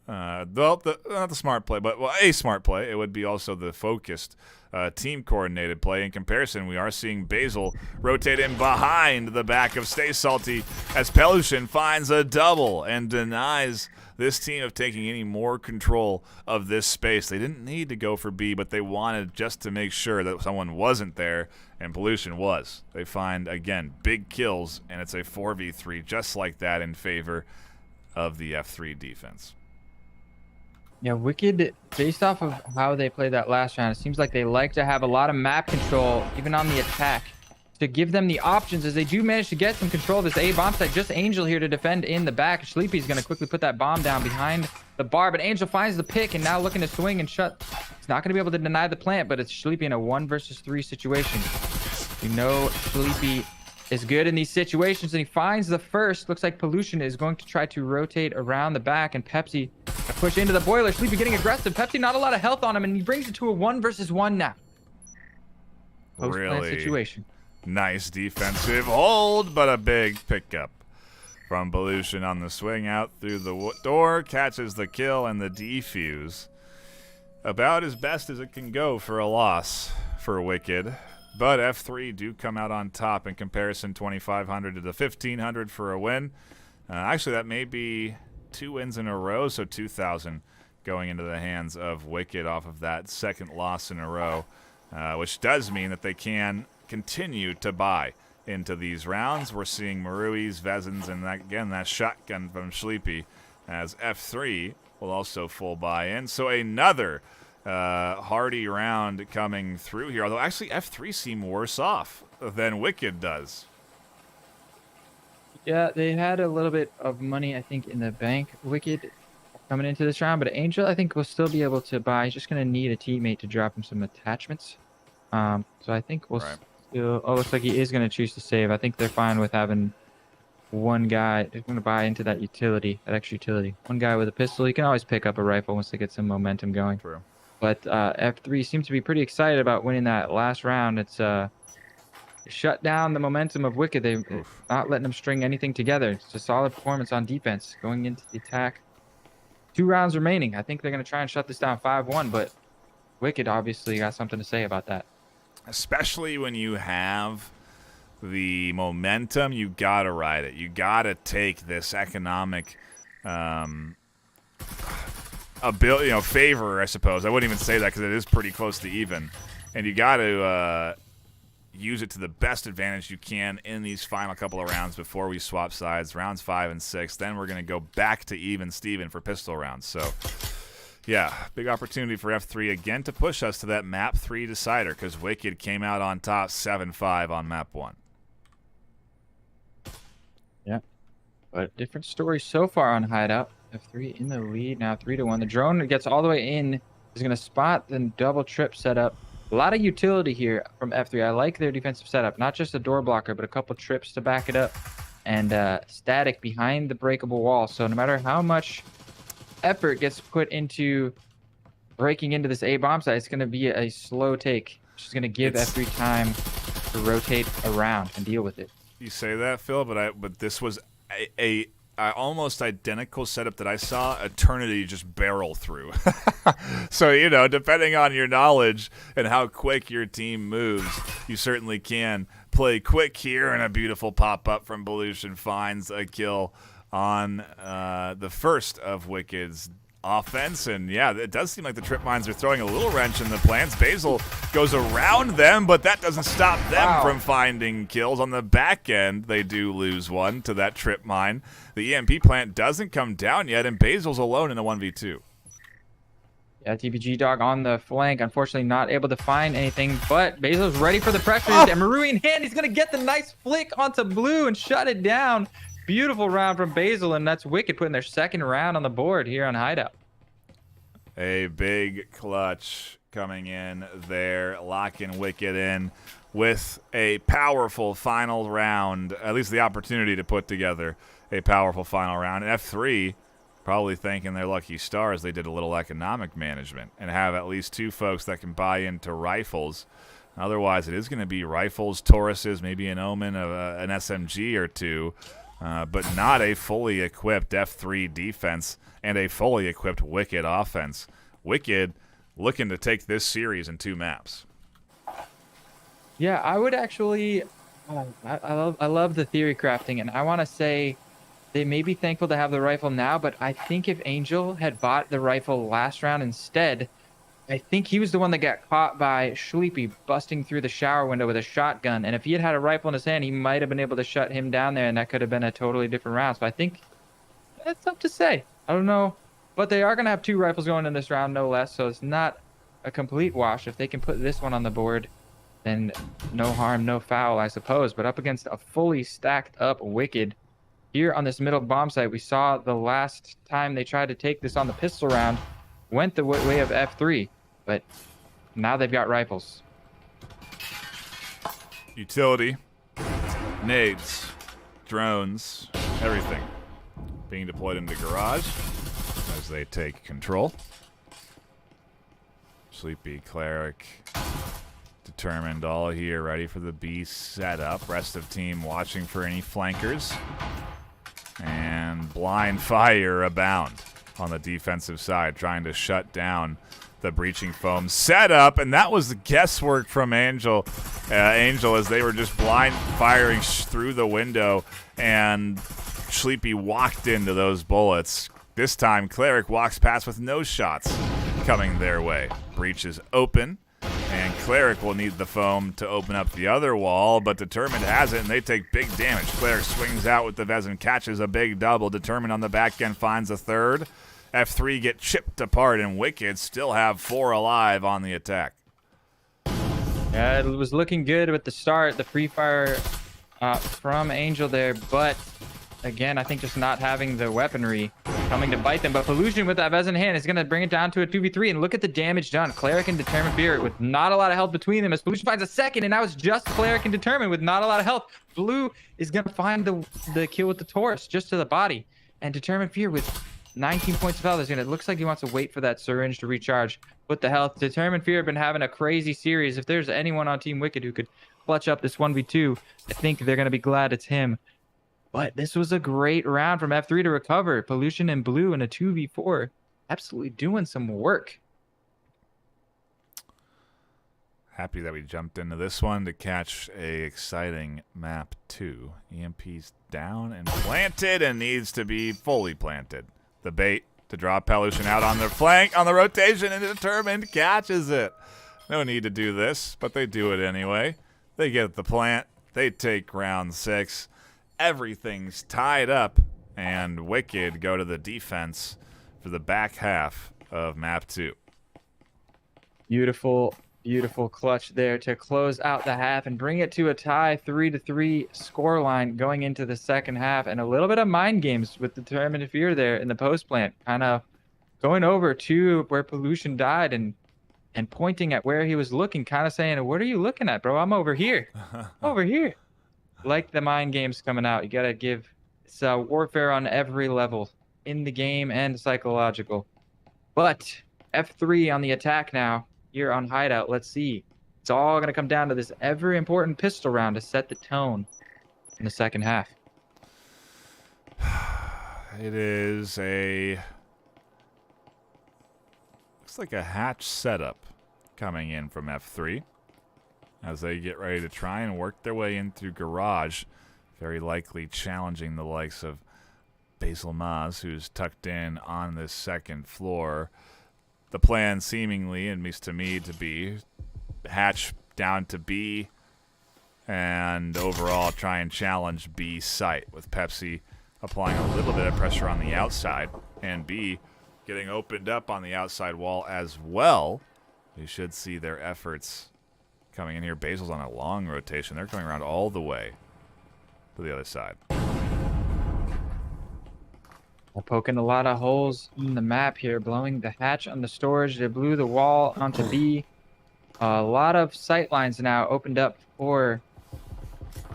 Not the smart play, but a smart play. It would be also the focused, team-coordinated play. In comparison, we are seeing Basil rotate in behind the back of Stay Salty as Pelushin finds a double and denies this team of taking any more control of this space. They didn't need to go for B, but they wanted just to make sure that someone wasn't there, and Pollution was. They find, again, big kills, and it's a 4v3 just like that in favor of the F3 defense. Yeah, Wicked, based off of how they played that last round, it seems like they like to have a lot of map control, even on the attack, to give them the options, as they do manage to get some control of this A bomb site. Just Angel here to defend in the back. Sleepy's going to quickly put that bomb down behind the bar, but Angel finds the pick and now looking to swing and shut. He's not going to be able to deny the plant, but it's Sleepy in a 1 versus 3 situation. You know Sleepy is good in these situations, and he finds the first. Looks like Pollution is going to try to rotate around the back, and Pepsi push into the boiler. Sleepy getting aggressive. Pepsi not a lot of health on him, and he brings it to a 1 versus 1 now. Post-plant situation. Nice defensive hold, but a big pickup from Pollution on the swing out through the door. Catches the kill and the defuse. About as best as it can go for a loss for Wicked. But F3 do come out on top in comparison, 2,500 to the 1,500 for a win. Actually, that may be 2 wins in a row, so 2,000 going into the hands of Wicked off of that second loss in a row, which does mean that they can continue to buy into these rounds. We're seeing Marui's, Vezins, and that shotgun from Sleepy, as F3 will also full buy in. So another hardy round coming through here, although actually F3 seem worse off than Wicked does. Yeah, they had a little bit of money, I think, in the bank. Wicked coming into this round, but Angel, I think, will still be able to buy. He's just going to need a teammate to drop him some attachments. So I think we'll still... Oh, looks like he is going to choose to save. I think they're fine with having one guy. They're going to buy into that utility, that extra utility. One guy with a pistol. He can always pick up a rifle once they get some momentum going. True. But F3 seems to be pretty excited about winning that last round. It's shut down the momentum of Wicked. They're not letting them string anything together. It's a solid performance on defense going into the attack. 2 rounds remaining. I think they're going to try and shut this down 5-1, but Wicked obviously got something to say about that. Especially when you have the momentum, you got to ride it. You got to take this economic favor, I suppose. I wouldn't even say that because it is pretty close to even. And you got to use it to the best advantage you can in these final couple of rounds before we swap sides, rounds 5 and 6. Then we're going to go back to even Steven for pistol rounds. So, yeah, big opportunity for F3 again to push us to that map 3 decider, because Wicked came out on top 7-5 on map 1. Yeah, but different story so far on Hideout. F3 in the lead now, 3-1. The drone gets all the way in, is going to spot the double trip setup. A lot of utility here from F3. I like their defensive setup, not just a door blocker, but a couple trips to back it up, and static behind the breakable wall. So no matter how much effort gets put into breaking into this A bomb site, it's going to be a slow take. It's just going to give F3 time to rotate around and deal with it. You say that, Phil, but this was a almost identical setup that I saw Eternity just barrel through. So, depending on your knowledge and how quick your team moves, you certainly can play quick here, and a beautiful pop-up from Pollution finds a kill on the first of Wicked's offense. And yeah, it does seem like the trip mines are throwing a little wrench in the plans. Basil goes around them, but that doesn't stop them from finding kills. On the back end, they do lose one to that trip mine. The EMP plant doesn't come down yet, and Basil's alone in a 1v2. Yeah, TPG Dog on the flank. Unfortunately, not able to find anything, but Basil's ready for the pressure. And Marui in hand, he's going to get the nice flick onto Blue and shut it down. Beautiful round from Basil, and that's Wicked putting their second round on the board here on Hideout. A big clutch coming in there, locking Wicked in with a powerful final round, at least the opportunity to put together a powerful final round. F3 probably thanking their lucky stars they did a little economic management and have at least 2 folks that can buy into rifles. Otherwise, it is going to be rifles, Tauruses, maybe an Omen, an SMG or 2. But not a fully equipped F3 defense and a fully equipped Wicked offense. Wicked looking to take this series in 2 maps. Yeah, I would actually... I love the theory crafting, and I want to say They may be thankful to have the rifle now, but I think if Angel had bought the rifle last round instead, I think he was the one that got caught by Sleepy busting through the shower window with a shotgun. And if he had had a rifle in his hand, he might have been able to shut him down there, and that could have been a totally different round. So I think that's tough to say. I don't know. But they are going to have 2 rifles going in this round, no less. So it's not a complete wash. If they can put this one on the board, then no harm, no foul, I suppose. But up against a fully stacked up Wicked here on this middle bomb site, we saw the last time they tried to take this on the pistol round went the way of F3, but now they've got rifles. Utility, nades, drones, everything being deployed into garage as they take control. Sleepy Cleric, determined, all here, ready for the B setup. Rest of team watching for any flankers. And blind fire abound on the defensive side, trying to shut down the breaching foam setup. And that was the guesswork from Angel. Angel, as they were just blind firing through the window, and Sleepy walked into those bullets. This time, Cleric walks past with no shots coming their way. Breach is open, and Cleric will need the foam to open up the other wall, but Determined has it, and they take big damage. Cleric swings out with the Vezin, catches a big double. Determined on the back end finds a third. F3 get chipped apart, and Wicked still have 4 alive on the attack. Yeah, it was looking good with the start, the free fire from Angel there, but again, I think just not having the weaponry coming to bite them. But Pollution with that Vezin hand is going to bring it down to a 2v3, and look at the damage done. Cleric and Determined Fear with not a lot of health between them as Pollution finds a second, and now it's just Cleric and Determined with not a lot of health. Blue is going to find the kill with the Taurus just to the body, and Determined Fear with 19 points of health is gonna, it looks like he wants to wait for that syringe to recharge with the health. Determined Fear have been having a crazy series. If there's anyone on Team Wicked who could clutch up this 1v2, I think they're gonna be glad it's him. But this was a great round from F3 to recover. Pollution and Blue in a 2v4, absolutely doing some work. Happy that we jumped into this one to catch a exciting map 2. EMP's down and planted, and needs to be fully planted. The bait to draw Pollution out on their flank, on the rotation, and Determined catches it. No need to do this, but they do it anyway. They get the plant. They take round 6. Everything's tied up, and Wicked go to the defense for the back half of map 2. Beautiful, beautiful clutch there to close out the half and bring it to a tie 3-3 scoreline going into the second half. And a little bit of mind games with Determined Fear there in the post plant, kind of going over to where Pollution died and pointing at where he was looking, kind of saying, "What are you looking at, bro? I'm over here." Over here. Like the mind games coming out. You got to give, it's warfare on every level, in the game and psychological. But F3 on the attack now here on Hideout. Let's see. It's all going to come down to this ever important pistol round to set the tone in the second half. It is looks like a hatch setup coming in from F3 as they get ready to try and work their way in through garage, very likely challenging the likes of Basil Maz, who's tucked in on this second floor. The plan seemingly, at least to me, to be hatch down to B and overall try and challenge B site, with Pepsi applying a little bit of pressure on the outside and B getting opened up on the outside wall as well. You should see their efforts coming in here. Basil's on a long rotation. They're coming around all the way to the other side. They're poking a lot of holes in the map here, blowing the hatch on the storage. They blew the wall onto B. A lot of sight lines now opened up for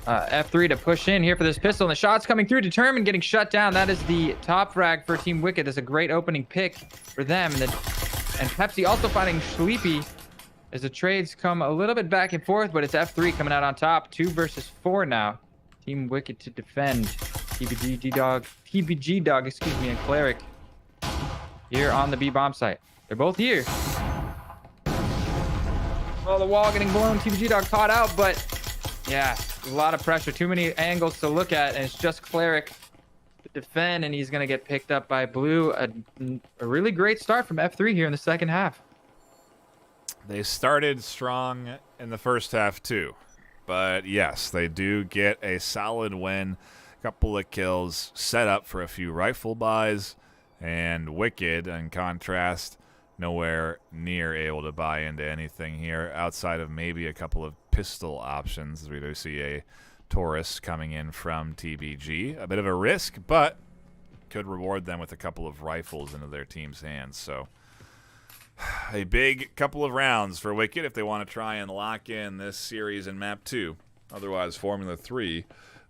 F3 to push in here for this pistol. And the shot's coming through. Determined getting shut down. That is the top frag for Team Wicked. That's a great opening pick for them. And Pepsi also finding Sleepy as the trades come a little bit back and forth, but it's F3 coming out on top. 2 versus 4 now. Team Wicked to defend. TBG Dog, excuse me, and Cleric here on the B bomb site. They're both here. Well, the wall getting blown. TBG Dog caught out, but yeah, a lot of pressure. Too many angles to look at, and it's just Cleric. defend, and he's going to get picked up by Blue. A really great start from F3 here in the second half. They started strong in the first half too, but yes, they do get a solid win, a couple of kills, set up for a few rifle buys, and Wicked, in contrast, nowhere near able to buy into anything here outside of maybe a couple of pistol options, as we do see a Taurus coming in from TBG. A bit of a risk, but could reward them with a couple of rifles into their team's hands. So a big couple of rounds for Wicked if they want to try and lock in this series in Map 2. Otherwise, Formula 3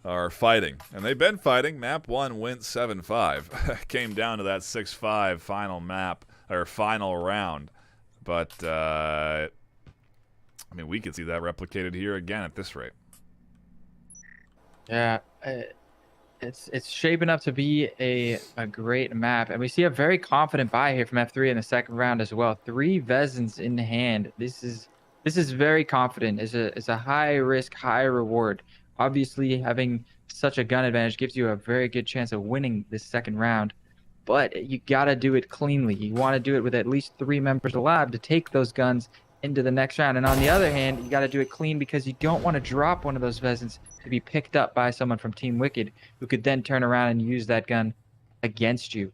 are fighting. And they've been fighting. Map 1 went 7-5. Came down to that 6-5 final map, or final round. But, I mean, we could see that replicated here again at this rate. Yeah, it's shaping up to be a great map, and we see a very confident buy here from F3 in the second round as well. 3 Vezins in hand. This is very confident. It's a high risk, high reward. Obviously, having such a gun advantage gives you a very good chance of winning this second round, but you gotta do it cleanly. You want to do it with at least 3 members alive to take those guns into the next round. And on the other hand, you got to do it clean because you don't want to drop one of those Vezins to be picked up by someone from Team Wicked who could then turn around and use that gun against you.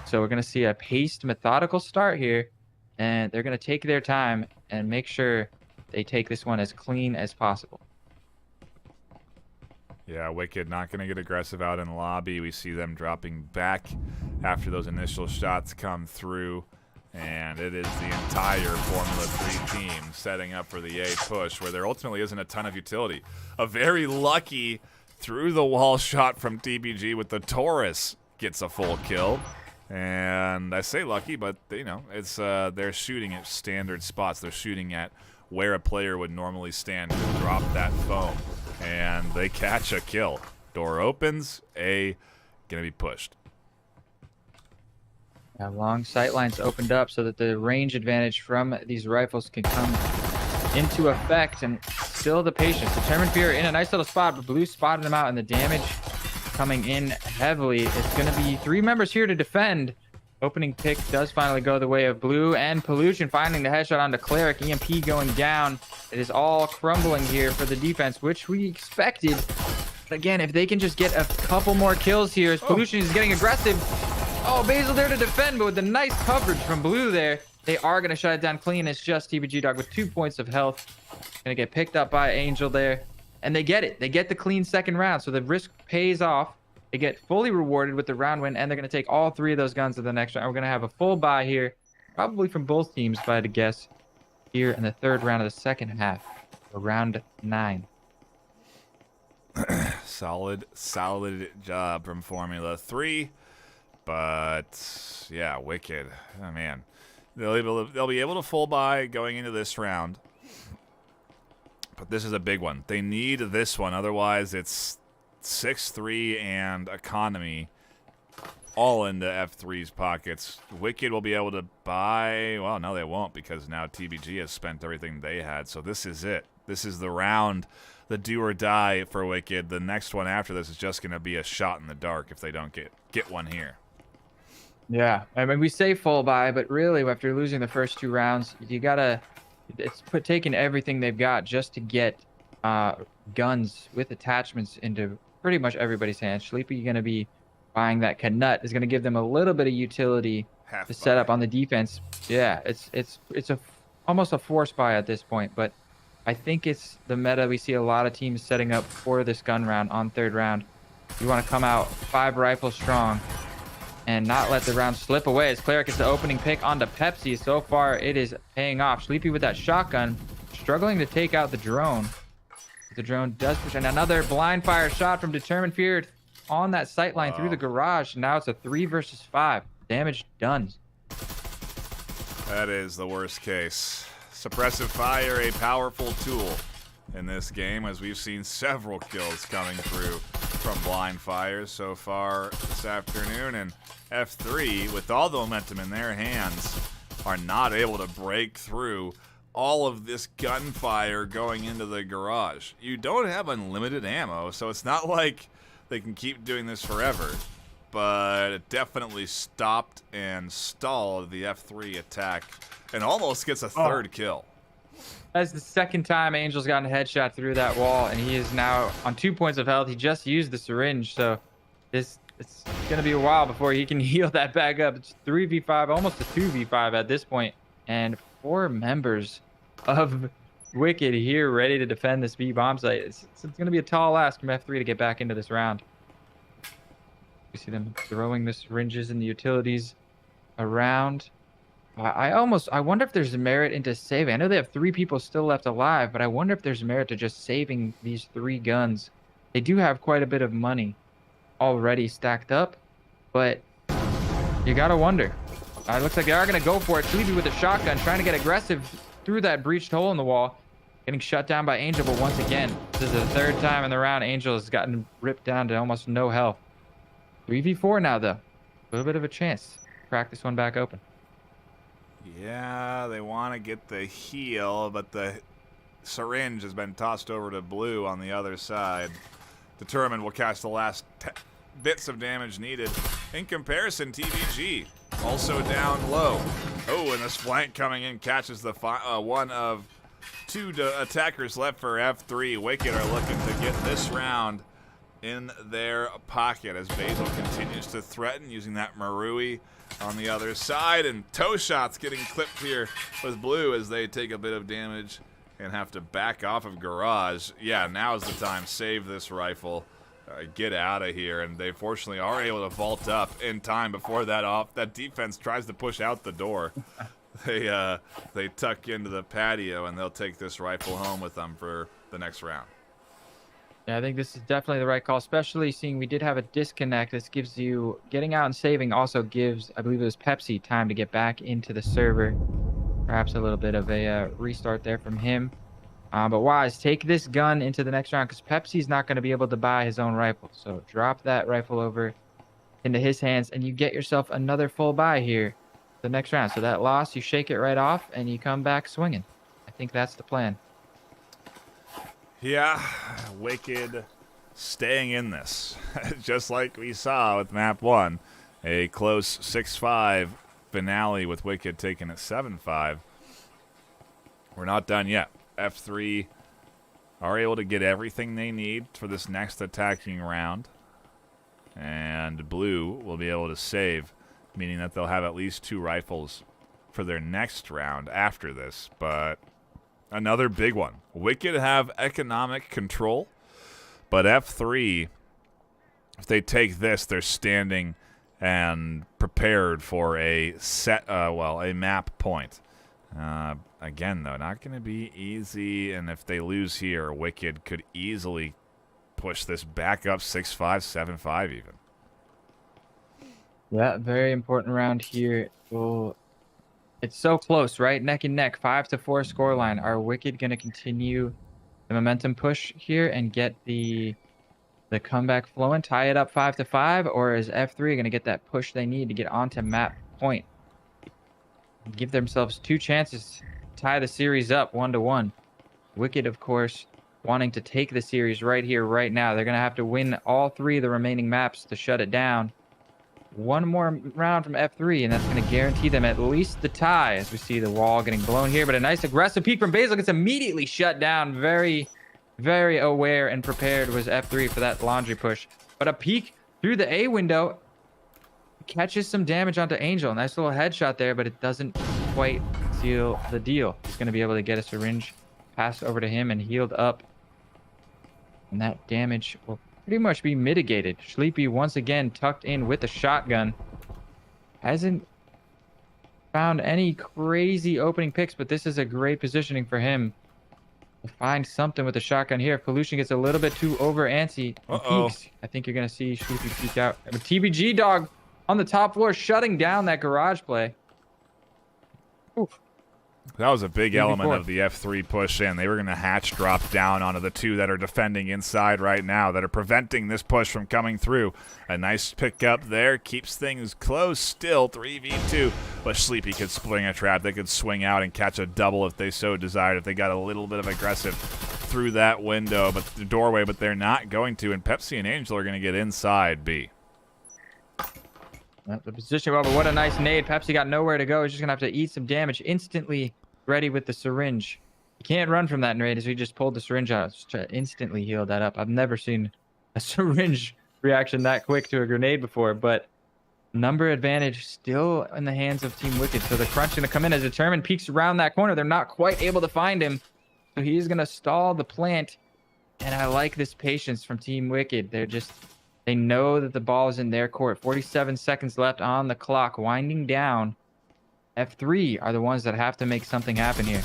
So we're going to see a paced, methodical start here, and they're going to take their time and make sure they take this one as clean as possible. Yeah, Wicked not going to get aggressive out in lobby. We see them dropping back after those initial shots come through. And it is the entire Formula 3 team setting up for the A push, where there ultimately isn't a ton of utility. A very lucky through-the-wall shot from TBG with the Taurus gets a full kill. And I say lucky, but, you know, it's they're shooting at standard spots. They're shooting at where a player would normally stand to drop that foam. And they catch a kill. Door opens, A gonna be pushed. Long sight lines opened up so that the range advantage from these rifles can come into effect, and still the patience. Determined Fear in a nice little spot, but Blue spotted him out, and the damage coming in heavily. It's going to be 3 members here to defend. Opening pick does finally go the way of Blue, and Pollution finding the headshot onto Cleric. EMP going down. It is all crumbling here for the defense, which we expected. But again, if they can just get a couple more kills here, as Pollution is getting aggressive. Oh, Basil there to defend, but with the nice coverage from Blue there, they are going to shut it down clean. It's just TBG Dog with 2 points of health. Going to get picked up by Angel there. And they get it. They get the clean second round, so the risk pays off. They get fully rewarded with the round win, and they're going to take all 3 of those guns to the next round. We're going to have a full buy here, probably from both teams, if I had to guess, here in the third round of the second half, or round 9. Solid job from Formula 3. But yeah, Wicked. Oh man, they'll be able to full buy going into this round. But this is a big one. They need this one, otherwise it's 6-3 and economy all into F3's pockets. Wicked will be able to buy. Well, no, they won't, because now TBG has spent everything they had. So this is it. This is the round, the do or die for Wicked. The next one after this is just going to be a shot in the dark if they don't get one here. Yeah, I mean, we say full buy, but really, after losing the first 2 rounds, you gotta, taking everything they've got just to get guns with attachments into pretty much everybody's hands. Sleepy gonna be buying that Canut, is gonna give them a little bit of utility to set up on the defense. Yeah, it's almost a force buy at this point, but I think it's the meta. We see a lot of teams setting up for this gun round on third round. You want to come out 5 rifles strong and not let the round slip away, as Cleric gets the opening pick onto Pepsi. So far, it is paying off. Sleepy with that shotgun, struggling to take out the drone. The drone does push, and another blind fire shot from Determined Fear on that sight line through the garage. Now it's a 3 versus 5. Damage done. That is the worst case. Suppressive fire, a powerful tool in this game, as we've seen several kills coming through from blind fires so far this afternoon. And F3, with all the momentum in their hands, are not able to break through all of this gunfire going into the garage. You don't have unlimited ammo, so it's not like they can keep doing this forever. but it definitely stopped and stalled the F3 attack and almost gets a third kill. That's the second time Angel's gotten a headshot through that wall, and he is now on 2 points of health. He just used the syringe, so it's going to be a while before he can heal that back up. It's 3v5, almost a 2v5 at this point, and 4 members of Wicked here ready to defend this B bomb site. It's going to be a tall ask from F3 to get back into this round. You see them throwing the syringes and the utilities around. I wonder if there's merit into saving. I know they have 3 people still left alive, but I wonder if there's merit to just saving these 3 guns. They do have quite a bit of money already stacked up, but you gotta wonder. It looks like they are gonna go for it. Sleepy with a shotgun, trying to get aggressive through that breached hole in the wall. Getting shut down by Angel, but once again, this is the 3rd time in the round Angel has gotten ripped down to almost no health. 3v4 now, though. A little bit of a chance to crack this one back open. Yeah, they want to get the heal, but the syringe has been tossed over to Blue on the other side. Determined will catch the last bits of damage needed. In comparison, TVG also down low. Oh, and this flank coming in catches the one of 2 attackers left for F3. Wicked are looking to get this round in their pocket as Basil continues to threaten using that Marui on the other side, and toe shots getting clipped here with Blue as they take a bit of damage and have to back off of Garage. Yeah, now's the time. Save this rifle. Get out of here, and they fortunately are able to vault up in time before that defense tries to push out the door. They tuck into the patio, and they'll take this rifle home with them for the next round. Yeah, I think this is definitely the right call, especially seeing we did have a disconnect. This gives you, getting out and saving also gives, I believe it was Pepsi, time to get back into the server. Perhaps a little bit of a restart there from him. But Wise, take this gun into the next round because Pepsi's not going to be able to buy his own rifle. So drop that rifle over into his hands, and you get yourself another full buy here the next round. So that loss, you shake it right off, and you come back swinging. I think that's the plan. Yeah, Wicked staying in this, just like we saw with map 1. A close 6-5 finale with Wicked taking it 7-5. We're not done yet. F3 are able to get everything they need for this next attacking round. And Blue will be able to save, meaning that they'll have at least 2 rifles for their next round after this. But another big one. Wicked have economic control, but F3, if they take this, they're standing and prepared for a a map point. Again, though, not going to be easy, and if they lose here, Wicked could easily push this back up 6-5, 7-5 even. Yeah, very important round here. Well, it's so close, right? Neck and neck, 5-4 scoreline. Are Wicked going to continue the momentum push here and get the comeback flowing, tie it up 5-5, or is F3 going to get that push they need to get onto map point? Give themselves 2 chances to tie the series up 1-1. Wicked, of course, wanting to take the series right here, right now. They're going to have to win all 3 of the remaining maps to shut it down. 1 more round from F3, and that's going to guarantee them at least the tie, as we see the wall getting blown here. But a nice aggressive peek from Basil gets immediately shut down. Very, very aware and prepared was F3 for that laundry push. But a peek through the A window catches some damage onto Angel. Nice little headshot there, but it doesn't quite seal the deal. He's going to be able to get a syringe passed over to him and healed up. And that damage will pretty much be mitigated. Sleepy once again tucked in with a shotgun. Hasn't found any crazy opening picks, but this is a great positioning for him to find something with the shotgun here. If Pollution gets a little bit too over antsy and peeks, I think you're going to see Sleepy peek out. But TBG Dog on the top floor shutting down that garage play. Oof. That was a big element of the F3 push in. They were going to hatch drop down onto the 2 that are defending inside right now that are preventing this push from coming through. A nice pickup there. Keeps things close still. 3v2. But Sleepy could spring a trap. They could swing out and catch a double if they so desired. If they got a little bit of aggressive through that window, but the doorway, but they're not going to. And Pepsi and Angel are going to get inside B. The position, well, but what a nice nade. Pepsi got nowhere to go. He's just going to have to eat some damage. Instantly ready with the syringe. You can't run from that nade as we just pulled the syringe out. Just to instantly heal that up. I've never seen a syringe reaction that quick to a grenade before, but number advantage still in the hands of Team Wicked. So the crunch going to come in as Determined peeks around that corner. They're not quite able to find him. So he's going to stall the plant. And I like this patience from Team Wicked. They know that the ball is in their court. 47 seconds left on the clock, winding down. F3 are the ones that have to make something happen here.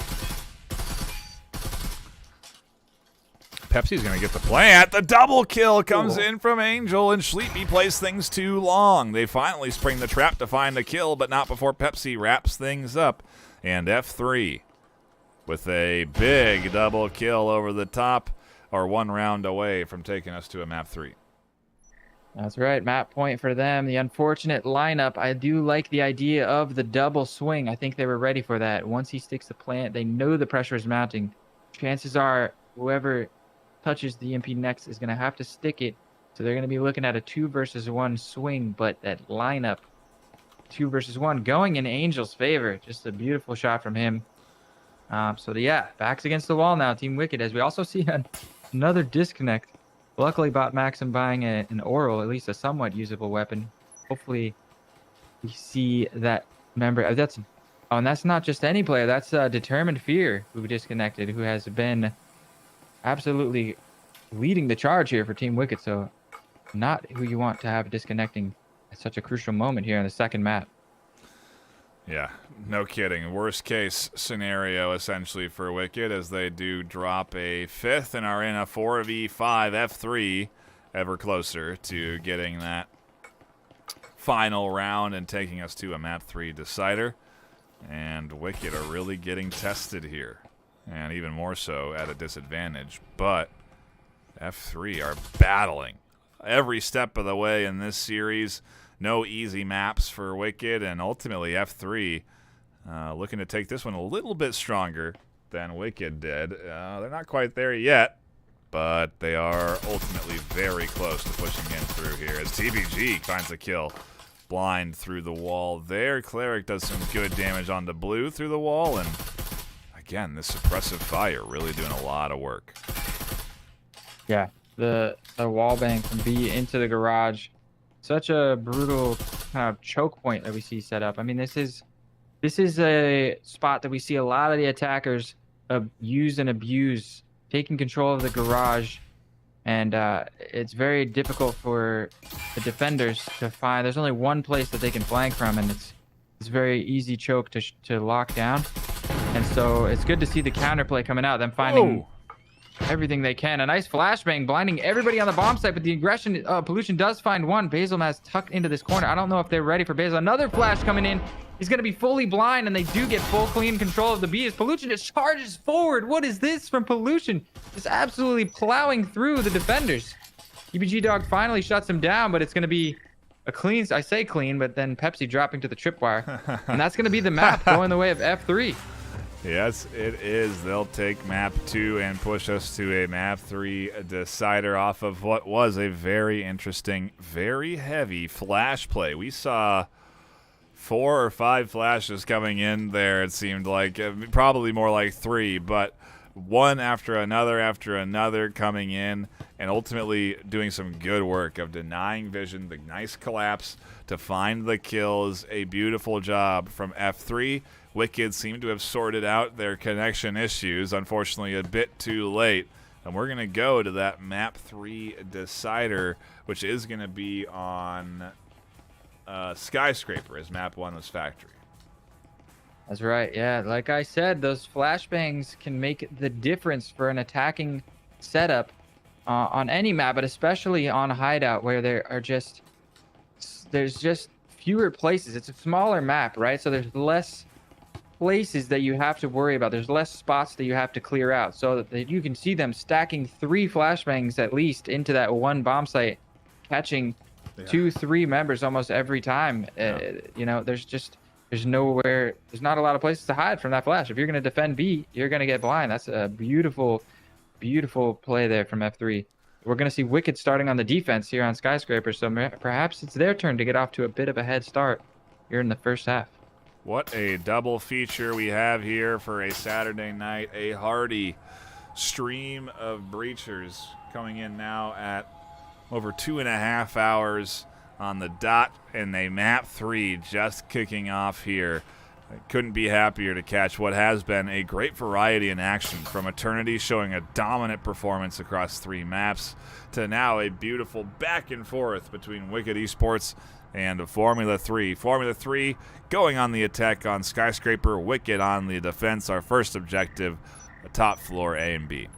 Pepsi's going to get the plant. The double kill comes in from Angel, and Sleepy plays things too long. They finally spring the trap to find the kill, but not before Pepsi wraps things up. And F3 with a big double kill over the top are 1 round away from taking us to a map 3. That's right. Map point for them. The unfortunate lineup. I do like the idea of the double swing. I think they were ready for that. Once he sticks the plant, they know the pressure is mounting. Chances are whoever touches the EMP next is going to have to stick it. So they're going to be looking at a 2 versus 1 swing. But that lineup, 2 versus 1, going in Angel's favor. Just a beautiful shot from him. Yeah, backs against the wall now, Team Wicked, as we also see another disconnect. Luckily, Bot Maxim buying an oral, at least a somewhat usable weapon. Hopefully, we see that member. And that's not just any player. That's Determined Fear, who disconnected, who has been absolutely leading the charge here for Team Wicked. So, not who you want to have disconnecting at such a crucial moment here in the second map. Yeah, no kidding. Worst case scenario, essentially, for Wicked, as they do drop a 5th and are in a 4v5 F3, ever closer to getting that final round and taking us to a map 3 decider. And Wicked are really getting tested here, and even more so at a disadvantage. But F3 are battling every step of the way in this series. No easy maps for Wicked, and ultimately F3 looking to take this one a little bit stronger than Wicked did. They're not quite there yet, but they are ultimately very close to pushing in through here as TBG finds a kill. Blind through the wall there. Cleric does some good damage on the blue through the wall, and again, this suppressive fire really doing a lot of work. Yeah. The wall bang from B into the garage. Such a brutal kind of choke point that we see set up. I mean, this is a spot that we see a lot of the attackers use and abuse, taking control of the garage, and it's very difficult for the defenders to find. There's only one place that they can flank from, and it's very easy choke to lock down. And so it's good to see the counterplay coming out, them finding everything they can. A nice flashbang blinding everybody on the bomb site, but the aggression Pollution does find one. Basil has tucked into this corner. I don't know if they're ready for Basil. Another flash coming in. He's going to be fully blind, and they do get full clean control of the B as Pollution just charges forward. What is this from Pollution? Just absolutely plowing through the defenders. EBG Dog finally shuts him down, but it's going to be a clean, I say clean, but then Pepsi dropping to the tripwire. And that's going to be the map going the way of F3. Yes, it is. They'll take map 2 and push us to a map 3 decider off of what was a very interesting, very heavy flash play. We saw 4 or 5 flashes coming in there, it seemed like. Probably more like 3, but one after another coming in and ultimately doing some good work of denying vision. The nice collapse to find the kills. A beautiful job from F3. Wicked seem to have sorted out their connection issues, unfortunately a bit too late. And we're going to go to that map 3 decider, which is going to be on Skyscraper, as map 1 was factory. That's right. Yeah, like I said, those flashbangs can make the difference for an attacking setup on any map, but especially on Hideout, where there's just fewer places. It's a smaller map, right? So there's less places that you have to worry about. There's less spots that you have to clear out, so that you can see them stacking 3 flashbangs at least into that one bomb site, catching 2-3 members almost every time. There's nowhere, there's not a lot of places to hide from that flash. If you're going to defend B, you're going to get blind. That's a beautiful, beautiful play there from F3. We're going to see Wicked starting on the defense here on Skyscraper, so perhaps it's their turn to get off to a bit of a head start here in the first half. What a double feature we have here for a Saturday night. A hearty stream of breachers coming in now at over 2.5 hours on the dot, and a map 3 just kicking off here. I couldn't be happier to catch what has been a great variety in action, from Eternity showing a dominant performance across 3 maps to now a beautiful back and forth between Wicked Esports and Formula 3. Formula 3 going on the attack on Skyscraper, Wicked on the defense. Our first objective, the top floor A and B.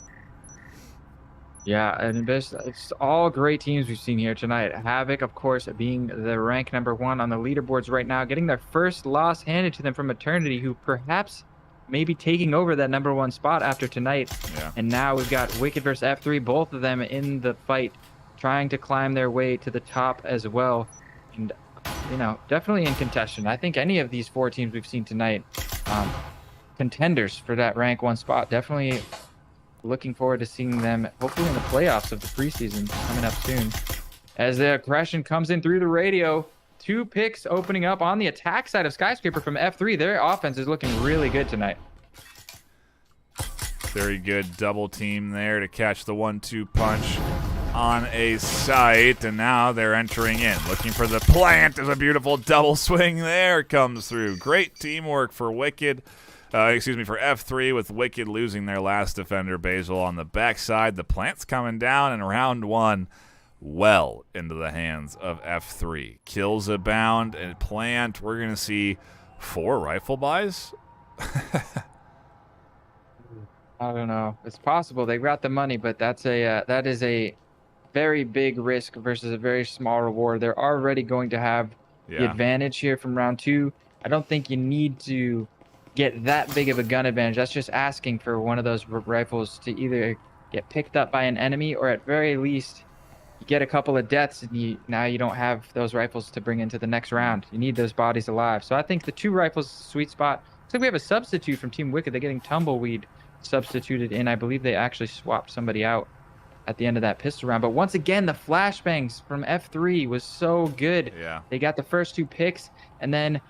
Yeah, and it's all great teams we've seen here tonight. Havoc, of course, being the rank #1 on the leaderboards right now, getting their first loss handed to them from Eternity, who perhaps may be taking over that #1 spot after tonight. Yeah. And now we've got Wicked versus F3, both of them in the fight, trying to climb their way to the top as well. And, you know, definitely in contention. I think any of these 4 teams we've seen tonight, contenders for that rank 1 spot. Definitely looking forward to seeing them hopefully in the playoffs of the preseason coming up soon. As the aggression comes in through the radio, 2 picks opening up on the attack side of Skyscraper from F3. Their offense is looking really good tonight. Very good double team there to catch the 1-2 punch on a site, and now they're entering in, looking for the plant. There's a beautiful double swing there, comes through. Great teamwork for Wicked. For F3, with Wicked losing their last defender, Basil, on the backside. The plant's coming down in round 1, well into the hands of F3. Kills abound, and plant, we're going to see 4 rifle buys? I don't know. It's possible. They got the money, but that is a very big risk versus a very small reward. They're already going to have the advantage here from round 2. I don't think you need to get that big of a gun advantage. That's just asking for one of those rifles to either get picked up by an enemy, or at very least you get a couple of deaths, and now you don't have those rifles to bring into the next round. You need those bodies alive. So I think the 2 rifles is a sweet spot. Looks like we have a substitute from Team Wicked. They're getting Tumbleweed substituted in. I believe they actually swapped somebody out at the end of that pistol round. But once again, the flashbangs from F3 was so good. Yeah. They got the first 2 picks, and then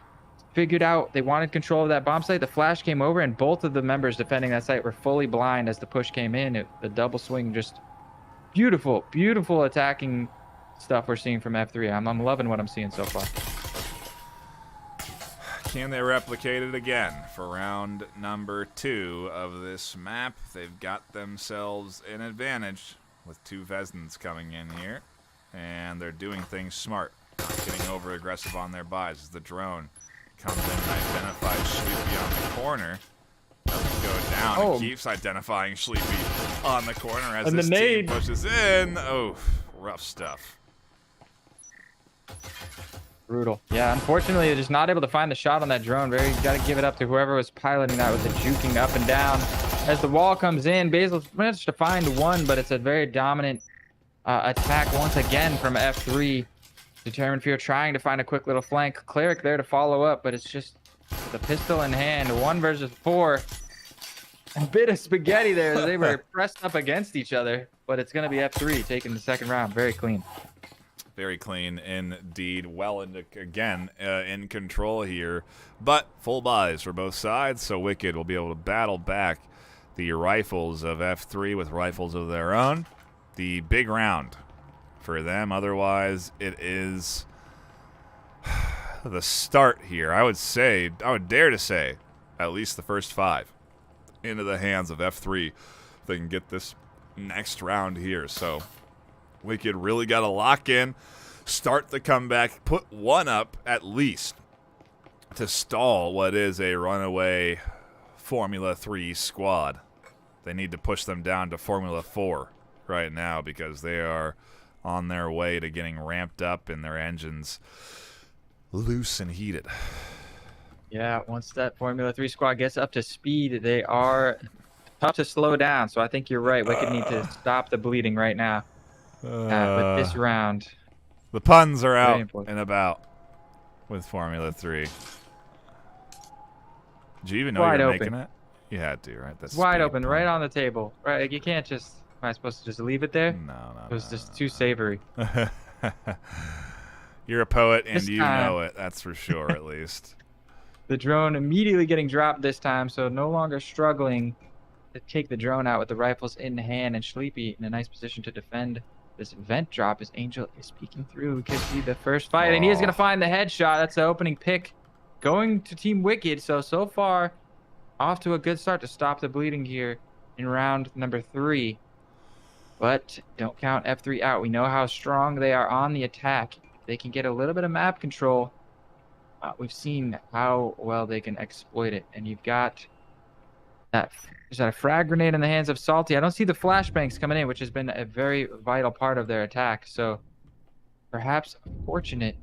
figured out they wanted control of that bomb site. The flash came over, and both of the members defending that site were fully blind as the push came in. The double swing, just beautiful, beautiful attacking stuff we're seeing from F3. I'm loving what I'm seeing so far. Can they replicate it again for round number 2 of this map? They've got themselves an advantage with 2 Vesnans coming in here, and they're doing things smart, getting over aggressive on their buys as the drone comes in and identifies Sleepy on the corner. Doesn't go down. And keeps identifying Sleepy on the corner as this team pushes in. Oh, rough stuff. Brutal. Yeah, unfortunately, they're just not able to find the shot on that drone. Got to give it up to whoever was piloting that with the juking up and down. As the wall comes in, Basil managed to find 1, but it's a very dominant attack once again from F3. Determined Fear trying to find a quick little flank. Cleric there to follow up, but it's just the pistol in hand. 1 versus 4. A bit of spaghetti there as they were pressed up against each other, but it's going to be F3 taking the second round. Very clean. Very clean indeed. Well into, again, in control here, but full buys for both sides, so Wicked will be able to battle back the rifles of F3 with rifles of their own. The big round for them. Otherwise, it is the start here. I would dare to say, at least the first 5 into the hands of F3. If they can get this next round here. So Wicked really got to lock in, start the comeback, put 1 up at least to stall what is a runaway Formula 3 squad. They need to push them down to Formula 4 right now because they are on their way to getting ramped up and their engines loose and heated. Yeah, once that Formula 3 squad gets up to speed, they are tough to slow down. So I think you're right. Wicked need to stop the bleeding right now with this round. The puns are out and about with Formula 3. Did you even know you were making it? You had to, right? That's wide open, right on the table. Right, like you can't just Am I supposed to just leave it there? No, It was just too savory. You're a poet, and This you time, know it. That's for sure, at least. the drone immediately getting dropped this time, so no longer struggling to take the drone out with the rifles in hand, and Sleepy in a nice position to defend this vent drop as Angel is peeking through. We could see the first fight, and he is going to find the headshot. That's the opening pick going to Team Wicked. So far, off to a good start to stop the bleeding here in round number 3. But don't count F3 out. We know how strong they are on the attack. They can get a little bit of map control. We've seen how well they can exploit it. And you've got that. There's that frag grenade in the hands of Salty. I don't see the flashbangs coming in, which has been a very vital part of their attack. So perhaps fortunate.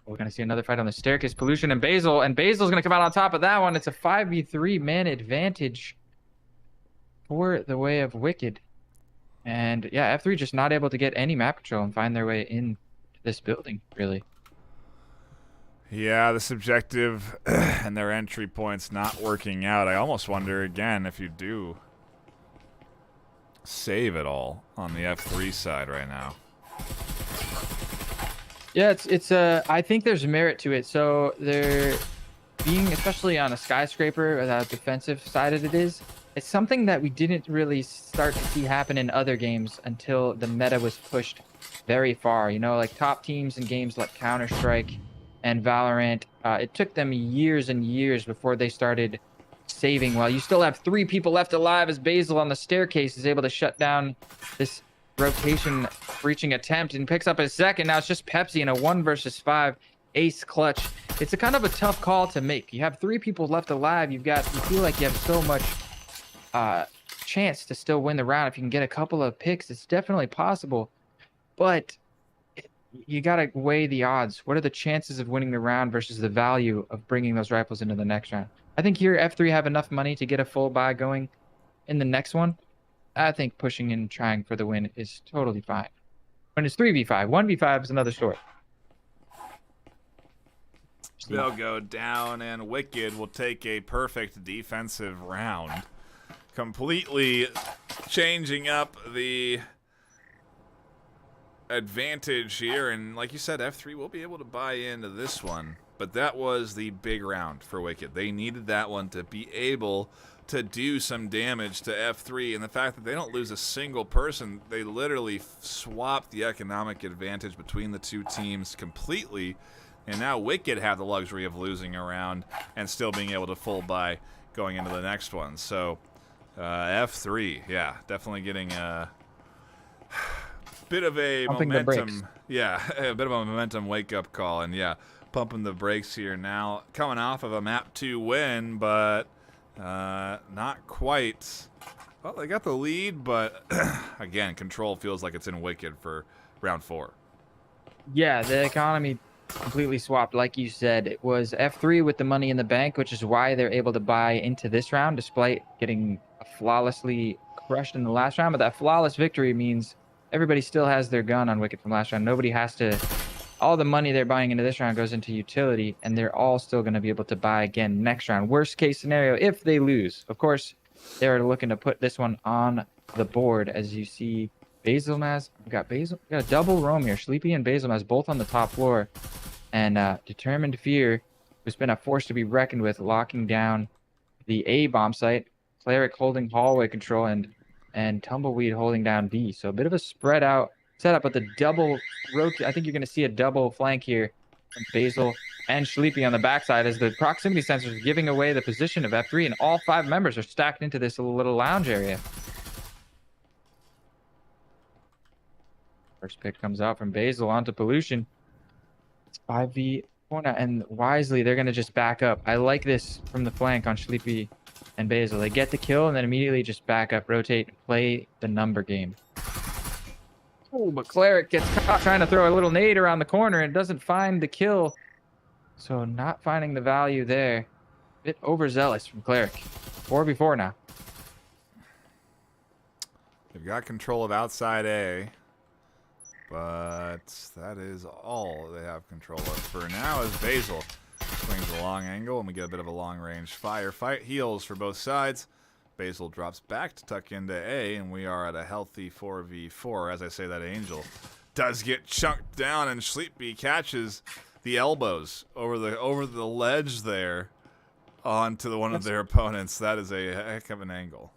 We're going to see another fight on the staircase. Pollution and Basil. And Basil's going to come out on top of that one. It's a 5v3 man advantage for the way of Wicked. And yeah, F3 just not able to get any map control and find their way into this building, really. Yeah, this objective and their entry points not working out. I almost wonder again if you do save it all on the F3 side right now. Yeah, I think there's merit to it. So they're being, especially on a Skyscraper, or the defensive side of it is, it's something that we didn't really start to see happen in other games until the meta was pushed very far. You know, like top teams in games like Counter-Strike and Valorant, it took them years and years before they started saving. While you still have 3 people left alive, as Basil on the staircase is able to shut down this rotation breaching attempt and picks up his second. Now it's just Pepsi in a 1 versus 5 ace clutch. It's a kind of a tough call to make. You have 3 people left alive. You feel like you have so much chance to still win the round. If you can get a couple of picks, it's definitely possible, but you got to weigh the odds. What are the chances of winning the round versus the value of bringing those rifles into the next round? I think here F3 have enough money to get a full buy going in the next one. I think pushing and trying for the win is totally fine. When it's 3v5, 1v5 is another story. They'll go down, and Wicked will take a perfect defensive round, completely changing up the advantage here. And like you said, F3 will be able to buy into this one, but that was the big round for Wicked. They needed that one to be able to do some damage to F3, and the fact that they don't lose a single person, they literally swapped the economic advantage between the two teams completely, and now Wicked have the luxury of losing a round and still being able to full buy going into the next one. So F3, yeah, definitely getting a bit of a Pumping the brakes. momentum. Yeah, a bit of a momentum wake-up call, and yeah, pumping the brakes here now. Coming off of a map 2 win, but not quite. Well, they got the lead, but again, control feels like it's in Wicked for round 4. Yeah, the economy completely swapped. Like you said, it was F3 with the money in the bank, which is why they're able to buy into this round despite getting flawlessly crushed in the last round. But that flawless victory means everybody still has their gun on Wicked from last round. Nobody has to. All the money they're buying into this round goes into utility, and they're all still going to be able to buy again next round. Worst case scenario, if they lose. Of course, they're looking to put this one on the board. As you see, Basilmaz, we've got a double roam here. Sleepy and Basilmaz both on the top floor. And Determined Fear, who's been a force to be reckoned with, locking down the A bomb site. Cleric holding hallway control, and Tumbleweed holding down B. So a bit of a spread out setup, but the double rotate. I think you're going to see a double flank here from Basil and Sleepy on the backside, as the proximity sensors are giving away the position of F3, and all 5 members are stacked into this little lounge area. First pick comes out from Basil onto Pollution. It's 5v4 now, and wisely they're going to just back up. I like this from the flank on Sleepy and Basil. They get the kill and then immediately just back up, rotate, and play the number game. Oh, but Cleric gets caught trying to throw a little nade around the corner and doesn't find the kill. So not finding the value there. A bit overzealous from Cleric. 4v4 now. They've got control of outside A, but that is all they have control of for now, as Basil swings a long angle, and we get a bit of a long-range firefight. Heals for both sides. Basil drops back to tuck into A, and we are at a healthy 4v4. As I say that, Angel does get chunked down, and Sleepy catches the elbows over the ledge there onto one of their opponents. That is a heck of an angle.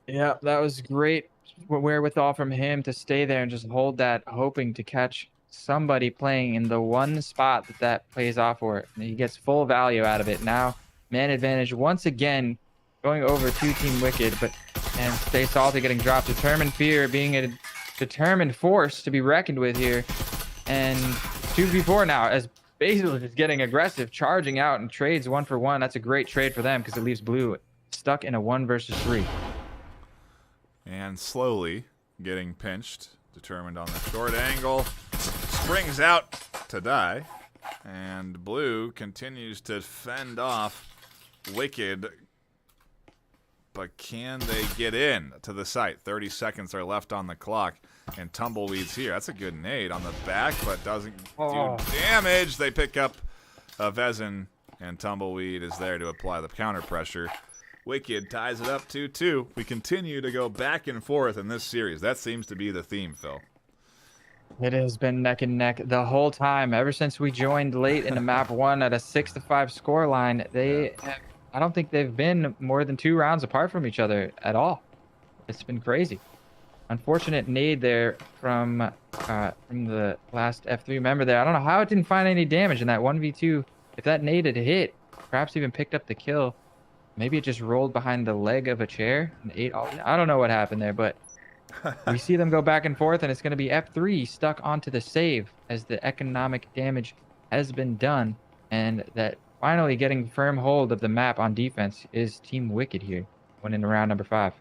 Yeah, that was great wherewithal from him to stay there and just hold that, hoping to catch somebody playing in the one spot that plays off for it. And he gets full value out of it. Now, man advantage once again going over to Team Wicked, and Stay Salty getting dropped. Determined Fear being a determined force to be reckoned with here. And 2v4 now as Basil is getting aggressive, charging out and trades 1-for-1. That's a great trade for them because it leaves Blue stuck in a 1 versus 3. And slowly getting pinched. Determined on the short angle. Springs out to die. And Blue continues to fend off Wicked. But can they get in to the site? 30 seconds are left on the clock. And Tumbleweed's here. That's a good nade on the back, but doesn't do damage. They pick up Vezin, and Tumbleweed is there to apply the counter pressure. Wicked ties it up 2-2. We continue to go back and forth in this series. That seems to be the theme, Phil. It has been neck and neck the whole time. Ever since we joined late in the map 1 at a 6-5 scoreline, I don't think they've been more than 2 rounds apart from each other at all. It's been crazy. Unfortunate nade there from the last F3 member there. I don't know how it didn't find any damage in that 1v2. If that nade had hit, perhaps even picked up the kill. Maybe it just rolled behind the leg of a chair and ate all. I don't know what happened there, but we see them go back and forth, and it's going to be F3 stuck onto the save as the economic damage has been done, and that finally getting firm hold of the map on defense is Team Wicked here, winning round number 5.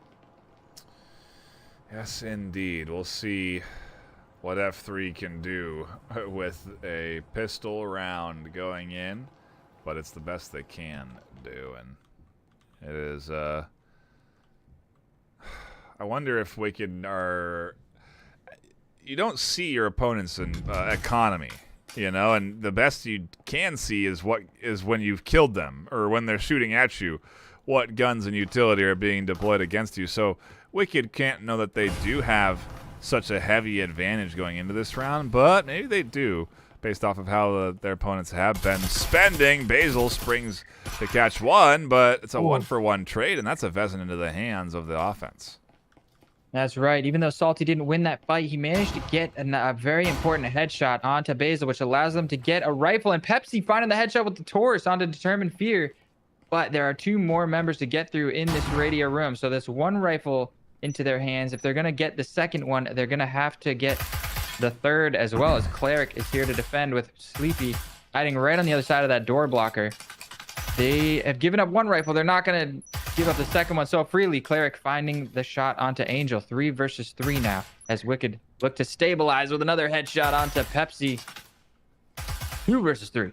Yes, indeed. We'll see what F3 can do with a pistol round going in, but it's the best they can do, and it is, I wonder if Wicked are... You don't see your opponents in economy, you know, and the best you can see is when you've killed them, or when they're shooting at you, what guns and utility are being deployed against you. So Wicked can't know that they do have such a heavy advantage going into this round, but maybe they do, based off of how their opponents have been spending. Basil springs to catch 1, but it's a 1-for-1 trade, and that's a Vezin into the hands of the offense. That's right. Even though Salty didn't win that fight, he managed to get a very important headshot onto Basil, which allows them to get a rifle, and Pepsi finding the headshot with the Taurus onto Determined Fear. But there are 2 more members to get through in this radio room, so this 1 rifle into their hands. If they're going to get the second one, they're going to have to get the third as well, as Cleric is here to defend with Sleepy hiding right on the other side of that door blocker. They have given up 1 rifle. They're not going to give up the second one so freely. Cleric finding the shot onto Angel. 3 versus 3 now, as Wicked look to stabilize with another headshot onto Pepsi. 2 versus 3.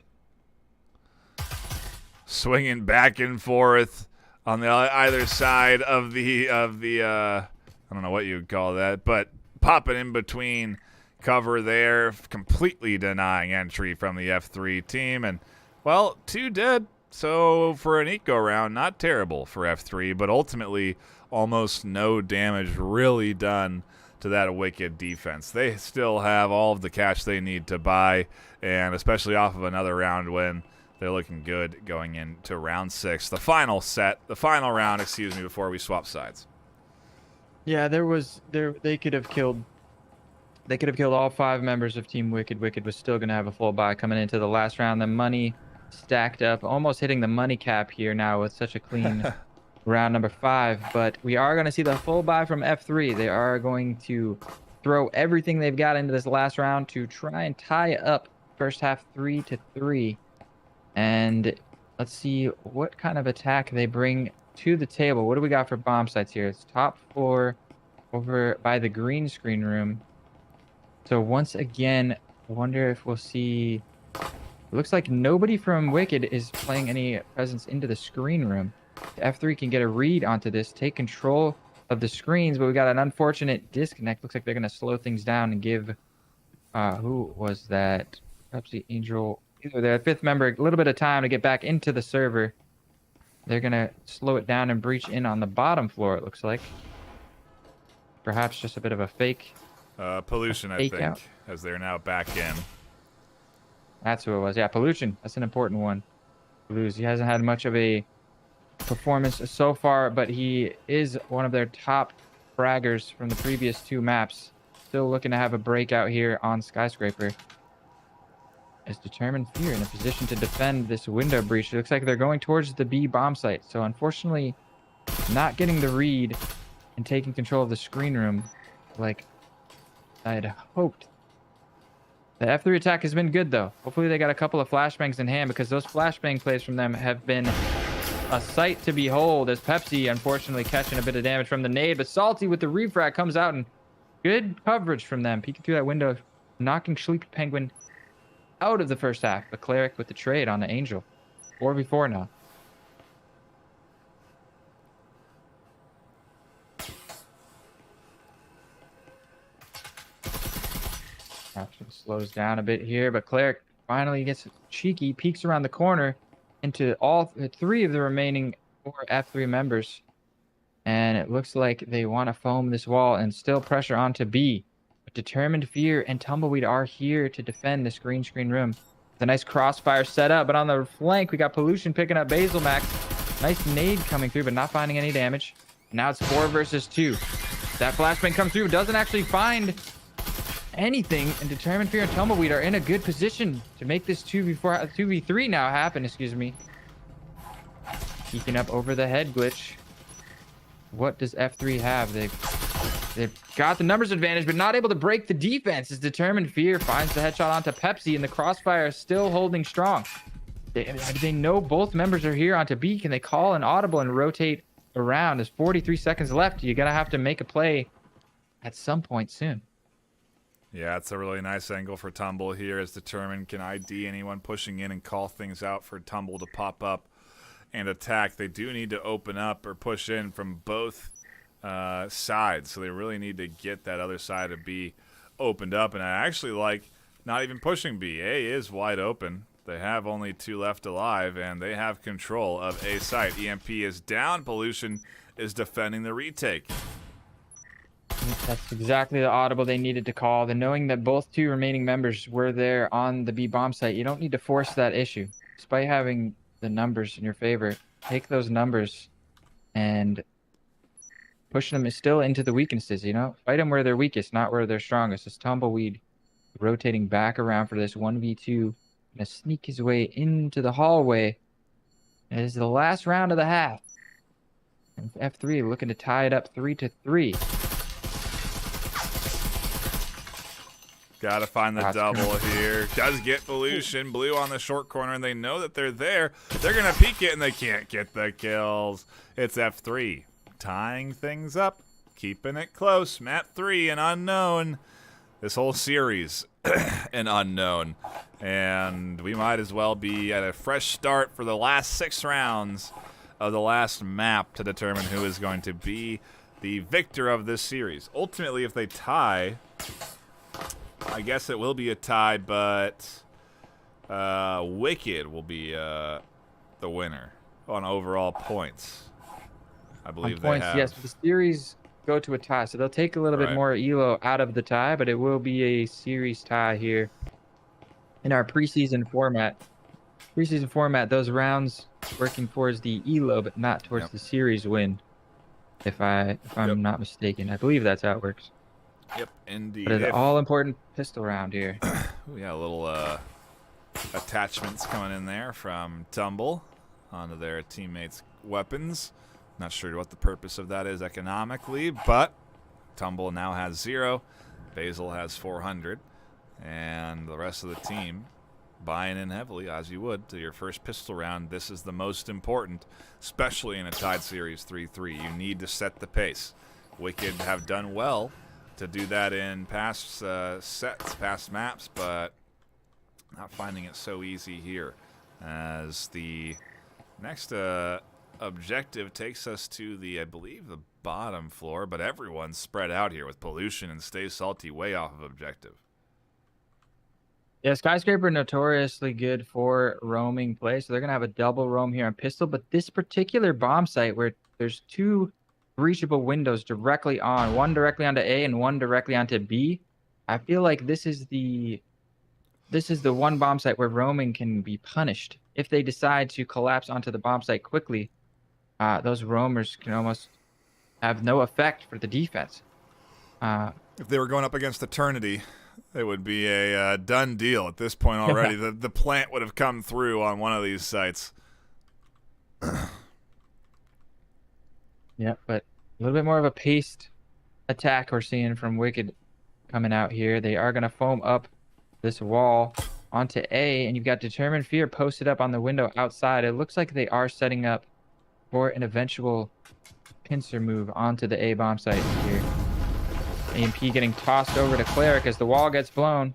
Swinging back and forth on the either side of the I don't know what you would call that, but popping in between cover there, completely denying entry from the F3 team. And, well, 2 dead. So for an eco round, not terrible for F3, but ultimately almost no damage really done to that Wicked defense. They still have all of the cash they need to buy, and especially off of another round win, they're looking good going into round 6. The final round, before we swap sides. Yeah, they could have killed all 5 members of Team Wicked. Wicked was still going to have a full buy coming into the last round. The money stacked up, almost hitting the money cap here now with such a clean round number 5. But we are going to see the full buy from F3. They are going to throw everything they've got into this last round to try and tie up first half 3-3. And let's see what kind of attack they bring to the table. What do we got for bomb sites here? It's top 4 over by the green screen room. So once again, I wonder if we'll see... It looks like nobody from Wicked is playing any presence into the screen room. F3 can get a read onto this, take control of the screens, but we got an unfortunate disconnect. Looks like they're going to slow things down and give... who was that? Perhaps the Angel... Either their 5th member a little bit of time to get back into the server. They're going to slow it down and breach in on the bottom floor, it looks like. Perhaps just a bit of a fake. Pollution, I think, out. as they're now back in. That's who it was. Yeah, Pollution. That's an important one. He hasn't had much of a performance so far, but he is one of their top fraggers from the previous 2 maps. Still looking to have a breakout here on Skyscraper. Is Determined Fear in a position to defend this window breach. It looks like they're going towards the B bomb site. So unfortunately, not getting the read and taking control of the screen room like I had hoped. The F3 attack has been good, though. Hopefully they got a couple of flashbangs in hand, because those flashbang plays from them have been a sight to behold, as Pepsi unfortunately catching a bit of damage from the nade, but Salty with the refrag comes out, and good coverage from them, peeking through that window, knocking Sleepy Penguin out of the first half. But Cleric with the trade on the Angel. 4v4 now. Action slows down a bit here, but Cleric finally gets cheeky, peeks around the corner into all 3 of the remaining 4 F3 members. And it looks like they want to foam this wall and still pressure onto B. But Determined Fear and Tumbleweed are here to defend this green screen room. The nice crossfire set up, but on the flank, we got Pollution picking up Basil Max. Nice nade coming through, but not finding any damage. Now it's 4 versus 2. That flashbang comes through, doesn't actually find anything, and Determined Fear and Tumbleweed are in a good position to make this 2v3 now happen, excuse me. Peeking up over the head glitch. What does F3 have? They've got the numbers advantage, but not able to break the defense, as Determined Fear finds the headshot onto Pepsi, and the crossfire is still holding strong. They know both members are here onto B. Can they call an audible and rotate around? There's 43 seconds left. You're going to have to make a play at some point soon. Yeah, it's a really nice angle for Tumble here, as Determined can ID anyone pushing in and call things out for Tumble to pop up and attack. They do need to open up or push in from both sides, so they really need to get that other side of B opened up. And I actually like not even pushing B. A is wide open. They have only 2 left alive, and they have control of A site. EMP is down. Pollution is defending the retake. That's exactly the audible they needed to call. Then knowing that both 2 remaining members were there on the B bomb site, you don't need to force that issue. Despite having the numbers in your favor, take those numbers and push them still into the weaknesses, you know? Fight them where they're weakest, not where they're strongest. This Tumbleweed rotating back around for this 1v2. Gonna sneak his way into the hallway. It is the last round of the half. And F3 looking to tie it up 3-3. Gotta find the double here. Does get Pollution. Blue on the short corner, and they know that they're there. They're gonna peek it, and they can't get the kills. It's F3 tying things up, keeping it close. Map 3, an unknown. This whole series, an unknown. And we might as well be at a fresh start for the last 6 rounds of the last map to determine who is going to be the victor of this series. Ultimately, if they tie, I guess it will be a tie, but Wicked will be the winner on overall points. I believe points, they have. yes. The series go to a tie, so they'll take a little bit more elo out of the tie, but it will be a series tie here in our preseason format. Preseason format, those rounds working towards the elo, but not towards the series win. If I'm not mistaken, I believe that's how it works. Yep, indeed. But it's an all-important pistol round here. We got a little attachments coming in there from Tumble onto their teammates' weapons. Not sure what the purpose of that is economically, but Tumble now has 0. Basil has 400. And the rest of the team buying in heavily, as you would, to your first pistol round. This is the most important, especially in a tied series 3-3. You need to set the pace. Wicked have done well to do that in past sets, past maps, but not finding it so easy here, as the next objective takes us to the, I believe, the bottom floor, but everyone's spread out here with Pollution and Stay Salty way off of objective. Yeah, Skyscraper notoriously good for roaming play, so they're gonna have a double roam here on pistol. But this particular bomb site where there's two breachable windows directly on, one directly onto A and one directly onto B, I feel like this is the one bomb site where roaming can be punished. If they decide to collapse onto the bomb site quickly, those roamers can almost have no effect for the defense. Uh, If they were going up against Eternity, it would be a done deal at this point already. The plant would have come through on one of these sites. yeah, but a little bit more of a paced attack we're seeing from Wicked coming out here. They are going to foam up this wall onto A, and you've got Determined Fear posted up on the window outside. It looks like they are setting up for an eventual pincer move onto the A bomb site here. AMP getting tossed over to Cleric as the wall gets blown.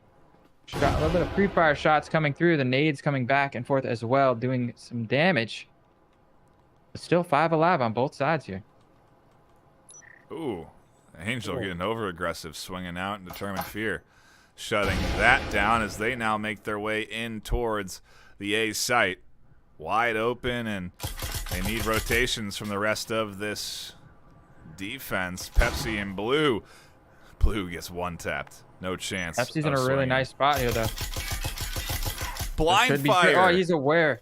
A little bit of pre-fire shots coming through. The nades coming back and forth as well, doing some damage. But still 5 alive on both sides here. Ooh, Angel getting over aggressive, swinging out and Determined Fear, shutting that down as they now make their way in towards the A site. Wide open, and they need rotations from the rest of this defense. Pepsi and Blue. Blue gets one tapped. No chance. Pepsi's in a really nice spot here, though. Blind fire. Oh, he's aware.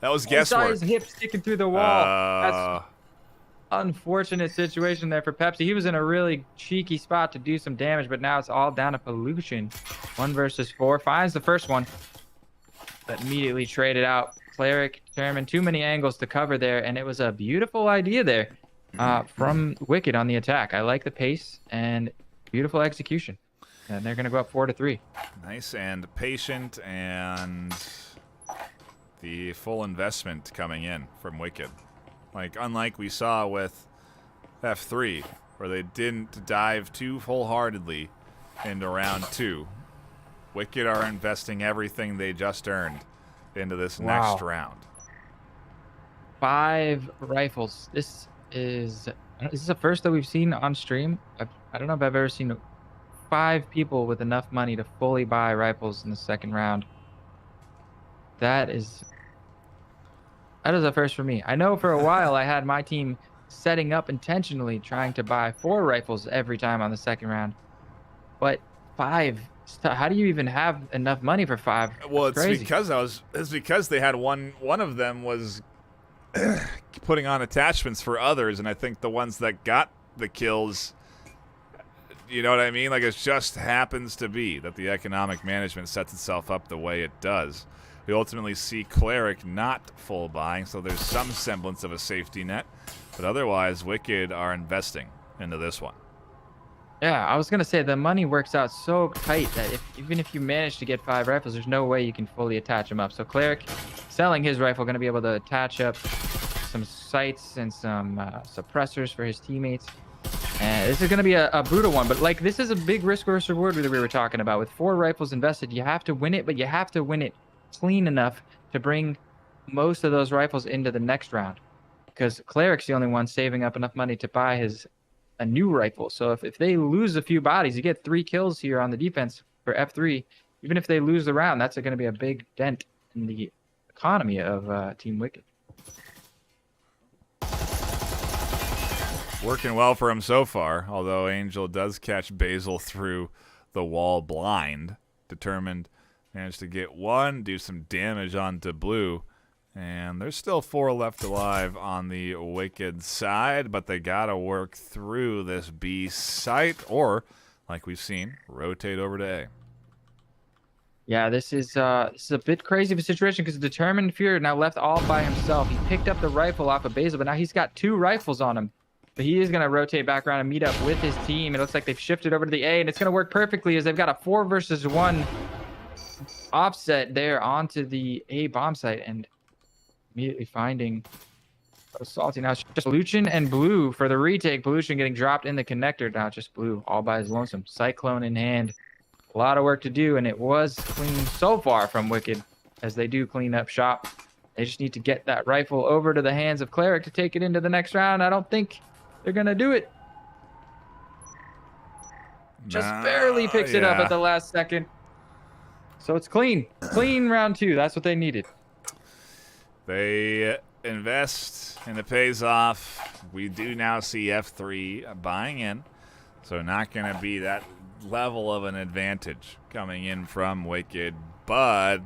That was He guesswork. saw his hip sticking through the wall. That's unfortunate situation there for Pepsi. He was in a really cheeky spot to do some damage, but now it's all down to Pollution. 1 versus 4. Finds the first one, but immediately traded out. Cleric determined too many angles to cover there, and it was a beautiful idea there from Wicked on the attack. I like the pace and beautiful execution. And they're going to go up 4-3. Nice and patient, and the full investment coming in from Wicked. Like, unlike we saw with F3, where they didn't dive too wholeheartedly into round 2. Wicked are investing everything they just earned into this next round. 5 rifles. This is the first that we've seen on stream. I don't know if I've ever seen 5 people with enough money to fully buy rifles in the second round. That is a first for me. I know for a while I had my team setting up intentionally trying to buy 4 rifles every time on the second round. But 5, how do you even have enough money for 5? Well, it's crazy. It's because they had one of them was putting on attachments for others, and I think the ones that got the kills, you know what I mean? Like, it just happens to be that the economic management sets itself up the way it does. We ultimately see Cleric not full buying, so there's some semblance of a safety net. But otherwise, Wicked are investing into this one. Yeah, I was going to say the money works out so tight that even if you manage to get 5 rifles, there's no way you can fully attach them up. So Cleric selling his rifle, going to be able to attach up some sights and some suppressors for his teammates. And this is going to be a brutal one, but like, this is a big risk versus reward that we were talking about. With 4 rifles invested, you have to win it, but you have to win it clean enough to bring most of those rifles into the next round, because Cleric's the only one saving up enough money to buy a new rifle. So if they lose a few bodies, you get 3 kills here on the defense for F3. Even if they lose the round, that's going to be a big dent in the economy of Team Wicked. Working well for him so far, although Angel does catch Basil through the wall blind. Determined managed to get 1, do some damage onto Blue, and there's still 4 left alive on the Wicked side, but they gotta work through this B site, or, like we've seen, rotate over to A. Yeah, this is a bit crazy of a situation because Determined Fear now left all by himself. He picked up the rifle off of Basil, but now he's got 2 rifles on him. But he is going to rotate back around and meet up with his team. It looks like they've shifted over to the A, and it's going to work perfectly as they've got a 4 versus 1 offset there onto the A bomb site, and immediately finding Salty. Now it's just Luchin and Blue for the retake. Pollution getting dropped in the connector. Now it's just Blue all by his lonesome. Cyclone in hand. A lot of work to do, and it was clean so far from Wicked as they do clean up shop. They just need to get that rifle over to the hands of Cleric to take it into the next round. I don't think they're going to do it. Just barely picks it up at the last second. So it's clean. Clean round 2. That's what they needed. They invest and it pays off. We do now see F3 buying in. So not going to be that level of an advantage coming in from Wicked. But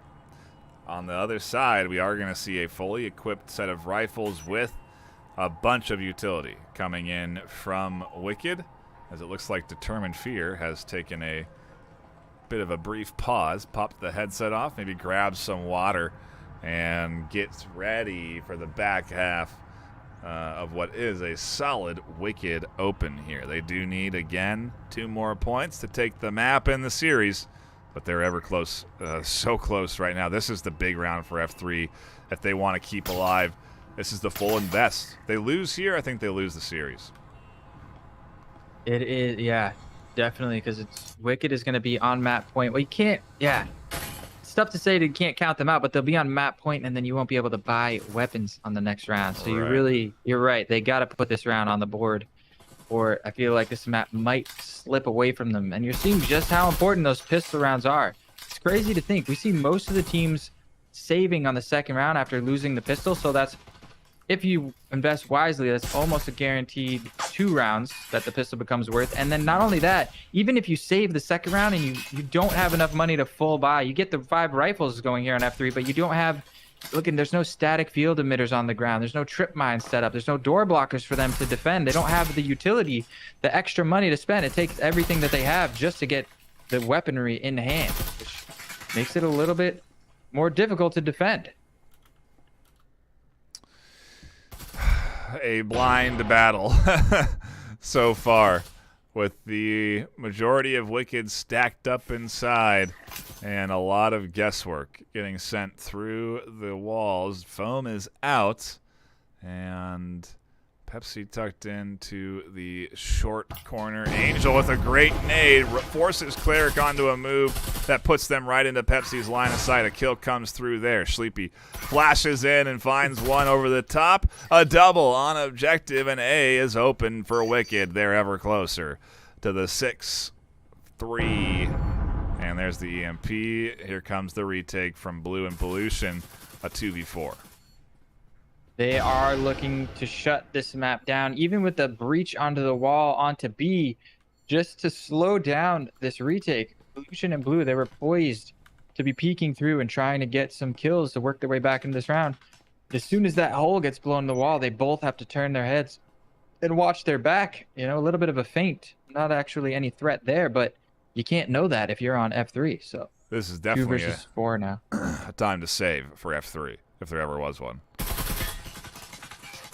on the other side, we are going to see a fully equipped set of rifles with a bunch of utility coming in from Wicked, as it looks like Determined Fear has taken a bit of a brief pause, popped the headset off, maybe grabs some water, and gets ready for the back half of what is a solid Wicked Open here. They do need, again, 2 more points to take the map in the series, but they're ever close, so close right now. This is the big round for F3 if they want to keep alive. This is the full invest. They lose here, I think they lose the series. It is, yeah, definitely, because it's Wicked is going to be on map point. Well, you can't, yeah. It's tough to say that you can't count them out, but they'll be on map point, and then you won't be able to buy weapons on the next round. So you're right. They got to put this round on the board, or I feel like this map might slip away from them. And you're seeing just how important those pistol rounds are. It's crazy to think. We see most of the teams saving on the second round after losing the pistol, so that's, if you invest wisely, that's almost a guaranteed 2 rounds that the pistol becomes worth. And then not only that, even if you save the second round and you don't have enough money to full buy, you get the 5 rifles going here on F3, but you don't have, there's no static field emitters on the ground. There's no trip mines set up. There's no door blockers for them to defend. They don't have the utility, the extra money to spend. It takes everything that they have just to get the weaponry in hand, which makes it a little bit more difficult to defend. A blind battle so far, with the majority of Wicked stacked up inside and a lot of guesswork getting sent through the walls. Foam is out, and Pepsi tucked into the short corner. Angel with a great nade forces Cleric onto a move that puts them right into Pepsi's line of sight. A kill comes through there. Sleepy flashes in and finds one over the top. A double on objective, and A is open for Wicked. They're ever closer to the 6-3. And there's the EMP. Here comes the retake from Blue and Pollution, a 2v4. They are looking to shut this map down, even with the breach onto the wall onto B, just to slow down this retake. Pollution and Blue, they were poised to be peeking through and trying to get some kills to work their way back into this round. As soon as that hole gets blown in the wall, they both have to turn their heads and watch their back. You know, a little bit of a feint. Not actually any threat there, but you can't know that if you're on F3. So this is definitely 2 versus 4 now. A time to save for F3, if there ever was one.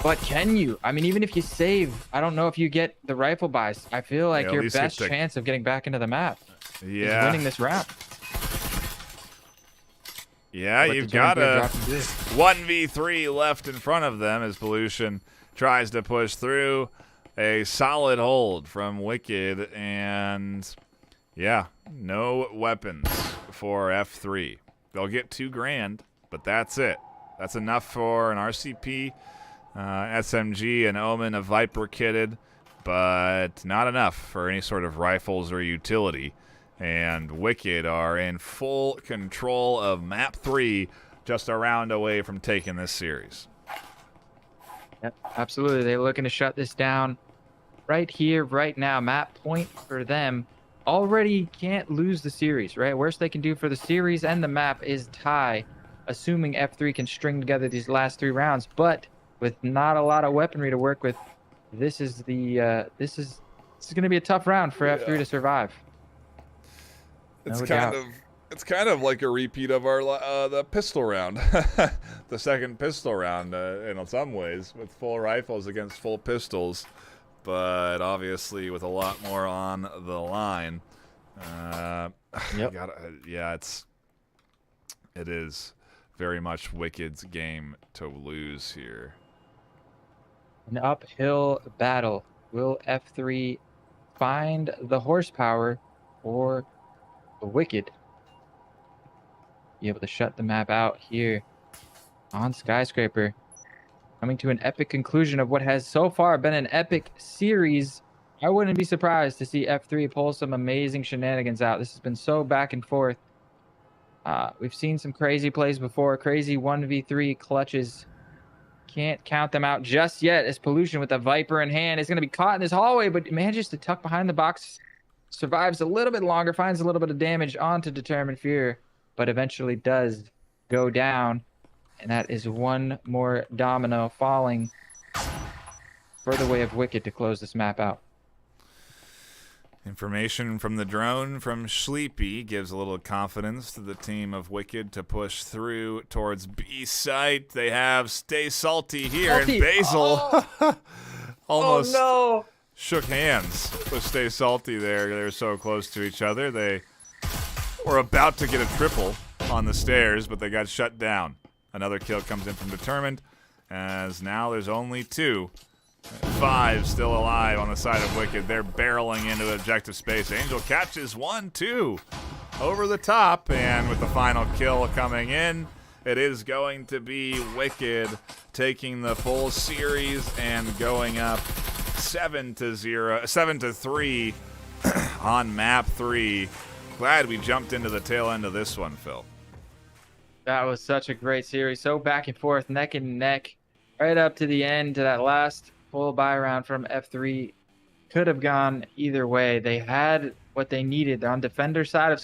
But can you? I mean, even if you save, I don't know if you get the rifle buys. I feel like your best chance of getting back into the map is winning this round. Yeah, but you've got a 1v3 left in front of them as Pollution tries to push through. A solid hold from Wicked, and yeah, no weapons for F3. They'll get $2,000, but that's it. That's enough for an RCP, SMG, and Omen, a Viper kitted, but not enough for any sort of rifles or utility. And Wicked are in full control of map 3, just a round away from taking this series. Yep, absolutely. They're looking to shut this down right here, right now. Map point for them. Already can't lose the series, right? Worst they can do for the series and the map is tie, assuming F3 can string together these last 3 rounds. But with not a lot of weaponry to work with, this is going to be a tough round for F3 to survive. It's kind of like a repeat of our the pistol round, the second pistol round in some ways, with full rifles against full pistols, but obviously with a lot more on the line. Yep. It is very much Wicked's game to lose here. An uphill battle. Will F3 find the horsepower or the Wicked be able to shut the map out here on Skyscraper? Coming to an epic conclusion of what has so far been an epic series. I wouldn't be surprised to see F3 pull some amazing shenanigans out. This has been so back and forth. We've seen some crazy plays before, crazy 1v3 clutches. Can't count them out just yet, as Pollution with a Viper in hand is going to be caught in this hallway, but manages to tuck behind the box, survives a little bit longer, finds a little bit of damage onto Determined Fear, but eventually does go down. And that is one more domino falling for the way of Wicked to close this map out. Information from the drone from Sleepy gives a little confidence to the team of Wicked to push through towards B site. They have Stay Salty here, and Basil almost shook hands with Stay Salty there. They're so close to each other. They were about to get a triple on the stairs, but they got shut down. Another kill comes in from Determined, as now there's only 2. 5 still alive on the side of Wicked. They're barreling into objective space. Angel catches 1, 2 over the top, and with the final kill coming in, it is going to be Wicked taking the full series and going up 7-3 on map 3. Glad we jumped into the tail end of this one, Phil. That was such a great series. So back and forth, neck and neck, right up to the end, to that last full buy round from F3. Could have gone either way. They had what they needed on defender side of